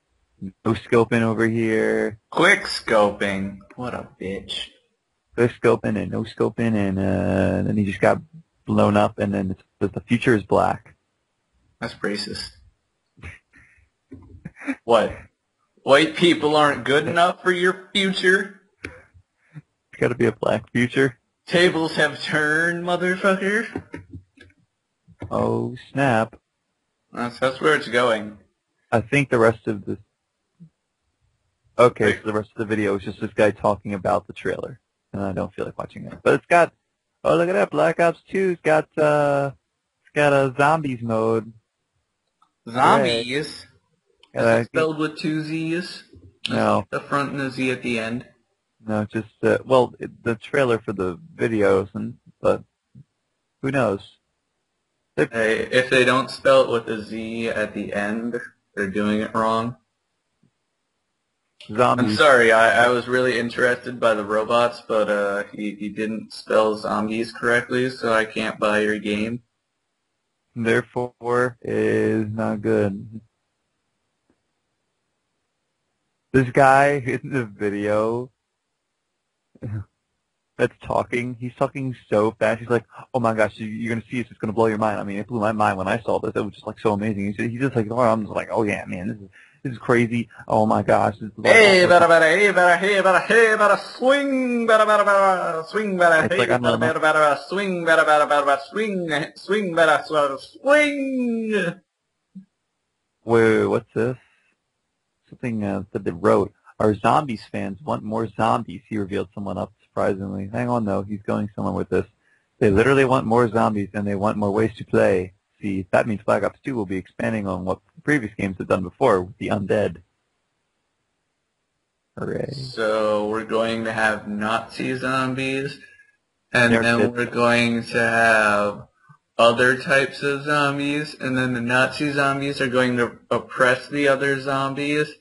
Speaker 1: scoping over here.
Speaker 2: Quick scoping. What a bitch.
Speaker 1: Quick scoping and no scoping, and then he just got blown up, and then the future is black.
Speaker 2: That's racist. What? White people aren't good enough for your future?
Speaker 1: It's got to be a black future.
Speaker 2: Tables have turned, motherfucker.
Speaker 1: Oh snap!
Speaker 2: That's where it's going.
Speaker 1: I think the rest of this. Okay, so the rest of the video is just this guy talking about the trailer, and I don't feel like watching it. But it's got. Oh, look at that! Black Ops 2's got a zombies mode.
Speaker 2: Zombies?
Speaker 1: Is
Speaker 2: it spelled with two Z's?
Speaker 1: No.
Speaker 2: The front and the Z at the end?
Speaker 1: No, just the trailer for the videos, but who knows?
Speaker 2: Hey, if they don't spell it with a Z at the end, they're doing it wrong.
Speaker 1: Zombies.
Speaker 2: I'm sorry, I was really interested by the robots, but he didn't spell zombies correctly, so I can't buy your game.
Speaker 1: Therefore, is not good. This guy in the video that's talking, he's talking so fast. He's like, "Oh my gosh, you're gonna see this. It's gonna blow your mind." I mean, it blew my mind when I saw this. It was just like so amazing. He's just like, "Oh, I'm just like, oh yeah, man, this is crazy. Oh my gosh, this is like,
Speaker 2: hey, better, swing, better, swing, better, hey, better, swing, better, swing, better, swing.
Speaker 1: Wait, what's this? Something that they wrote. Our zombies fans want more zombies. He revealed someone up surprisingly. Hang on though, he's going somewhere with this. They literally want more zombies and they want more ways to play. See, that means Black Ops 2 will be expanding on what previous games have done before with the undead. Hooray.
Speaker 2: So we're going to have Nazi zombies, and then we're going to have other types of zombies, and then the Nazi zombies are going to oppress the other zombies,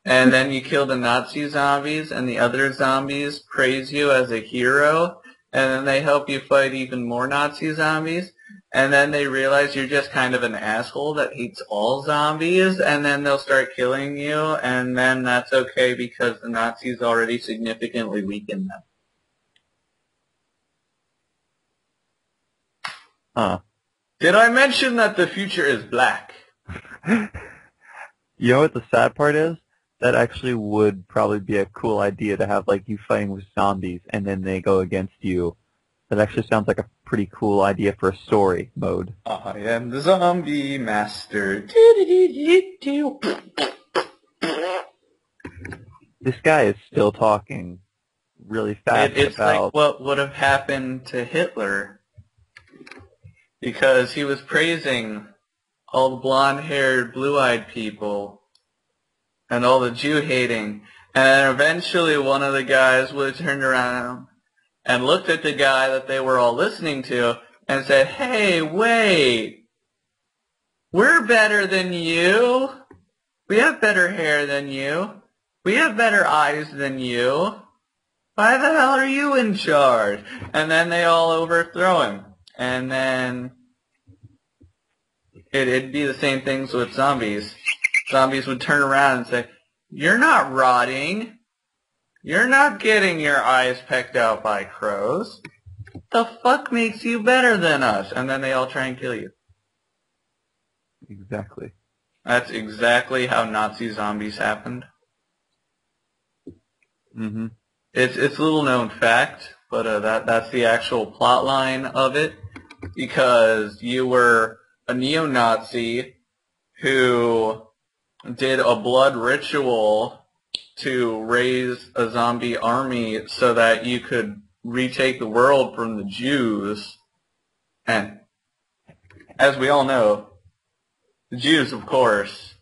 Speaker 2: and then you kill the Nazi zombies, and the other zombies praise you as a hero, and then they help you fight even more Nazi zombies, and then they realize you're just kind of an asshole that hates all zombies, and then they'll start killing you, and then that's okay because the Nazis already significantly weakened them.
Speaker 1: Huh.
Speaker 2: Did I mention that the future is black?
Speaker 1: You know what the sad part is? That actually would probably be a cool idea to have, like, you fighting with zombies and then they go against you. That actually sounds like a pretty cool idea for a story mode.
Speaker 2: I am the zombie master.
Speaker 1: This guy is still talking really fast
Speaker 2: It's
Speaker 1: about...
Speaker 2: like what would have happened to Hitler. Because he was praising all the blonde-haired, blue-eyed people and all the Jew-hating. And eventually one of the guys would have turned around and looked at the guy that they were all listening to and said, "Hey, wait, we're better than you. We have better hair than you. We have better eyes than you. Why the hell are you in charge?" And then they all overthrow him. And then it'd be the same things with zombies. Zombies would turn around and say, "You're not rotting. You're not getting your eyes pecked out by crows. The fuck makes you better than us?" And then they all try and kill you.
Speaker 1: Exactly.
Speaker 2: That's exactly how Nazi zombies happened.
Speaker 1: Mm-hmm.
Speaker 2: It's a little known fact, but that's the actual plot line of it. Because you were a neo-Nazi who did a blood ritual to raise a zombie army so that you could retake the world from the Jews. And as we all know, the Jews, of course,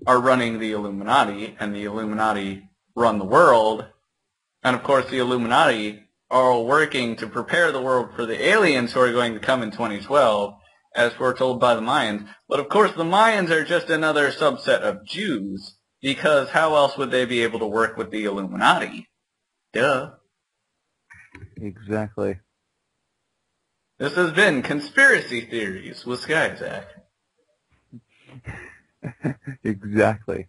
Speaker 2: are running the Illuminati, and the Illuminati run the world. And of course, the Illuminati are working to prepare the world for the aliens who are going to come in 2012. as foretold by the Mayans. But of course, the Mayans are just another subset of Jews, because how else would they be able to work with the Illuminati? Duh.
Speaker 1: Exactly.
Speaker 2: This has been Conspiracy Theories with SkyeAttack.
Speaker 1: Exactly.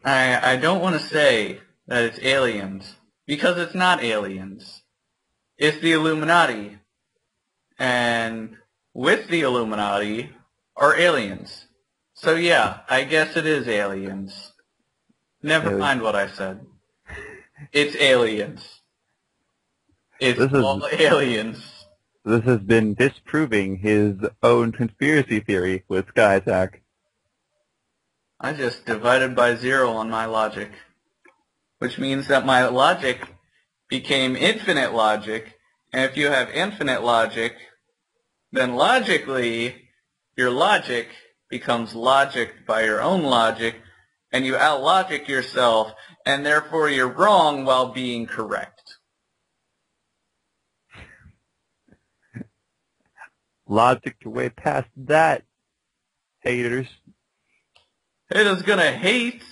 Speaker 2: I don't want to say that it's aliens, because it's not aliens. It's the Illuminati. And with the Illuminati are aliens. So yeah, I guess it is aliens. Never mind what I said. It's aliens. It's all aliens.
Speaker 1: This has been disproving his own conspiracy theory with SkyeAttack.
Speaker 2: I just divided by 0 on my logic. Which means that my logic became infinite logic, and if you have infinite logic, then logically, your logic becomes logicked by your own logic, and you out-logic yourself, and therefore you're wrong while being correct.
Speaker 1: Logic your way past that, haters.
Speaker 2: Haters gonna hate.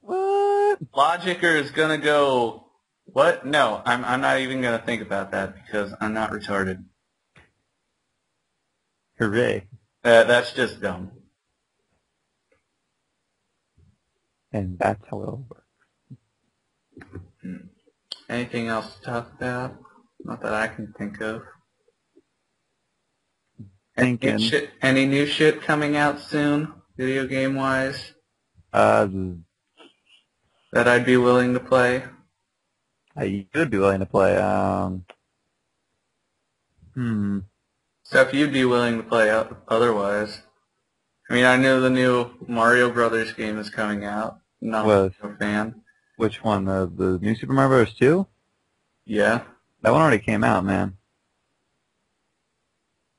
Speaker 1: What?
Speaker 2: Logicer is gonna go, what? No, I'm not even gonna think about that because I'm not retarded.
Speaker 1: Hooray.
Speaker 2: That's just dumb.
Speaker 1: And that's how it'll work.
Speaker 2: Anything else to talk about? Not that I can think of. Any new shit coming out soon, video game wise?
Speaker 1: That
Speaker 2: I'd be willing to play?
Speaker 1: I could be willing to play.
Speaker 2: Stuff you'd be willing to play otherwise. I mean, I know the new Mario Brothers game is coming out. Not a fan.
Speaker 1: Which one? The new Super Mario Bros. 2?
Speaker 2: Yeah.
Speaker 1: That one already came out, man.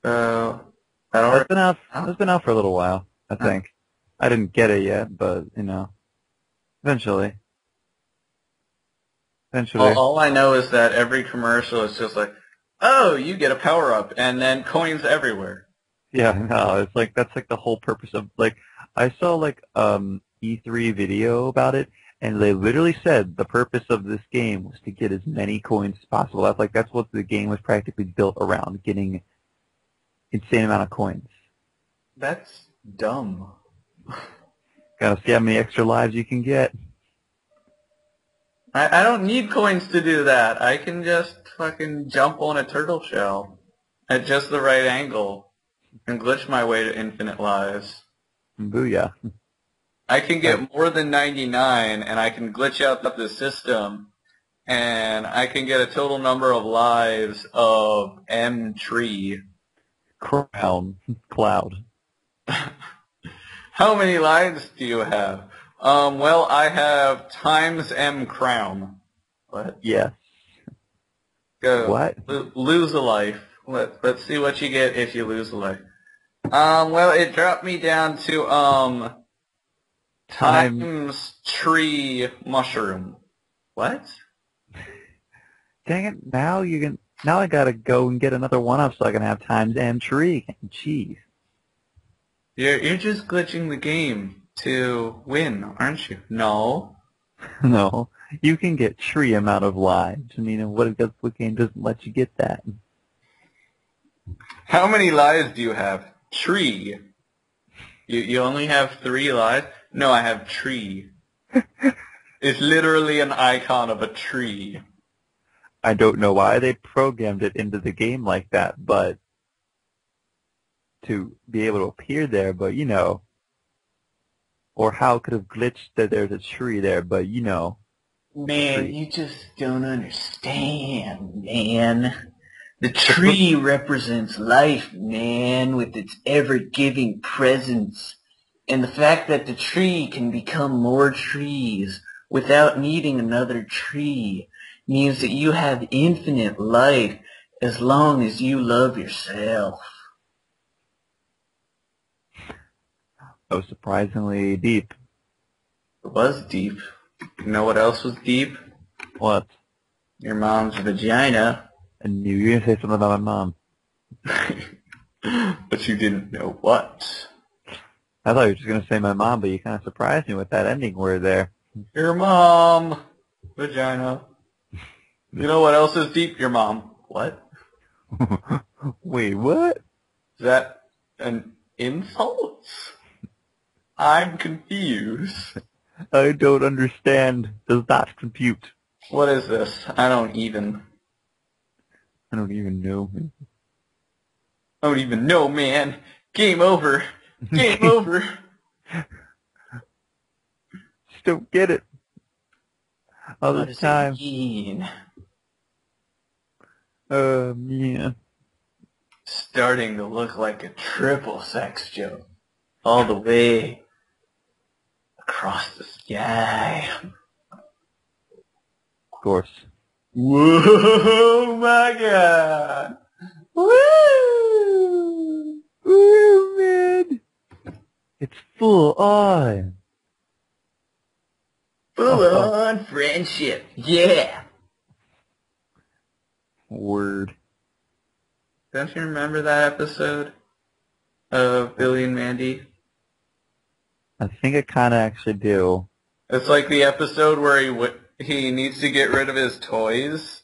Speaker 2: It's
Speaker 1: been out for a little while, I think. I didn't get it yet, but, you know, eventually.
Speaker 2: All I know is that every commercial is just like, oh, you get a power-up, and then coins everywhere.
Speaker 1: Yeah, no, it's like, that's like the whole purpose of, like, I saw like, E3 video about it, and they literally said the purpose of this game was to get as many coins as possible. That's what the game was practically built around, getting insane amount of coins.
Speaker 2: That's dumb.
Speaker 1: Gotta see how many extra lives you can get.
Speaker 2: I don't need coins to do that. I can just fucking jump on a turtle shell at just the right angle and glitch my way to infinite lives.
Speaker 1: Booyah.
Speaker 2: I can get more than 99, and I can glitch out the system, and I can get a total number of lives of M tree.
Speaker 1: Cloud.
Speaker 2: How many lives do you have? Well, I have times M crown. What?
Speaker 1: Yes.
Speaker 2: Go.
Speaker 1: What?
Speaker 2: Lose a life. Let's see what you get if you lose a life. Well, it dropped me down to, times tree mushroom. What?
Speaker 1: Dang it, now I gotta go and get another one-up so I can have times M tree. Jeez.
Speaker 2: You're just glitching the game to win, aren't you? No.
Speaker 1: No. You can get tree amount of lives. I mean, what game doesn't let you get that?
Speaker 2: How many lives do you have? Tree. You only have 3 lives? No, I have tree. It's literally an icon of a tree.
Speaker 1: I don't know why they programmed it into the game like that, but to be able to appear there, but you know, or how it could have glitched that there's a tree there, but you know.
Speaker 3: Man, you just don't understand, man. The tree represents life, man, with its ever-giving presence. And the fact that the tree can become more trees without needing another tree means that you have infinite life as long as you love yourself.
Speaker 1: That was surprisingly deep.
Speaker 2: It was deep. You know what else was deep?
Speaker 1: What?
Speaker 2: Your mom's vagina.
Speaker 1: And you were going to say something about my mom.
Speaker 2: But you didn't know what.
Speaker 1: I thought you were just going to say my mom, but you kind of surprised me with that ending word there.
Speaker 2: Your mom. Vagina. You know what else is deep? Your mom. What?
Speaker 1: Wait, what?
Speaker 2: Is that an insult? I'm confused.
Speaker 1: I don't understand. Does not compute.
Speaker 2: What is this? I don't even
Speaker 1: know.
Speaker 2: man. Game over. Game over.
Speaker 1: Just don't get it. All
Speaker 2: What
Speaker 1: this
Speaker 2: does
Speaker 1: time.
Speaker 2: it mean?
Speaker 1: Yeah.
Speaker 2: Starting to look like a triple sex joke. All the way across the sky.
Speaker 1: Of course.
Speaker 2: Whoa, my God.
Speaker 1: Woo! Woo, man! It's full on.
Speaker 2: Full on friendship. Yeah.
Speaker 1: Word.
Speaker 2: Don't you remember that episode of Billy and Mandy?
Speaker 1: I think I kind of actually do.
Speaker 2: It's like the episode where he needs to get rid of his toys,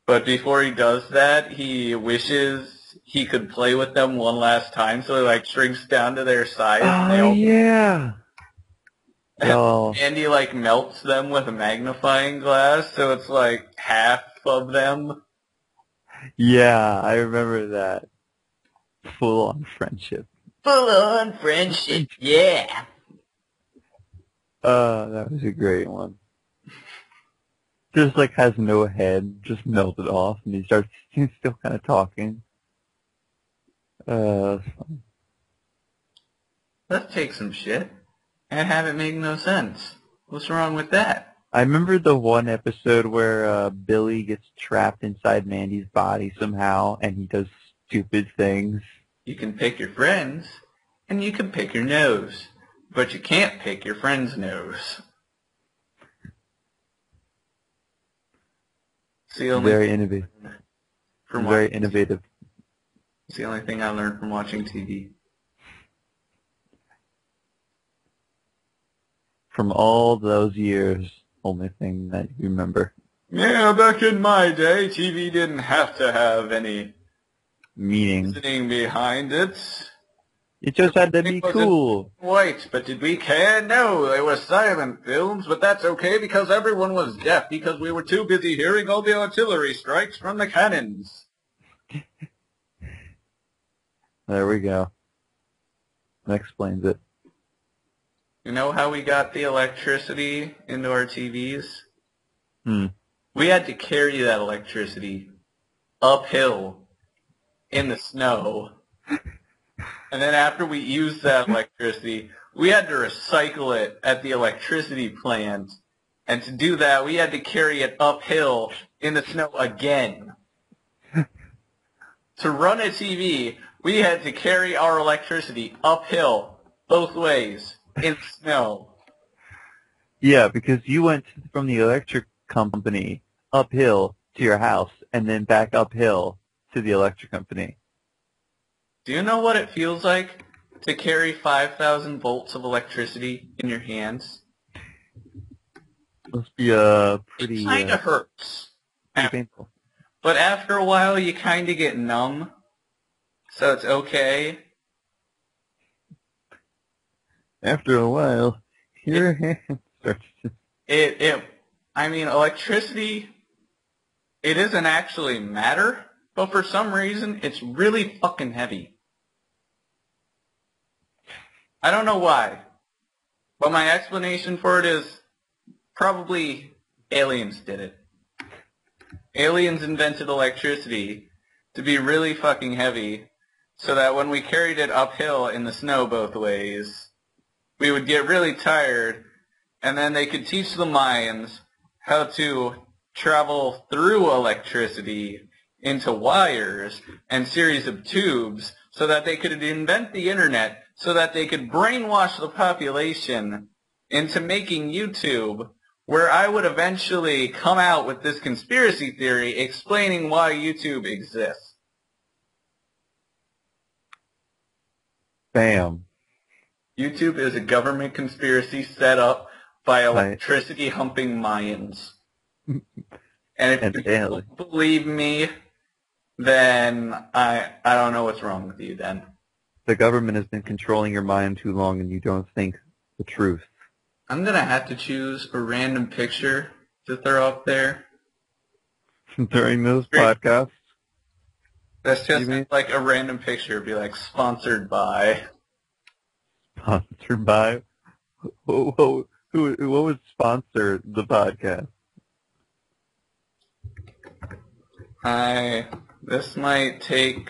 Speaker 2: but before he does that, he wishes he could play with them one last time, so he like shrinks down to their size.
Speaker 1: Oh, yeah. Oh.
Speaker 2: And he like melts them with a magnifying glass, so it's like half of them.
Speaker 1: Yeah, I remember that. Full on friendship.
Speaker 2: Full on friendship, yeah.
Speaker 1: That was a great one. Just like has no head, just melted off, and he's still kind of talking. That's fun.
Speaker 2: Let's take some shit and have it make no sense. What's wrong with that?
Speaker 1: I remember the one episode where Billy gets trapped inside Mandy's body somehow, and he does stupid things.
Speaker 2: You can pick your friends, and you can pick your nose, but you can't pick your friend's nose. It's the only
Speaker 1: Very innovative. Very innovative.
Speaker 2: It's the only thing I learned from watching TV.
Speaker 1: From all those years, only thing that you remember.
Speaker 2: Yeah, back in my day, TV didn't have to have any
Speaker 1: Meaning.
Speaker 2: reasoning behind it.
Speaker 1: It just had to be cool.
Speaker 2: White, but did we care? No, they were silent films, but that's okay because everyone was deaf because we were too busy hearing all the artillery strikes from the cannons.
Speaker 1: There we go. That explains it.
Speaker 2: You know how we got the electricity into our TVs? We had to carry that electricity uphill in the snow. And then after we used that electricity, we had to recycle it at the electricity plant. And to do that, we had to carry it uphill in the snow again. To run a TV, we had to carry our electricity uphill both ways in the snow.
Speaker 1: Yeah, because you went from the electric company uphill to your house and then back uphill to the electric company.
Speaker 2: Do you know what it feels like to carry 5,000 volts of electricity in your hands?
Speaker 1: Must be pretty,
Speaker 2: It kind of hurts.
Speaker 1: pretty painful.
Speaker 2: But after a while, you kind of get numb. So it's okay.
Speaker 1: After a while, your hand starts to...
Speaker 2: I mean, electricity, it doesn't actually matter, but for some reason, it's really fucking heavy. I don't know why, but my explanation for it is probably aliens did it. Aliens invented electricity to be really fucking heavy so that when we carried it uphill in the snow both ways, we would get really tired, and then they could teach the Mayans how to travel through electricity into wires and series of tubes so that they could invent the internet so that they could brainwash the population into making YouTube, where I would eventually come out with this conspiracy theory explaining why YouTube exists.
Speaker 1: Bam.
Speaker 2: YouTube is a government conspiracy set up by
Speaker 1: Right.
Speaker 2: electricity-humping Mayans. And if
Speaker 1: And
Speaker 2: you
Speaker 1: aliens.
Speaker 2: don't believe me, then I don't know what's wrong with you then.
Speaker 1: The government has been controlling your mind too long and you don't think the truth.
Speaker 2: I'm going to have to choose a random picture to throw up there.
Speaker 1: During those podcasts,
Speaker 2: That's
Speaker 1: You
Speaker 2: just
Speaker 1: mean-
Speaker 2: like a random picture. Be like, sponsored by.
Speaker 1: sponsored by, what would sponsor the podcast?
Speaker 2: This might take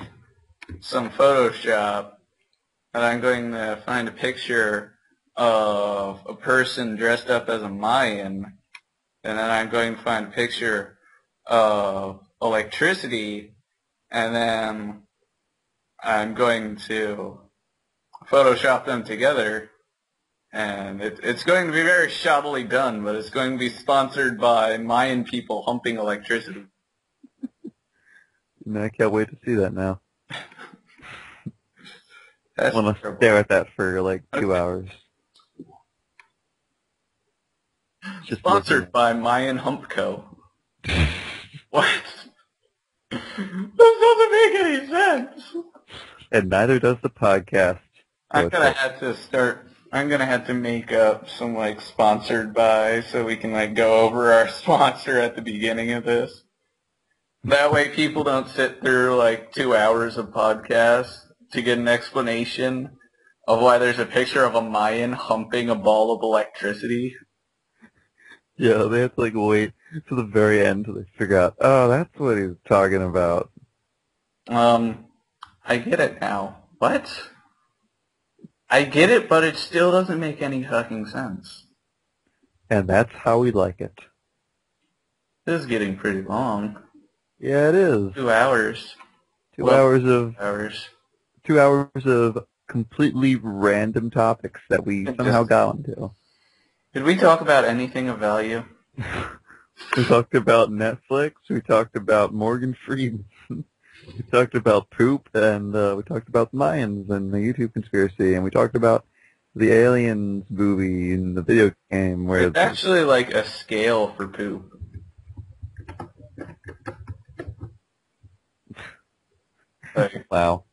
Speaker 2: some Photoshop, and I'm going to find a picture of a person dressed up as a Mayan, and then I'm going to find a picture of electricity, and then I'm going to Photoshop them together, and it's going to be very shoddily done, but it's going to be sponsored by Mayan people humping electricity.
Speaker 1: I can't wait to see that now. I
Speaker 2: That's
Speaker 1: want to
Speaker 2: terrible.
Speaker 1: stare at that for like 2 hours. Just
Speaker 2: Sponsored by Mayan Hump Co. What? That doesn't make any sense.
Speaker 1: And neither does the podcast.
Speaker 2: I'm gonna have to make up some like sponsored by so we can like go over our sponsor at the beginning of this. That way people don't sit through like 2 hours of podcast to get an explanation of why there's a picture of a Mayan humping a ball of electricity.
Speaker 1: Yeah, they have to like wait to the very end till they figure out, oh, that's what he's talking about.
Speaker 2: I get it now. What? I get it, but it still doesn't make any fucking sense.
Speaker 1: And that's how we like it.
Speaker 2: This is getting pretty long.
Speaker 1: Yeah, it is.
Speaker 2: 2 hours.
Speaker 1: 2
Speaker 2: Well,
Speaker 1: hours of
Speaker 2: Hours.
Speaker 1: 2 hours of completely random topics that we somehow got onto.
Speaker 2: Did we talk about anything of value?
Speaker 1: We talked about Netflix. We talked about Morgan Freeman. We talked about poop, and we talked about Mayans and the YouTube conspiracy, and we talked about the aliens movie in the video game where
Speaker 2: It's actually like a scale for poop. Like,
Speaker 1: wow.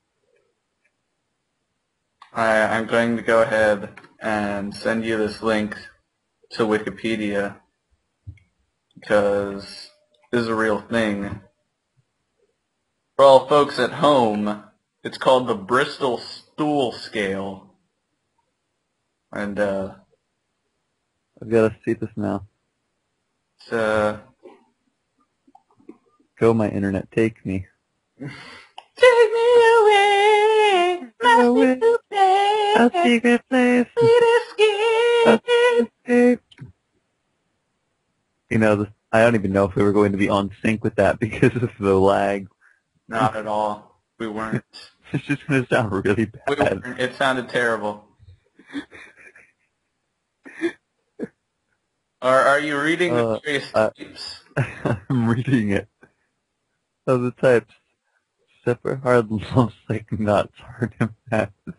Speaker 2: I'm going to go ahead and send you this link to Wikipedia because this is a real thing. For all folks at home, it's called the Bristol Stool Scale. And
Speaker 1: I've got to see this now.
Speaker 2: it's
Speaker 1: Go, my internet, take me.
Speaker 2: take me away, my secret place,
Speaker 1: A secret place.
Speaker 2: sweet escape.
Speaker 1: You know, I don't even know if we were going to be on sync with that because of the lag.
Speaker 2: Not at all. We weren't.
Speaker 1: It's just going to sound really
Speaker 2: We
Speaker 1: bad.
Speaker 2: weren't. It sounded terrible. Are you reading the various types?
Speaker 1: I'm reading it. Of the types. Separate hard lumps like nuts, hard impacts.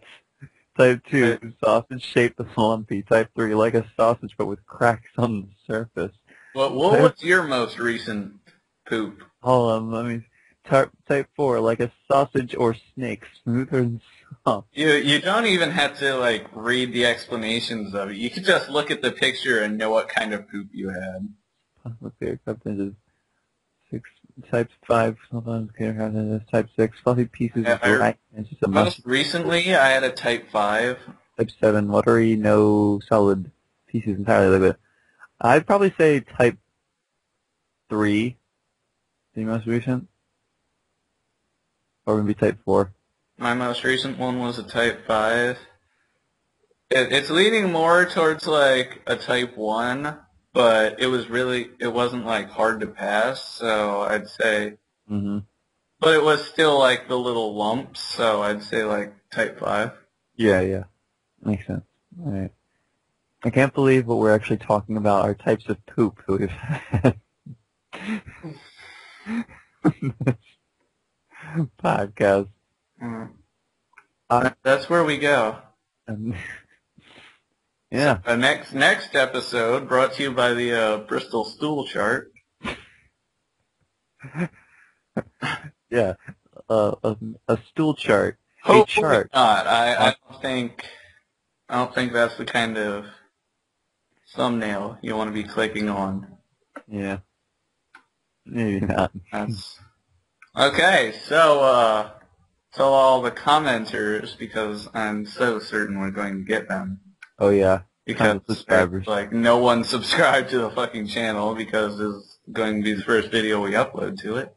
Speaker 1: Type 2, sausage-shaped and lumpy. Type 3, like a sausage but with cracks on the surface.
Speaker 2: What was your most recent poop?
Speaker 1: Hold on, let me... Type 4, like a sausage or snake, smoother and soft.
Speaker 2: You don't even have to like read the explanations of it. You could just look at the picture and know what kind of poop you had.
Speaker 1: Let's see, acceptance is 6. Type 5, sometimes type 6, fluffy pieces of black. It's just a
Speaker 2: Most recently, I had a type 5.
Speaker 1: Type 7, watery, no solid pieces entirely liquid. I'd probably say type 3, the most recent. Or maybe type 4.
Speaker 2: My most recent one was a type 5. It's leaning more towards like a type 1, but it wasn't like hard to pass, so I'd say, but it was still like the little lumps, so I'd say like type 5.
Speaker 1: Yeah. Makes sense. Alright. I can't believe what we're actually talking about are types of poop that we've had. Podcast.
Speaker 2: That's where we go.
Speaker 1: Yeah.
Speaker 2: So, next episode brought to you by the Bristol Stool Chart.
Speaker 1: Yeah. A stool chart.
Speaker 2: Hopefully
Speaker 1: a chart.
Speaker 2: not. I don't think that's the kind of thumbnail you want to be clicking on.
Speaker 1: Yeah. Maybe not.
Speaker 2: That's okay. So tell all the commenters, because I'm so certain we're going to get them.
Speaker 1: Oh yeah.
Speaker 2: Because
Speaker 1: subscribers.
Speaker 2: like no one subscribed to the fucking channel because this is going to be the first video we upload to it.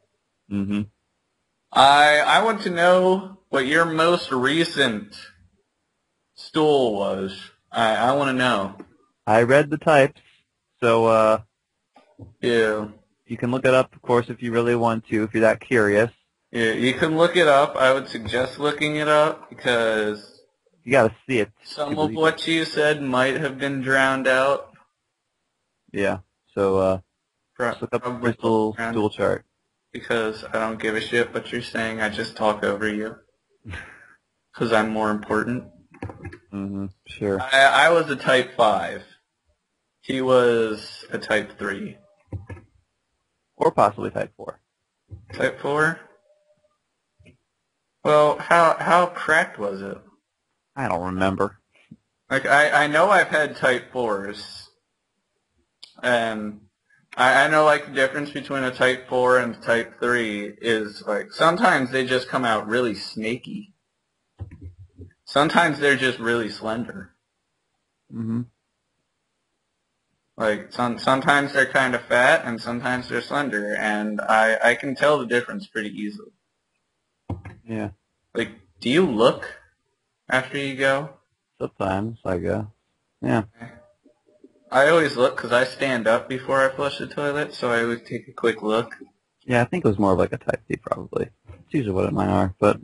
Speaker 1: Mm-hmm.
Speaker 2: I want to know what your most recent stool was. I want to know.
Speaker 1: I read the types, so
Speaker 2: Yeah.
Speaker 1: you can look it up, of course, if you really want to, if you're that curious.
Speaker 2: Yeah, you can look it up. I would suggest looking it up because
Speaker 1: You gotta see it.
Speaker 2: some of what you said might have been drowned out.
Speaker 1: Yeah. So just look up
Speaker 2: Probably
Speaker 1: Bristol
Speaker 2: drowned
Speaker 1: stool chart.
Speaker 2: because I don't give a shit what you're saying. I just talk over you because I'm more important.
Speaker 1: Mm-hmm. Sure.
Speaker 2: I was a type 5. He was a type 3.
Speaker 1: Or possibly type 4.
Speaker 2: Type 4? Well, how cracked was it?
Speaker 1: I don't remember.
Speaker 2: Like, I know I've had type 4s, and I know, like, the difference between a type 4 and a type 3 is, like, sometimes they just come out really snaky. Sometimes they're just really slender.
Speaker 1: Mm-hmm.
Speaker 2: Like, sometimes they're kind of fat, and sometimes they're slender, and I can tell the difference pretty easily.
Speaker 1: Yeah.
Speaker 2: Like, do you look after you go?
Speaker 1: Sometimes I go. Yeah.
Speaker 2: I always look because I stand up before I flush the toilet, so I always take a quick look.
Speaker 1: Yeah, I think it was more of like a type D probably. It's usually what mine are. But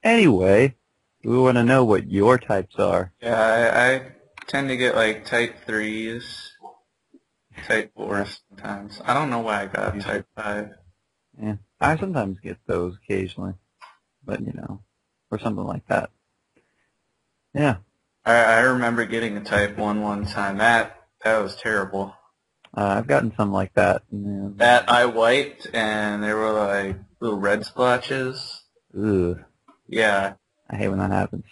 Speaker 1: anyway, we want to know what your types are.
Speaker 2: Yeah, I tend to get like type 3s, type 4s sometimes. I don't know why I got type 5.
Speaker 1: Yeah. I sometimes get those occasionally. But, you know, or something like that. Yeah.
Speaker 2: I remember getting a type 1 one time. That was terrible.
Speaker 1: I've gotten some like that. Yeah.
Speaker 2: That I wiped, and there were like little red splotches.
Speaker 1: Ugh.
Speaker 2: Yeah.
Speaker 1: I hate when that happens.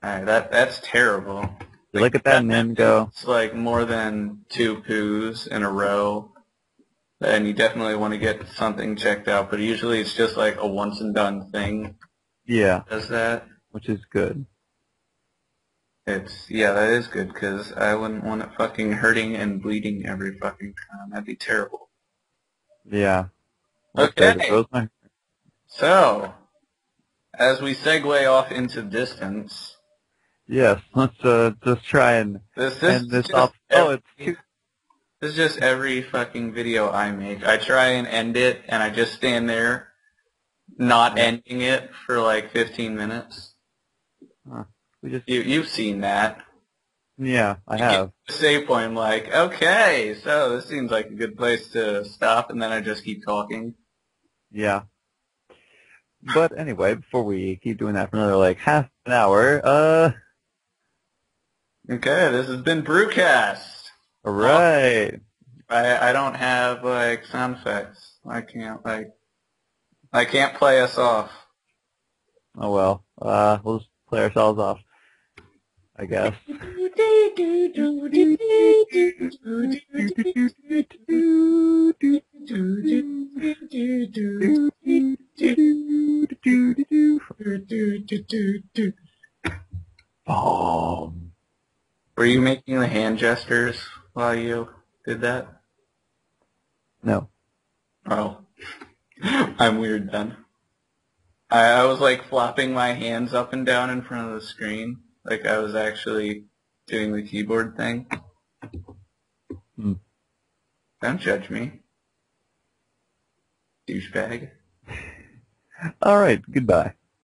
Speaker 2: Alright, that's terrible.
Speaker 1: You look at that and then go,
Speaker 2: It's like more than 2 poos in a row. And you definitely want to get something checked out, but usually it's just like a once and done thing.
Speaker 1: yeah,
Speaker 2: Does that?
Speaker 1: which is good.
Speaker 2: Yeah, that is good, because I wouldn't want it fucking hurting and bleeding every fucking time. That'd be terrible.
Speaker 1: Yeah.
Speaker 2: Okay. So, as we segue off into distance.
Speaker 1: Yes, let's just try and end this off. Oh, it's too.
Speaker 2: This is just every fucking video I make. I try and end it, and I just stand there, not ending it for like 15 minutes. You've seen that.
Speaker 1: Yeah, I have.
Speaker 2: At the save point, I'm like, okay, so this seems like a good place to stop, and then I just keep talking.
Speaker 1: Yeah. But anyway, before we keep doing that for another like half an hour,
Speaker 2: Okay, this has been Brucast.
Speaker 1: all right.
Speaker 2: I don't have like sound effects. I can't play us off.
Speaker 1: Oh well. We'll just play ourselves off, I guess.
Speaker 2: Were you making the hand gestures while you did that?
Speaker 1: No.
Speaker 2: Oh. I'm weird then. I was like flopping my hands up and down in front of the screen, like I was actually doing the keyboard thing. Don't judge me, douchebag.
Speaker 1: All right. Goodbye.